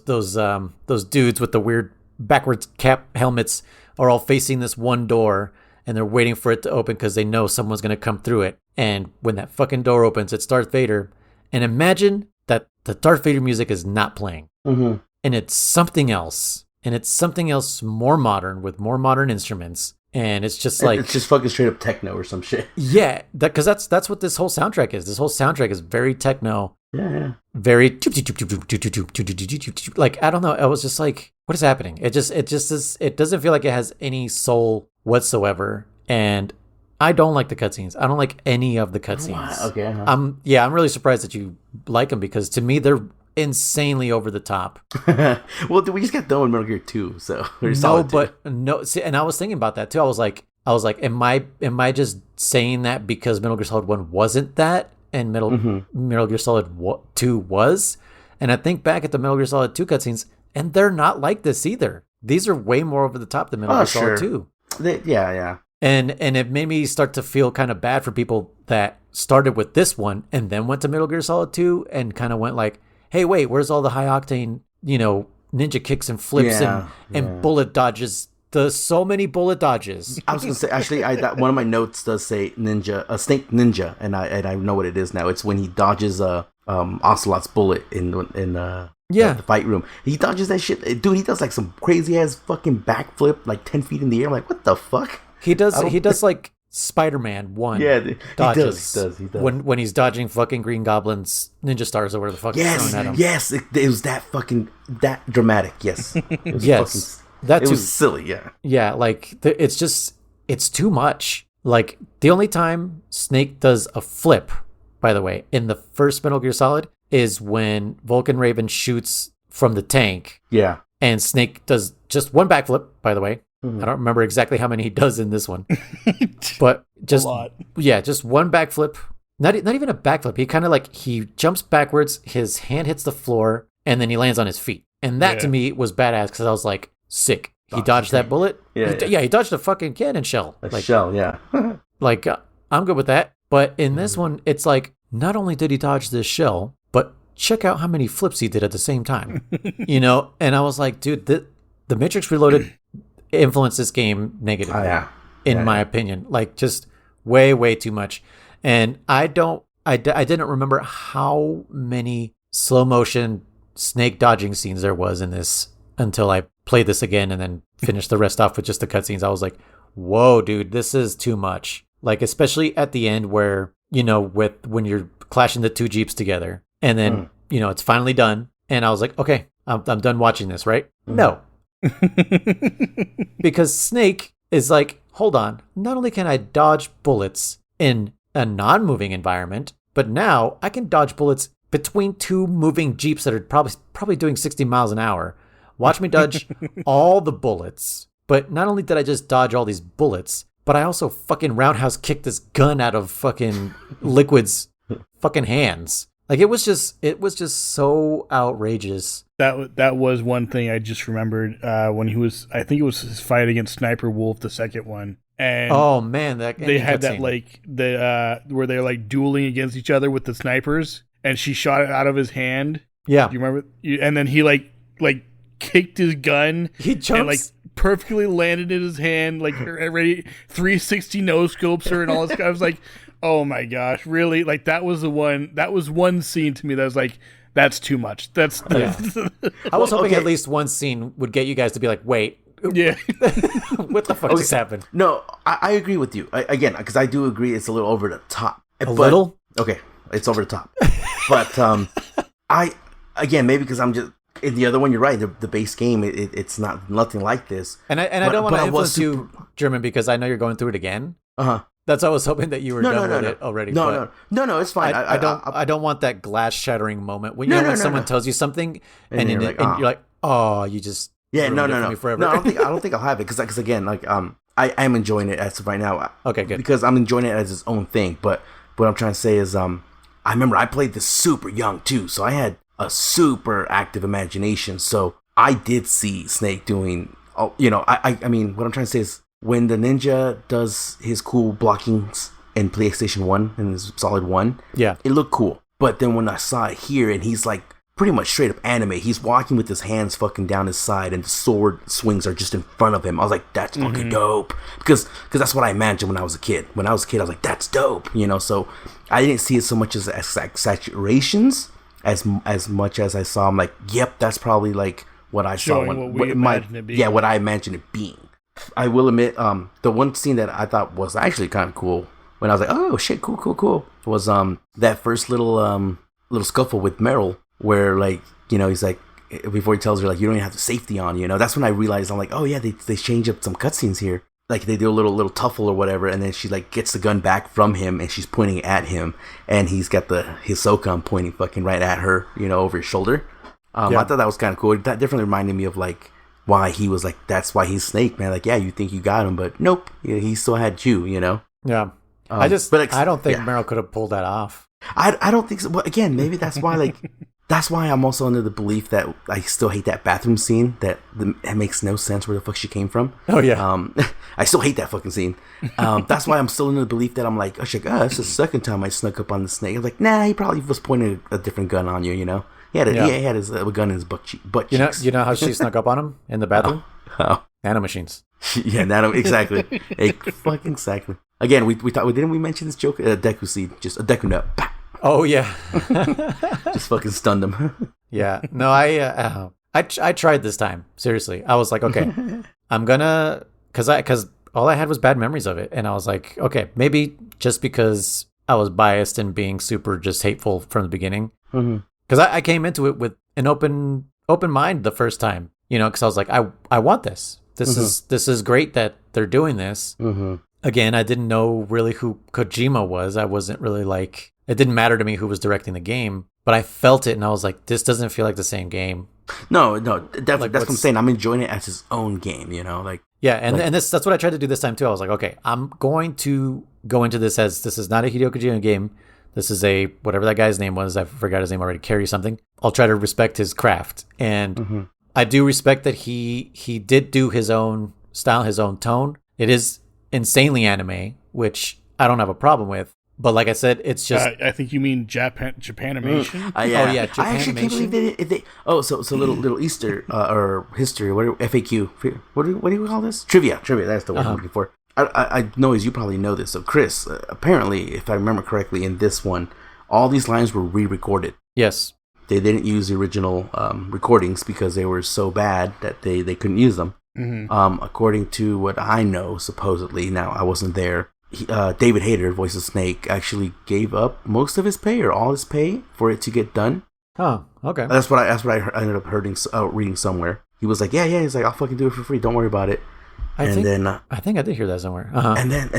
dudes with the weird backwards cap helmets are all facing this one door, and they're waiting for it to open because they know someone's gonna come through it. And when that fucking door opens, it's Darth Vader, and imagine that the Darth Vader music is not playing. Mm-hmm. And it's something else. And it's something else more modern with more modern instruments. And it's just like... It's just fucking straight up techno or some shit. Yeah, because that's what this whole soundtrack is. This whole soundtrack is very techno. Yeah. Very... Like, I don't know. I was just like, what is happening? It doesn't feel like it has any soul whatsoever. And I don't like the cutscenes. I don't like any of the cutscenes. Okay. Uh-huh. I'm really surprised that you like them because to me, they're insanely over the top. Well, we just got done with Metal Gear 2, so See, and I was thinking about that too. I was like, am I just saying that because Metal Gear Solid 1 wasn't that, and Metal Gear Solid 2 was? And I think back at the Metal Gear Solid 2 cutscenes, and they're not like this either. These are way more over the top than Metal Gear Solid 2. Yeah. And it made me start to feel kind of bad for people that started with this one and then went to Metal Gear Solid 2 and kind of went like, hey, wait, where's all the high octane, ninja kicks and flips and bullet dodges? There's so many bullet dodges. I was gonna say, actually, one of my notes does say snake ninja, and I know what it is now. It's when he dodges Ocelot's bullet in the fight room. He dodges that shit, dude. He does like some crazy ass fucking backflip, like 10 feet in the air. I'm like, what the fuck? He does like Spider-Man 1. Yeah, dodges. He does. When he's dodging fucking Green Goblin's ninja stars or whatever the fuck he's throwing at him. Yes, it was that dramatic. Yes. It was it was silly, yeah. Yeah, like it's too much. Like the only time Snake does a flip, by the way, in the first Metal Gear Solid is when Vulcan Raven shoots from the tank. Yeah. And Snake does just one backflip, by the way. I don't remember exactly how many he does in this one, but just a lot. Yeah, just one backflip. Not even a backflip. He kind of like he jumps backwards, his hand hits the floor, and then he lands on his feet. And that to me was badass because I was like, sick. He dodged that bullet. Yeah, he dodged a fucking cannon shell. Shell, yeah. Like I'm good with that. But in this one, it's like not only did he dodge this shell, but check out how many flips he did at the same time. And I was like, dude, the Matrix Reloaded influenced this game negatively, in my opinion. Like just way, way too much. And I didn't remember how many slow motion snake dodging scenes there was in this until I played this again and then finished the rest off with just the cutscenes. I was like, whoa, dude, this is too much. Like, especially at the end where, when you're clashing the two Jeeps together and then, it's finally done. And I was like, okay, I'm done watching this, right? No. Because Snake is like, hold on, not only can I dodge bullets in a non-moving environment, but now I can dodge bullets between two moving Jeeps that are probably doing 60 miles an hour. Watch me dodge all the bullets. But not only did I just dodge all these bullets, but I also fucking roundhouse kicked this gun out of fucking Liquid's fucking hands. Like it was just so outrageous. That was one thing I just remembered when I think it was his fight against Sniper Wolf, the second one. And oh man, they had that scene. Like where they're like dueling against each other with the snipers, and she shot it out of his hand. Yeah. You remember? And then he like kicked his gun. He jumps. And like perfectly landed in his hand, like already 360 no scopes her and all this. I was like, oh my gosh, really? Like that was one scene to me that was like, that's too much. That's Yeah. I was hoping at least one scene would get you guys to be like, wait. Yeah. What the fuck just happened? No, I agree with you. Again, because I do agree it's a little over the top. Little? Okay, it's over the top. But maybe because I'm just... In the other one, you're right. The base game, it's nothing like this. And I don't want to influence you, German, because I know you're going through it again. That's why I was hoping that you were done with it already. No, it's fine. I don't want that glass shattering moment when when someone tells you something and you're like, oh, you just ruined it for me forever. No, I don't think I'll have it because again, like I am enjoying it as of right now. Okay, good. Because I'm enjoying it as its own thing. But what I'm trying to say is, I remember I played this super young too, so I had a super active imagination. So I did see Snake doing, I mean, what I'm trying to say is when the ninja does his cool blockings in PlayStation 1 and his Solid 1, yeah, it looked cool. But then when I saw it here and he's like pretty much straight up anime, he's walking with his hands fucking down his side and the sword swings are just in front of him. I was like, that's fucking dope. Because that's what I imagined when I was a kid. When I was a kid, I was like, that's dope. So I didn't see it so much as exaggerations as much as I saw. I'm like, yep, that's probably like what I saw. What I imagined it being. I will admit, the one scene that I thought was actually kind of cool when I was like, oh shit, cool, was that first little scuffle with Meryl where like, he's like, before he tells her like, you don't even have the safety on, that's when I realized, I'm like, oh yeah, they changed up some cutscenes here. Like they do a little tuffle or whatever, and then she like gets the gun back from him and she's pointing at him and he's got his SOCOM pointing fucking right at her, over his shoulder. I thought that was kind of cool. That definitely reminded me of like why he was like, that's why he's Snake, man. Like, yeah, you think you got him, but nope, he still had you, Yeah. I don't think Meryl could have pulled that off. I don't think so. Well, again, maybe that's why like that's why I'm also under the belief that I still hate that bathroom scene. That makes no sense where the fuck she came from. Oh yeah. I still hate that fucking scene. That's why I'm still in the belief that I'm like, oh shit, it's the second time I snuck up on the Snake. I'm like, nah, he probably was pointing a different gun on you, He had his gun in his butt cheeks. You know how she snuck up on him in the bathroom? Oh. Nanomachines. Yeah, exactly. Fucking exactly. Again, we thought, didn't we mention this joke? A Deku seed, just a Deku nut. Bah! Oh yeah. Just fucking stunned him. Yeah. No, I tried this time. Seriously, I was like, okay, I'm gonna, because all I had was bad memories of it, and I was like, okay, maybe just because I was biased and being super just hateful from the beginning. Because I came into it with an open mind the first time, because I was like, I want this. This is great that they're doing this. Again, I didn't know really who Kojima was. I wasn't really like, it didn't matter to me who was directing the game, but I felt it and I was like, this doesn't feel like the same game. No, that's what I'm saying. I'm enjoying it as his own game, like. Yeah, and that's what I tried to do this time too. I was like, okay, I'm going to go into this as this is not a Hideo Kojima game. This is a, whatever that guy's name was, I forgot his name already, Carry something. I'll try to respect his craft. And I do respect that he did do his own style, his own tone. It is insanely anime, which I don't have a problem with. But like I said, it's just... I think you mean Japanimation? Yeah. Oh, yeah, I actually can't believe they so little Easter or history, FAQ. What do you call this? Trivia, that's the word I'm looking for. I know, as you probably know this. So Kriss, apparently, if I remember correctly, in this one, all these lines were re-recorded. Yes. They didn't use the original recordings because they were so bad that they couldn't use them. According to what I know, supposedly, now I wasn't there, David Hayter, voice of Snake, actually gave up most of his pay or all his pay for it to get done. Oh, okay. That's what I ended up reading somewhere. He was like, yeah, he's like, I'll fucking do it for free. Don't worry about it. I think I did hear that somewhere. And then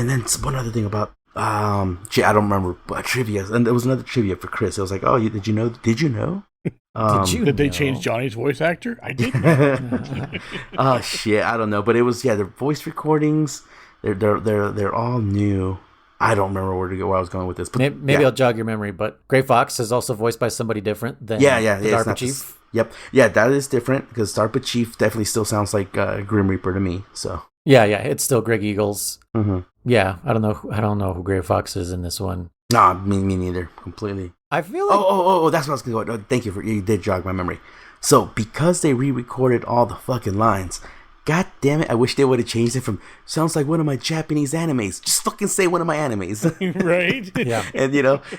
one other thing about I don't remember, but trivia, and there was another trivia for Kriss. It was like, oh, did you know? Did they change Johnny's voice actor? I didn't. Oh shit, I don't know, but it was their voice recordings. They're all new. I don't remember where I was going with this. But maybe I'll jog your memory. But Gray Fox is also voiced by somebody different than the DARPA Chief. Yep, yeah, that is different because DARPA Chief definitely still sounds like Grim Reaper to me. So yeah, it's still Greg Eagles. Yeah, I don't know who Gray Fox is in this one. Nah, me neither. Completely. I feel like Oh, that's what I was going to go. Thank you you did jog my memory. So, because they re-recorded all the fucking lines, god damn it, I wish they would have changed it from sounds like one of my Japanese animes. Just fucking say one of my animes. Right? yeah. And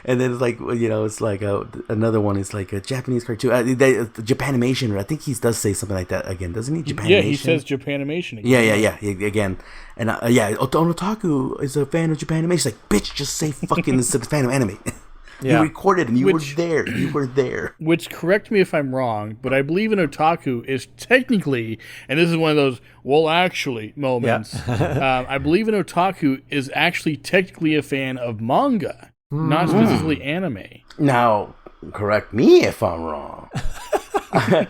and then it's like, it's like another one is like a Japanese cartoon. Japanimation, I think he does say something like that again, doesn't he? Japanimation. Yeah, he says Japanimation again. Yeah, again. And Onotaku is a fan of Japanimation. He's like, bitch, just say fucking is a fan of anime. Yeah. You recorded and you were there. You were there. Which, correct me if I'm wrong, but I believe an otaku is technically, and this is one of those, well, actually moments. Yeah. I believe an otaku is actually technically a fan of manga, not specifically anime. Now, correct me if I'm wrong. I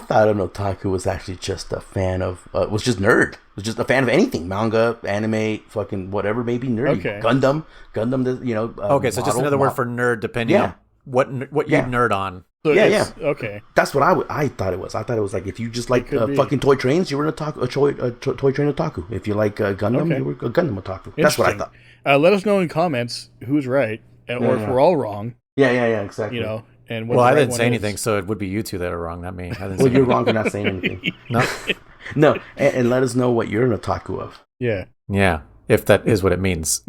thought an otaku was actually just a fan of, was just nerd. Was just a fan of anything, manga, anime, fucking whatever, maybe nerdy. Okay. Gundam, okay, so just another word for nerd, depending on what you nerd on. So yeah. Okay. That's what I thought it was. I thought it was like if you just like fucking toy trains, you were a toy train otaku. If you like Gundam, you were a Gundam otaku. That's what I thought. Let us know in comments who's right, or if we're all wrong. Yeah, exactly. And I didn't say anything, so it would be you two that are wrong, not me. You're wrong for not saying anything. No, and let us know what you're an otaku of. Yeah, if that is what it means.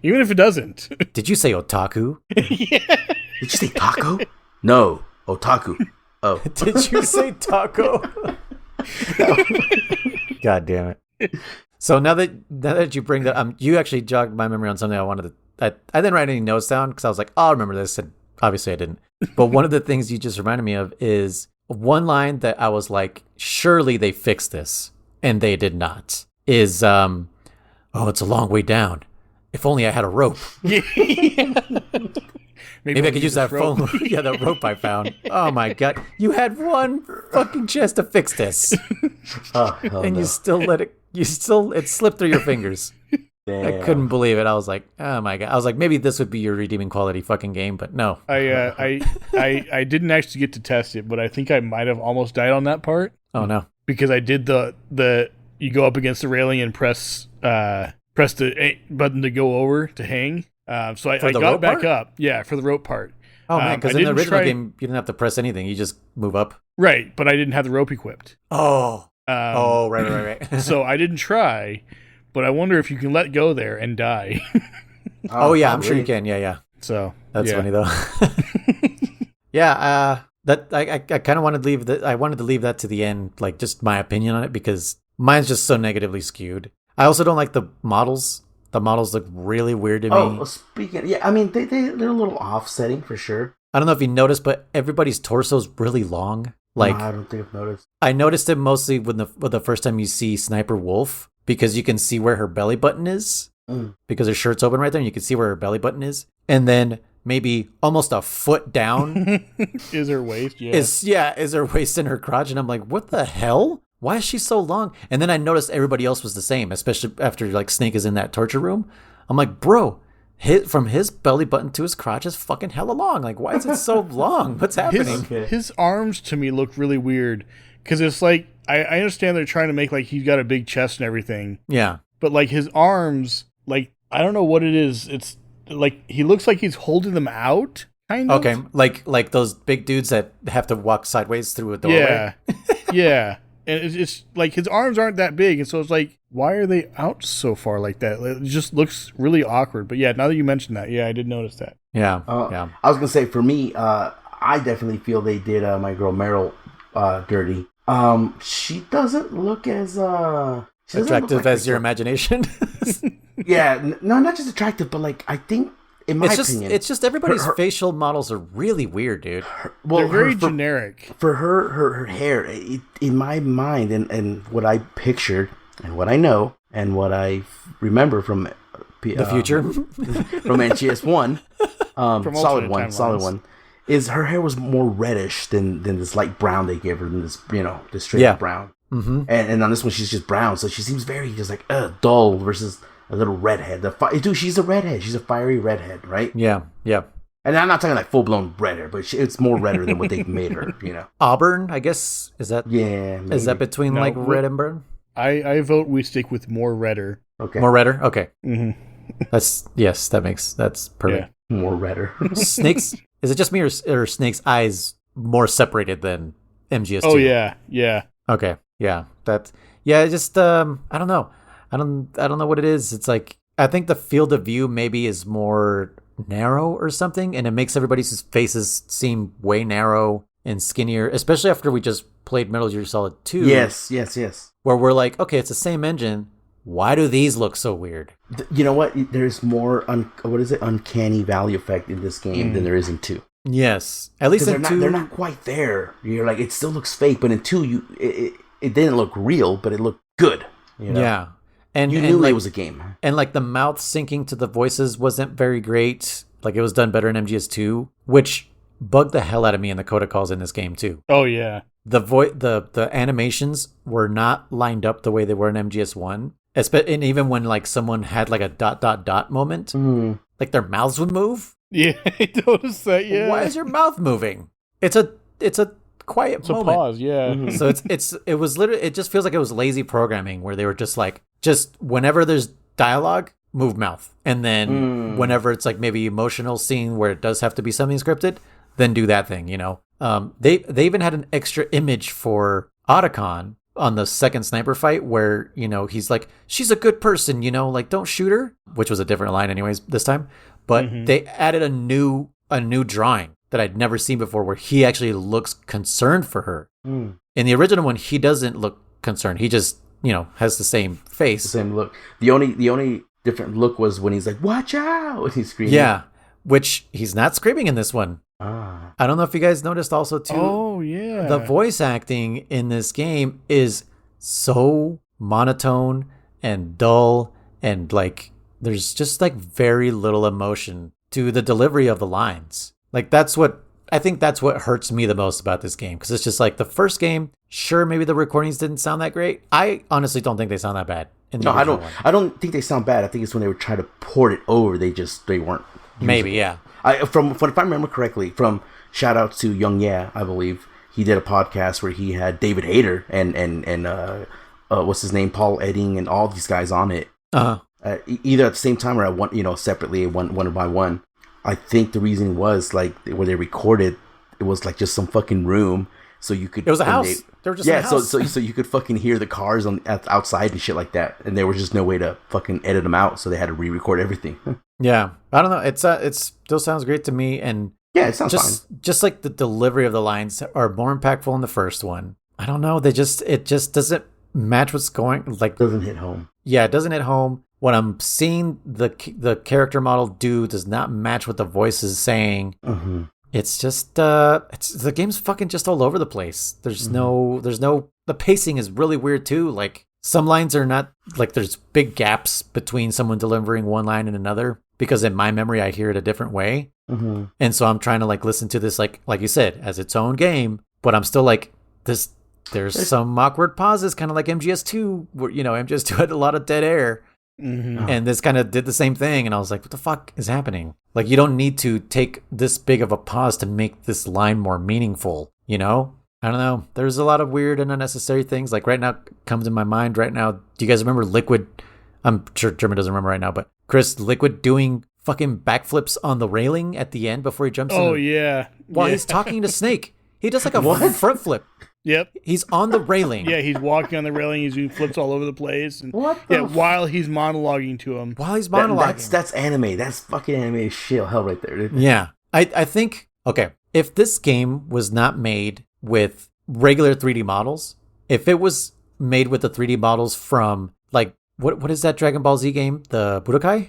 Even if it doesn't. Did you say otaku? Yeah. Did you say taco? No, otaku. Oh. Did you say taco? No. God damn it. So now that you bring that, you actually jogged my memory on something I wanted to. I didn't write any notes down because I was like, oh, I'll remember this, and obviously I didn't. But one of the things you just reminded me of is one line that I was like, surely they fixed this, and they did not. Is oh, it's a long way down. If only I had a rope. Maybe I could use that phone. Yeah, that rope I found. Oh my god, you had one fucking chance to fix this, and you still let it. It slipped through your fingers. Damn. I couldn't believe it. I was like, oh my god. I was like, maybe this would be your redeeming quality fucking game, but no. I didn't actually get to test it, but I think I might have almost died on that part. Oh no. Because I did the you go up against the railing and press the A button to go over to hang. So I got back up. Yeah, for the rope part. Oh man, because in the original game you didn't have to press anything. You just move up. Right, but I didn't have the rope equipped. Oh. Right. So I didn't try. But I wonder if you can let go there and die. Oh yeah, I'm sure you can. Yeah. So that's funny though. Yeah, that I kind of wanted to leave that. I wanted to leave that to the end, like just my opinion on it, because mine's just so negatively skewed. I also don't like the models. The models look really weird to me. Oh, speaking, I mean they're a little offsetting for sure. I don't know if you noticed, but everybody's torso's really long. Like no, I don't think I've noticed. I noticed it mostly when the first time you see Sniper Wolf. Because you can see where her belly button is. Because her shirt's open right there and you can see where her belly button is. And then maybe almost a foot down is her waist. Is her waist and her crotch. And I'm like, what the hell? Why is she so long? And then I noticed everybody else was the same, especially after like Snake is in that torture room. I'm like, bro, from his belly button to his crotch is fucking hella long. Like, why is it so long? What's happening? His arms to me look really weird. Because it's like, I understand they're trying to make like he's got a big chest and everything. Yeah. But like his arms, like, I don't know what it is. It's like he looks like he's holding them out, kind of. Okay. Like those big dudes that have to walk sideways through a doorway. Yeah. Yeah. And it's like his arms aren't that big. And so it's like, why are they out so far like that? It just looks really awkward. But yeah, now that you mentioned that, yeah, I did notice that. Yeah. I was going to say, for me, I definitely feel they did my girl Meryl dirty. She doesn't look as attractive as your imagination. Yeah, no, not just attractive, but like I think in my opinion, it's just everybody's facial models are really weird, dude. They're very generic. For her hair, in my mind, and what I pictured, and what I know, and what I remember from the future, from NGS1, solid one. Is her hair was more reddish than this light brown they gave her, than this this straight brown. Mm-hmm. And on this one she's just brown, so she seems very just like dull versus a little redhead. Dude, she's a redhead. She's a fiery redhead, right? Yeah. And I'm not talking like full blown red hair, but it's more redder than what they've made her. Auburn, I guess. Is that? Yeah. Maybe. Is that between red and brown? I vote we stick with more redder. Okay. More redder. Okay, Mm-hmm. that's perfect. More redder. Snake's is it just me or Snake's eyes more separated than MGS2? Oh yeah. Okay. Yeah. It just I don't know. I don't know what it is. It's like I think the field of view maybe is more narrow or something, and it makes everybody's faces seem way narrow and skinnier, especially after we just played Metal Gear Solid 2. Yes. Where we're like, okay, it's the same engine. Why do these look so weird? You know what? There's more uncanny valley effect in this game than there is in 2. Yes. At least in 2 they're not quite there. You're like, it still looks fake, but in 2 it didn't look real, but it looked good. You know? Yeah. And you and knew like, it was a game. And like the mouth syncing to the voices wasn't very great. Like it was done better in MGS2, which bugged the hell out of me in the Codec Calls in this game too. Oh yeah. The animations were not lined up the way they were in MGS1. And even when like someone had like a ... moment, like their mouths would move. Yeah, I noticed that. Yeah. Why is your mouth moving? It's a quiet It's moment. a pause. Yeah. Mm-hmm. So it was literally, it just feels like it was lazy programming where they were just like, just whenever there's dialogue, move mouth. And then whenever it's like maybe emotional scene where it does have to be something scripted, then do that thing, you know? They even had an extra image for Otacon on the second sniper fight where, you know, he's like, she's a good person, you know, like don't shoot her, which was a different line anyways this time. But they added a new drawing that I'd never seen before where he actually looks concerned for her. In the original one, he doesn't look concerned. He just, you know, has the same face. The same look. The only different look was when he's like, "Watch out!" He's screaming. Yeah, which he's not screaming in this one. Ah. I don't know if you guys noticed also too. Oh yeah. The voice acting in this game is so monotone and dull, and like there's just like very little emotion to the delivery of the lines. Like I think that's what hurts me the most about this game, because it's just like the first game, sure, maybe the recordings didn't sound that great. I honestly don't think they sound that bad. No, I don't think they sound bad. I think it's when they were trying to port it over, they weren't usable. Maybe, yeah. If I remember correctly, from shout out to Young Yeah, I believe he did a podcast where he had David Hayter and what's his name, Paul Edding, and all these guys on it. Either at the same time or at one, you know, separately, one by one. I think the reason was like where they recorded, it was like just some fucking room, so you could. It was a house. They were just in a house. so you could fucking hear the cars outside and shit like that, and there was just no way to fucking edit them out, so they had to re-record everything. Yeah, I don't know. It still sounds great to me, and yeah, it sounds fine. Just like the delivery of the lines are more impactful in the first one. I don't know. It just doesn't match what's going. Like Doesn't hit home. Yeah, it doesn't hit home. What I'm seeing the character model do does not match what the voice is saying. It's just the game's fucking just all over the place. There's no the pacing is really weird too. Like some lines are not, like there's big gaps between someone delivering one line and another, because in my memory I hear it a different way. And so I'm trying to like listen to this like you said as its own game, but I'm still like this. There's some awkward pauses, kind of like MGS2, where, you know, MGS2 had a lot of dead air. And this kind of did the same thing, and I was like, what the fuck is happening? Like, you don't need to take this big of a pause to make this line more meaningful, you know? I don't know. There's a lot of weird and unnecessary things. Like right now, comes in my mind right now. Do you guys remember Liquid? I'm sure German doesn't remember right now, but Kriss, Liquid doing fucking backflips on the railing at the end before he jumps in. Oh yeah. While he's talking to Snake. He does like a front flip. Yep. He's on the railing. Yeah, he's walking on the railing. He's doing flips all over the place. And What yeah, the while he's monologuing to him. While he's monologuing. That's anime. That's fucking anime shit hell right there, dude. Yeah. I think, okay, if this game was not made with regular 3D models, if it was made with the 3D models from, like, what is that Dragon Ball Z game? The Budokai?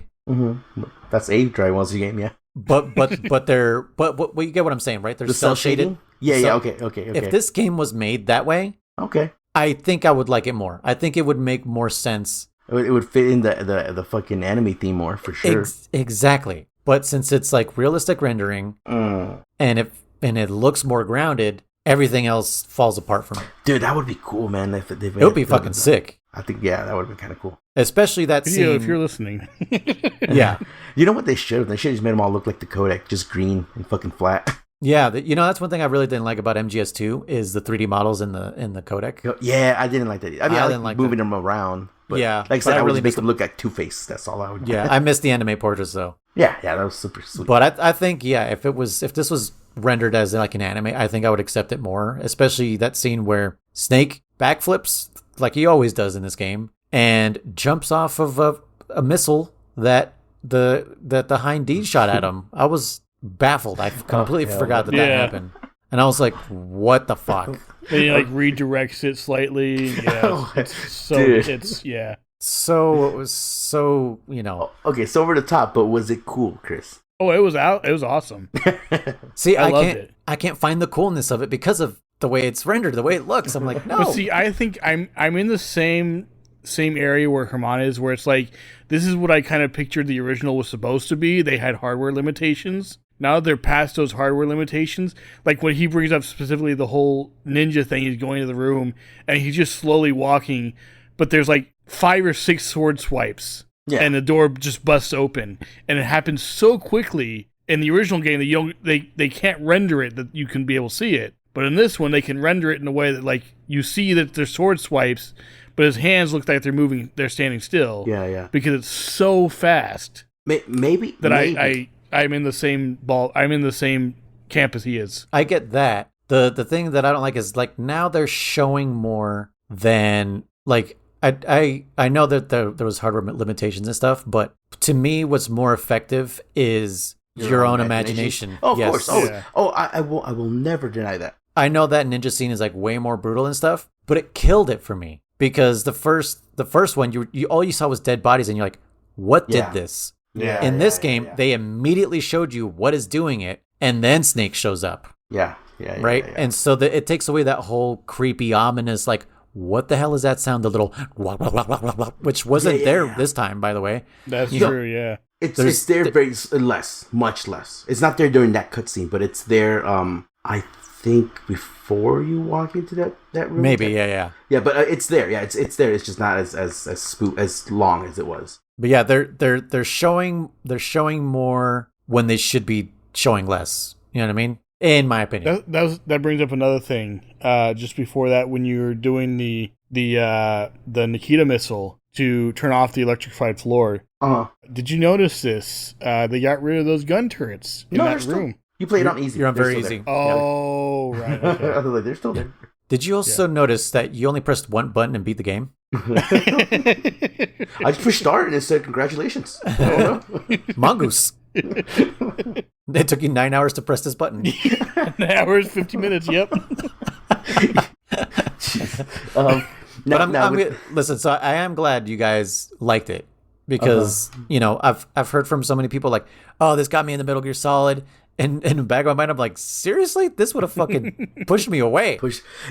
That's a Dragon Ball Z game, yeah. But you get what I'm saying, right? They're The cell shaded. Yeah, okay. If this game was made that way, okay, I think I would like it more. I think it would make more sense. it would fit in the fucking anime theme more for sure. Exactly. But since it's like realistic rendering, and it looks more grounded, everything else falls apart from it. Dude, that would be cool, man. If it would be fucking sick. I think, yeah, that would have been kind of cool. Especially that scene. If you're listening. Yeah. You know what they should have? They should have just made them all look like the Codec, just green and fucking flat. Yeah, that's one thing I really didn't like about MGS2 is the 3D models in the Codec. Yeah, I didn't like that. I mean, I didn't like moving them around. But Yeah, like I said, but I I would really just make miss him look like Two-Face. That's all I would do. Yeah, I missed the anime portraits though. Yeah, that was super sweet. But I think if this was rendered as like an anime, I think I would accept it more. Especially that scene where Snake backflips like he always does in this game and jumps off of a missile that the Hind D shot at him. I was baffled. I completely forgot that happened, and I was like, "What the fuck?" And he like redirects it slightly. Yeah, So it was so Okay, so over the top, but was it cool, Chris? Oh, it was out. It was awesome. See, I loved it. I can't find the coolness of it because of the way it's rendered, the way it looks. I'm like, no. But see, I think I'm in the same area where Herman is, where it's like, this is what I kind of pictured the original was supposed to be. They had hardware limitations. Now they're past those hardware limitations. Like when he brings up specifically the whole ninja thing, he's going to the room and he's just slowly walking, but there's like 5 or 6 sword swipes. Yeah. And the door just busts open, and it happens so quickly. In the original game, that they can't render it that you can be able to see it. But in this one, they can render it in a way that like you see that there's sword swipes, but his hands look like they're moving. They're standing still. Yeah. Because it's so fast. Maybe that I'm in the same I'm in the same camp as he is. I get that. The thing that I don't like is like now they're showing more than like. I know that there was hardware limitations and stuff, but to me, what's more effective is your own imagination. Oh, of course. I will never deny that. I know that ninja scene is like way more brutal and stuff, but it killed it for me because the first one, you all you saw was dead bodies, and you're like, what did this? Yeah. In this game, they immediately showed you what is doing it, and then Snake shows up. Yeah. Right, and so it takes away that whole creepy, ominous like. What the hell is that sound? The little which wasn't there this time, by the way. That's true, yeah. It's there very much less. It's not there during that cutscene, but it's there. I think before you walk into that room. Maybe, yeah. Yeah, but it's there. Yeah, it's there. It's just not as long as it was. But yeah, they're showing more when they should be showing less. You know what I mean? In my opinion, that brings up another thing. Just before that, when you were doing the Nikita missile to turn off the electrified floor, did you notice this? They got rid of those gun turrets in that room. You played on easy. You're on very easy. Oh, right. Okay. I was like, they're still there. Did you also notice that you only pressed one button and beat the game? I just pushed start and it said congratulations. Mongoose. It took you 9 hours to press this button. 9 hours, 50 minutes. Yep. Listen. So I am glad you guys liked it because I've heard from so many people like, oh, this got me in the Metal Gear Solid, and in the back of my mind, I'm like, seriously, this would have fucking pushed me away.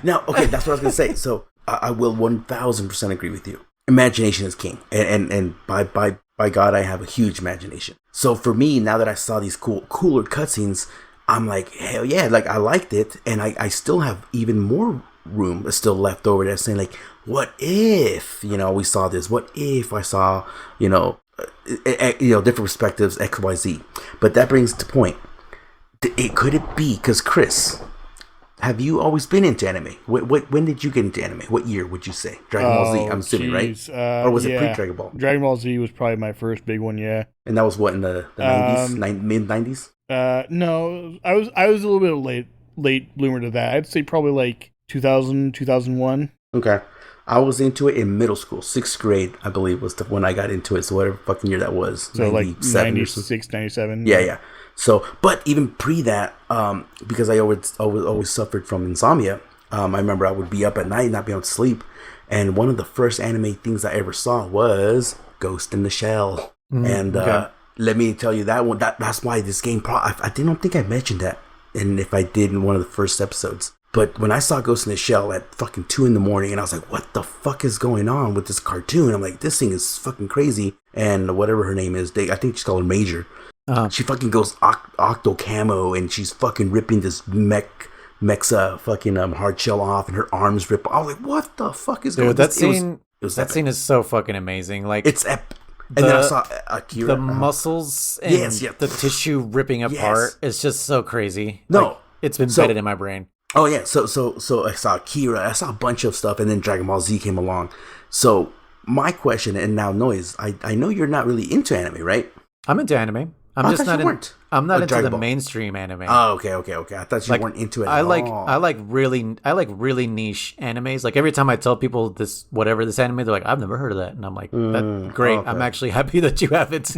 Now, okay, that's what I was gonna say. So I will 1,000% agree with you. Imagination is king, and by God, I have a huge imagination. So for me, now that I saw these cooler cutscenes, I'm like, hell yeah, like I liked it, and I still have even more room still left over there saying like, what if, we saw this? What if I saw, different perspectives, X, Y, Z? But that brings to point. Could it be, because Chris, have you always been into anime? When did you get into anime? What year would you say? Dragon Ball Z, I'm assuming, right? Or was it pre-Dragon Ball? Dragon Ball Z was probably my first big one, yeah. And that was what, in the 90s? Mid-90s? No, I was a little bit late bloomer to that. I'd say probably like 2000, 2001. Okay. I was into it in middle school. 6th grade, I believe, was when I got into it. So whatever fucking year that was. So like 96, 97? Yeah. So, but even pre that, because I always suffered from insomnia, I remember I would be up at night, not be able to sleep. And one of the first anime things I ever saw was Ghost in the Shell. Let me tell you that one. That's why this game, I don't think I mentioned that. And if I did in one of the first episodes. But when I saw Ghost in the Shell at fucking 2 a.m, and I was like, what the fuck is going on with this cartoon? I'm like, this thing is fucking crazy. And whatever her name is, I think she's called Major. She fucking goes octo camo, and she's fucking ripping this mech's fucking hard shell off, and her arms rip. I was like, what the fuck is going on? That scene is so fucking amazing. Like, it's epic. And then I saw Akira. The muscles and the tissue ripping apart. It's just so crazy. No, like, it's been embedded in my brain. Oh yeah, so I saw Akira, I saw a bunch of stuff, and then Dragon Ball Z came along. So my question, and now Noise, I know you're not really into anime, right? I'm into anime. I'm just not. I'm not into the mainstream anime. Oh, okay. I thought you weren't into it. I like really niche animes. Like every time I tell people this anime, they're like, I've never heard of that, and I'm like, that's great. Okay. I'm actually happy that you haven't.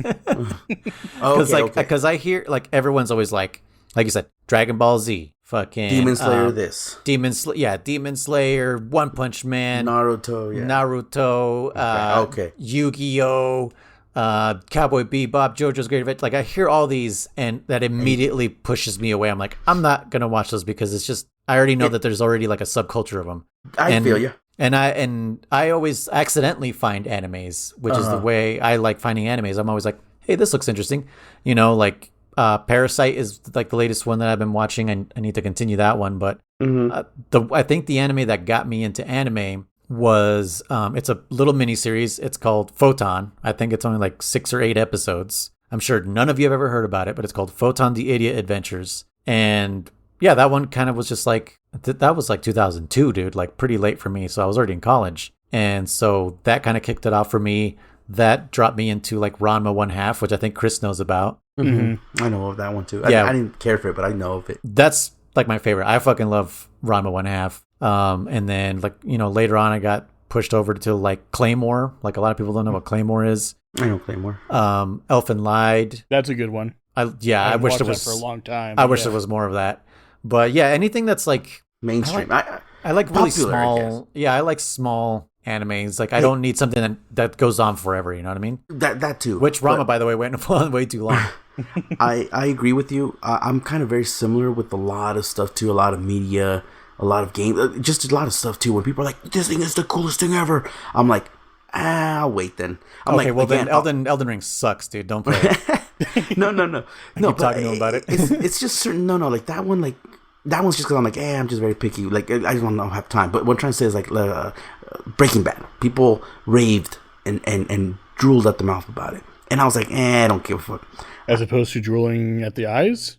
Because I hear like everyone's always like you said, Dragon Ball Z, fucking Demon Slayer, Demon Slayer, One Punch Man, Naruto, Yu-Gi-Oh. Cowboy Bebop, JoJo's Great Adventure. Like I hear all these, and that immediately pushes me away. I'm like, I'm not gonna watch those because it's just I already know that there's already like a subculture of them. I feel you. And I always accidentally find animes, which is the way I like finding animes. I'm always like, hey, this looks interesting. You know, like Parasite is like the latest one that I've been watching. I need to continue that one, but I think the anime that got me into anime was it's a little mini series. It's called Photon. I think it's only like 6 or 8 episodes. I'm sure none of you have ever heard about it, but it's called Photon the Idiot Adventures. And yeah, that one kind of was just like that was like 2002, dude, like pretty late for me. So I was already in college. And so that kind of kicked it off for me. That dropped me into like Ranma 1/2, which I think Kriss knows about. Mm-hmm. I know of that one too. I didn't care for it, but I know of it. That's like my favorite. I fucking love Ranma 1/2. And then like, you know, later on I got pushed over to like Claymore. Like a lot of people don't know what Claymore is. I know Claymore. Elfen Lied. That's a good one. I wish there was for a long time. I wish there was more of that. But yeah, anything that's like mainstream. I like really small. Yeah, I like small animes. Like I don't need something that goes on forever, you know what I mean? That too. Which Ranma, by the way, went on way too long. I agree with you. I'm kind of very similar with a lot of stuff too, a lot of media, a lot of games, just a lot of stuff too. When people are like, "This thing is the coolest thing ever," I'm like, I'll wait then. Then Elden Ring sucks, dude. Don't play it. No. Keep talking to him about it. It's just certain. No, like that one, like that one's just because I'm like, I'm just very picky. Like I just don't have time. But what I'm trying to say is like Breaking Bad. People raved and drooled at the mouth about it, and I was like, I don't give a fuck. As opposed to drooling at the eyes.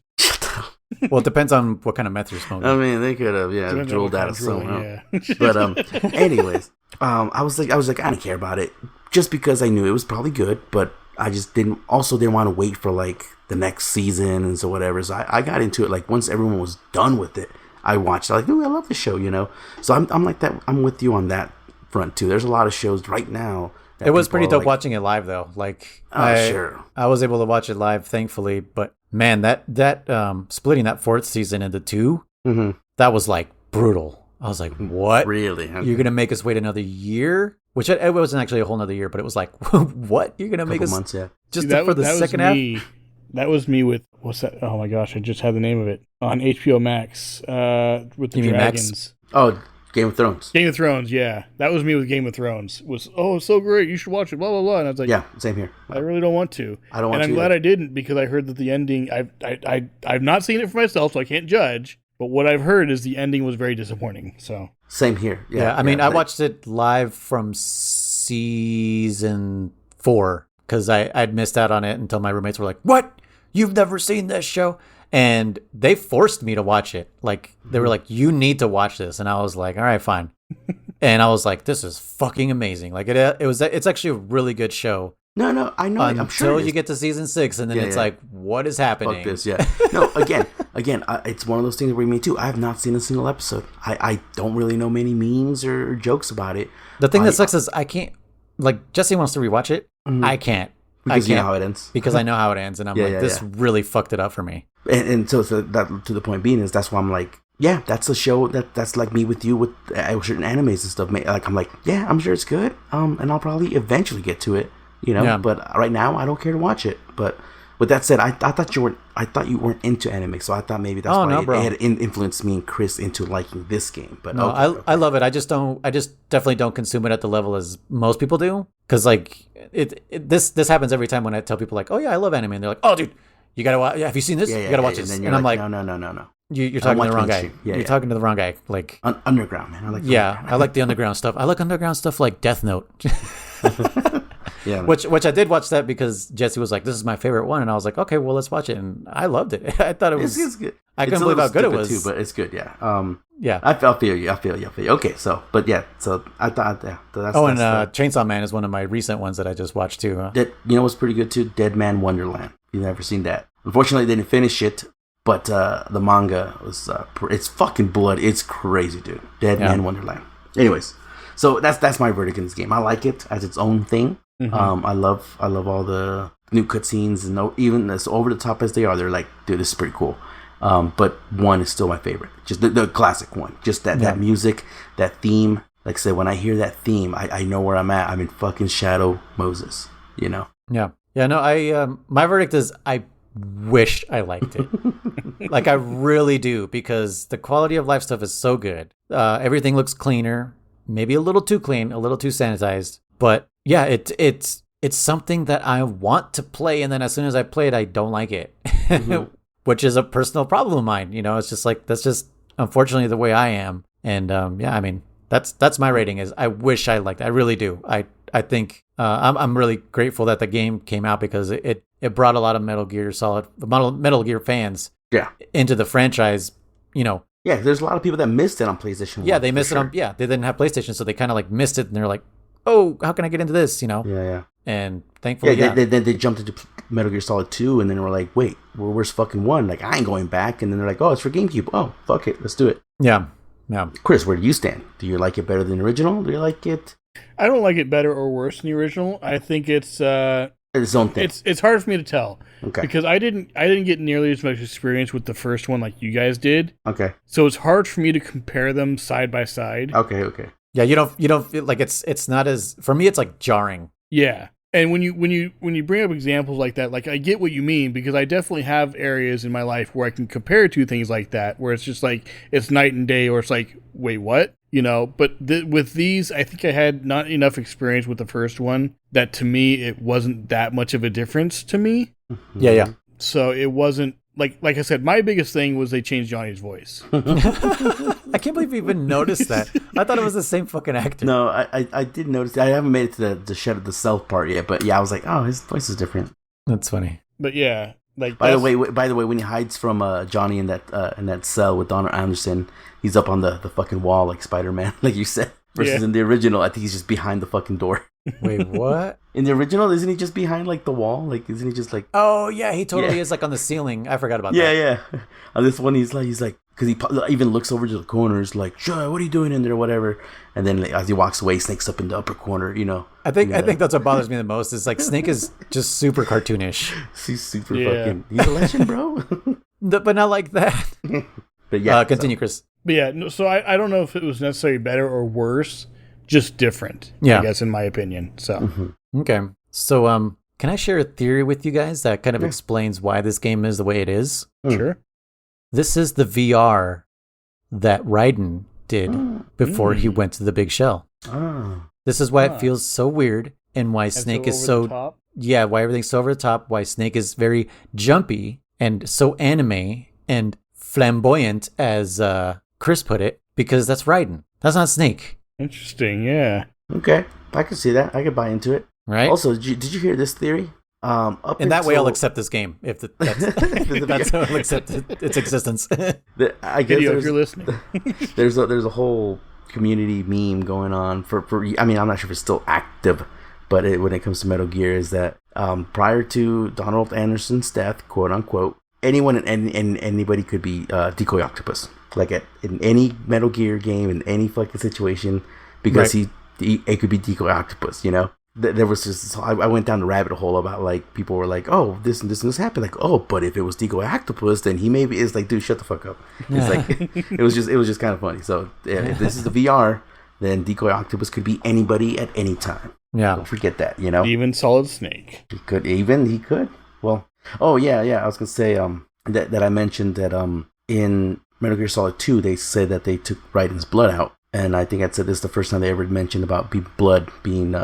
Well, it depends on what kind of meth you're smoking. I mean, they could have, drooled at us somehow. Yeah. But anyways, I was like, I didn't care about it just because I knew it was probably good, but I just didn't want to wait for like the next season and so whatever. So I got into it like once everyone was done with it. I watched. Like, ooh, I love the show, you know. So I'm like that. I'm with you on that front too. There's a lot of shows right now. It was pretty dope watching it live though. Like, sure, I was able to watch it live, thankfully. But man, that splitting that 4th season into 2, that was like brutal. I was like, what? Really? Okay. You're gonna make us wait another year? Which it wasn't actually a whole nother year, but it was like, what? You're gonna make us months, yeah. Just for the second half? That was me with what's that? Oh my gosh, I just had the name of it on HBO Max with the dragons. Oh, Game of Thrones. Game of Thrones, yeah. That was me with Game of Thrones. It's so great. You should watch it, blah, blah, blah. And I was like, yeah, same here. I really don't want to. I don't want to. And I'm glad I didn't because I heard that the ending, I've not seen it for myself, so I can't judge. But what I've heard is the ending was very disappointing. So same here. Yeah, I mean, I watched it live from season 4 because I'd missed out on it until my roommates were like, what? You've never seen this show? And they forced me to watch it. Like, they were like, you need to watch this. And I was like, all right, fine. And I was like, this is fucking amazing. Like, it's actually a really good show. No, I know. I'm sure until you get to season 6, and then it's like, what is happening? Fuck this, yeah. No, again, it's one of those things where me too. I have not seen a single episode. I don't really know many memes or jokes about it. The thing that sucks is I can't, like, Jesse wants to rewatch it. I can't. Because you know how it ends. Because I know how it ends, and I'm this really fucked it up for me. And so that to the point being is that's why I'm like, yeah, that's a show that's like me with you with certain animes and stuff. Like I'm like, yeah, I'm sure it's good. And I'll probably eventually get to it, you know. Yeah. But right now, I don't care to watch it. But with that said, I thought you weren't into anime, so I thought maybe that's why it had influenced me and Kriss into liking this game. But no, okay. I love it. I just definitely don't consume it at the level as most people do. Because like this happens every time when I tell people like, oh yeah, I love anime, and they're like, oh dude, you gotta watch. Have you seen this? You gotta watch this. And I'm like, no. You're talking to the wrong guy. You're talking to the wrong guy. Like underground, man. I like. I like the underground stuff. I like underground stuff like Death Note. Yeah. Which I did watch that because Jesse was like, this is my favorite one, and I was like, okay, well let's watch it, and I loved it. I thought it was. It's good. I couldn't believe how good it was too, but it's good. Yeah. Yeah. I feel you. Okay, so I thought that's Chainsaw Man is one of my recent ones that I just watched too. Huh? that. You know what's pretty good too? Dead Man Wonderland. You've never seen that? Unfortunately, they didn't finish it. But the manga was it's fucking blood. It's crazy, dude. Dead Man Wonderland. Anyways, so that's my verdict in this game. I like it as its own thing. Mm-hmm. I love all the new cutscenes and even as over the top as they are, they're like, dude, this is pretty cool. But one is still my favorite. Just the classic one. Just that music, that theme. Like I said, when I hear that theme, I know where I'm at. I'm in fucking Shadow Moses. You know. Yeah. Yeah. No. My verdict is I wish I liked it. Like I really do, because the quality of life stuff is so good. Everything looks cleaner, maybe a little too clean, a little too sanitized. But yeah, it's something that I want to play, and then as soon as I play it, I don't like it, which is a personal problem of mine. You know, it's just like that's just unfortunately the way I am. And yeah, I mean that's my rating. Is I wish I liked it. I really do. I think I'm really grateful that the game came out, because it brought a lot of Metal Gear fans into the franchise, you know. Yeah, there's a lot of people that missed it on PlayStation 1. Yeah, they missed it on, they didn't have PlayStation, so they kind of like missed it, and they're like, oh, how can I get into this, you know? Yeah. And thankfully, they jumped into Metal Gear Solid 2, and then we're like, wait, where's fucking 1? Like, I ain't going back. And then they're like, oh, it's for GameCube. Oh, fuck it, let's do it. Yeah. Chris, where do you stand? Do you like it better than the original? Do you like it? I don't like it better or worse than the original. I think it's its own thing. It's hard for me to tell. Okay. Because I didn't get nearly as much experience with the first one like you guys did. Okay. So it's hard for me to compare them side by side. Okay. Yeah, you don't feel like it's not as, for me it's like jarring. Yeah. And when you bring up examples like that, like I get what you mean, because I definitely have areas in my life where I can compare two things like that, where it's just like it's night and day, or it's like, wait, what? You know, but with these, I think I had not enough experience with the first one that to me it wasn't that much of a difference to me. Mm-hmm. Yeah. So it wasn't like I said, my biggest thing was they changed Johnny's voice. I can't believe you even noticed that. I thought it was the same fucking actor. No, I did notice. I haven't made it to the Shed of the Self part yet, but yeah, I was like, oh, his voice is different. That's funny. But yeah, like by the way, when he hides from Johnny in that cell with Donna Anderson, he's up on the fucking wall like Spider-Man, like you said. Versus in the original, I think he's just behind the fucking door. Wait, what? In the original, isn't he just behind like the wall? Like, isn't he just like? Oh yeah, he totally is like on the ceiling. I forgot about that. Yeah. On this one, he's like, because he even looks over to the corners, like, sure, what are you doing in there, whatever. And then like, as he walks away, Snake's up in the upper corner, you know. I think that's what bothers me the most. Is like Snake is just super cartoonish. He's super fucking. He's a legend, bro. But not like that. But yeah, continue, Chris. But yeah, no, so I don't know if it was necessarily better or worse, just different. Yeah, I guess in my opinion. So okay, so can I share a theory with you guys that kind of explains why this game is the way it is? Sure. This is the VR that Raiden did before he went to the big shell. This is why it feels so weird, and why Snake is so why everything's so over the top, why Snake is very jumpy and so anime and flamboyant, as Chris put it, because that's Raiden. That's not Snake. Interesting, yeah. Okay, I can see that. I could buy into it. Right. Also, did you hear this theory? In that way, I'll accept this game if that's how I'll accept its existence. I guess if you're listening, there's a whole community meme going on for. I mean, I'm not sure if it's still active, but when it comes to Metal Gear, is that prior to Donald Anderson's death, quote unquote, anyone and anybody could be Decoy Octopus, like in any Metal Gear game, in any fucking situation, because it could be Decoy Octopus, you know. There was just, I went down the rabbit hole about like people were like, oh, this and this happened, like, oh, but if it was Decoy Octopus, then he maybe is like, dude, shut the fuck up. It's like it was just kind of funny. So if this is the VR, then Decoy Octopus could be anybody at any time. Yeah, don't forget that, you know. Even Solid Snake. He could. Well, oh yeah. I was gonna say that I mentioned that in Metal Gear Solid 2 they say that they took Raiden's blood out, and I think I said this is the first time they ever mentioned about blood being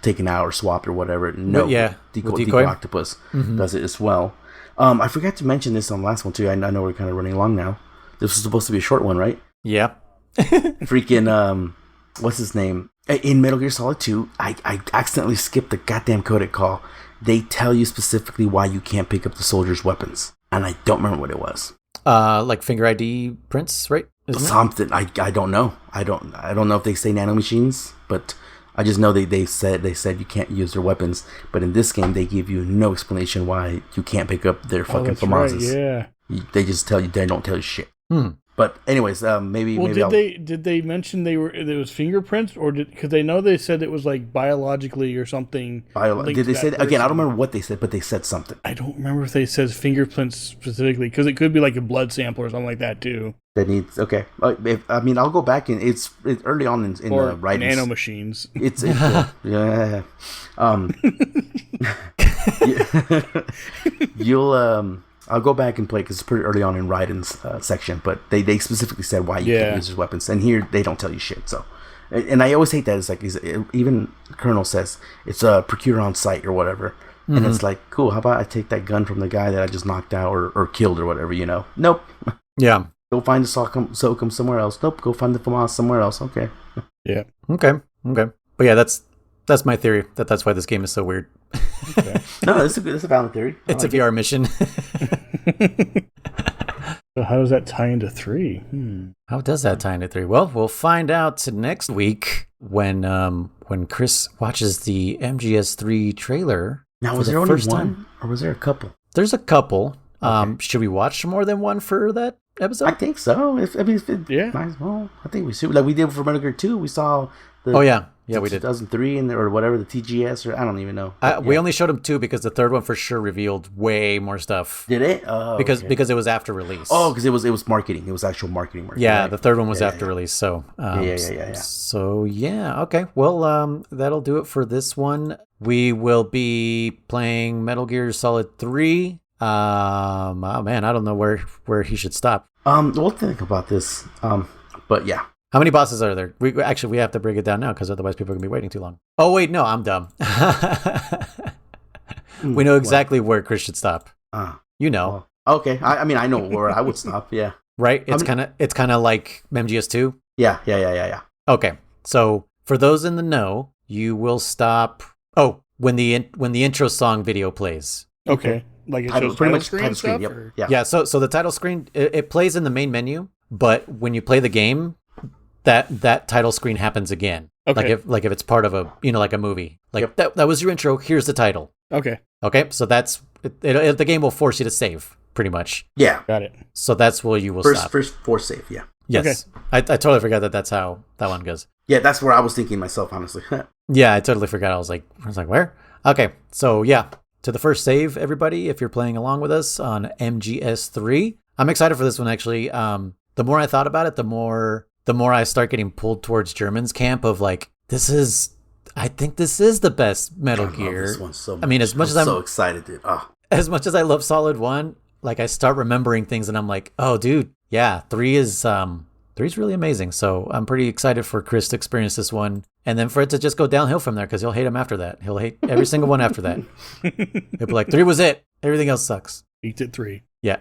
taken out or swapped or whatever. No, Decoy Octopus does it as well. I forgot to mention this on the last one too. I know we're kind of running long now. This was supposed to be a short one, right? Yeah. Freaking what's his name? In Metal Gear Solid 2, I accidentally skipped the goddamn codec call. They tell you specifically why you can't pick up the soldiers' weapons, and I don't remember what it was. Like finger ID prints, right? isn't it? Something. I don't know. I don't know if they say nanomachines, but I just know they said you can't use their weapons. But in this game, they give you no explanation why you can't pick up their fucking FAMASs. Right, yeah. They just tell you. They don't tell you shit. But anyways, maybe. Well, maybe did they mention it was fingerprints, or because they know they said it was like biologically or something? Did they say that? Again? I don't remember what they said, but they said something. I don't remember if they said fingerprints specifically, because it could be like a blood sample or something like that too. That needs okay. I'll go back and it's early on in the writing. Nanomachines. It's yeah. You'll I'll go back and play because it's pretty early on in Raiden's section, but they specifically said why you can't use his weapons, and here they don't tell you shit. So, and I always hate that. It's like even Colonel says it's a procure on site or whatever, and it's like, cool. How about I take that gun from the guy that I just knocked out or killed or whatever? Nope. Yeah. Go find the Sokum somewhere else. Nope. Go find the FAMAS somewhere else. Okay. Yeah. Okay. But yeah, that's my theory. That's why this game is so weird. Okay. No, that's a valid theory. It's a VR mission. So how does that tie into 3? How does that tie into 3? Well, we'll find out next week when Kriss watches the MGS3 trailer. Now, was there only one, or was there a couple? There's a couple. Okay. Should we watch more than one for that episode? I think so. Yeah. Might as well. I think we should. Like we did for Metal Gear 2, we saw the... Oh, yeah. Yeah, we did. 2003 or whatever, the TGS, or I don't even know. We only showed him 2 because the third one for sure revealed way more stuff. Did it? Because it was after release. Oh, because it was marketing. It was actual marketing. Yeah, right? The third one was after release. So yeah. So yeah, okay. Well, that'll do it for this one. We will be playing Metal Gear Solid 3. Oh man, I don't know where he should stop. We'll think about this. But yeah. How many bosses are there? We have to break it down now because otherwise people are going to be waiting too long. Oh, wait, no, I'm dumb. We know exactly where Kriss should stop. You know. Okay. I mean, I know where I would stop, yeah. Right? It's kind of like MGS2? Yeah. Okay. So, for those in the know, you will stop... Oh, when the intro song video plays. Okay. Like it shows title screen and stuff? Yeah. So the title screen, it plays in the main menu, but when you play the game... That title screen happens again. Okay. Like if it's part of a like a movie. Like that was your intro. Here's the title. Okay. So that's the game will force you to save pretty much. Yeah. Got it. So that's where you will stop. First force save. Yeah. Yes. Okay. I totally forgot that's how that one goes. Yeah, that's where I was thinking myself, honestly. Yeah, I totally forgot. I was like, where? Okay. So yeah, to the first save, everybody. If you're playing along with us on MGS3, I'm excited for this one actually. The more I thought about it, the more I start getting pulled towards German's camp of like, I think this is the best Metal Gear. This one so much. I mean, as much as I'm so excited, dude. As much as I love Solid 1, like I start remembering things and I'm like, oh, dude, yeah, 3 is really amazing. So I'm pretty excited for Kriss to experience this one, and then for it to just go downhill from there because he'll hate him after that. He'll hate every single one after that. He'll be like, 3 was it. Everything else sucks. Beats it 3. Yeah.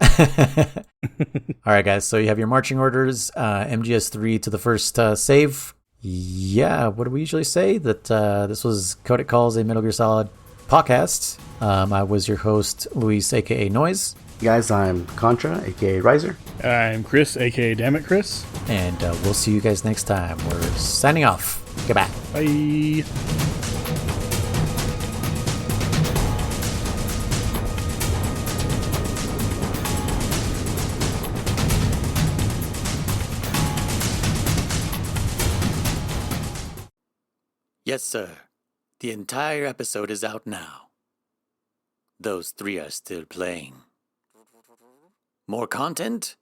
All right, guys. So you have your marching orders, MGS3 to the first save. Yeah. What do we usually say? That this was Codec Calls, a Metal Gear Solid podcast. I was your host, Luis, a.k.a. Noise. Guys, I'm Contra, a.k.a. Riser. I'm Kriss, a.k.a. Dammit Kriss. And we'll see you guys next time. We're signing off. Goodbye. Bye. Yes, sir. The entire episode is out now. Those 3 are still playing. More content?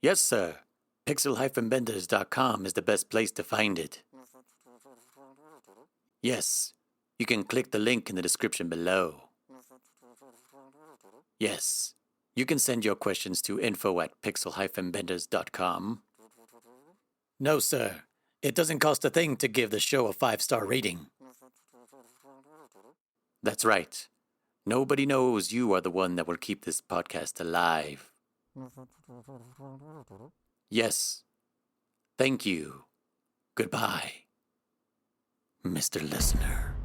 Yes, sir. Pixel-benders.com is the best place to find it. Yes, you can click the link in the description below. Yes, you can send your questions to info@pixel-benders.com. No, sir. It doesn't cost a thing to give the show a 5-star rating. That's right. Nobody knows you are the one that will keep this podcast alive. Yes. Thank you. Goodbye, Mr. Listener.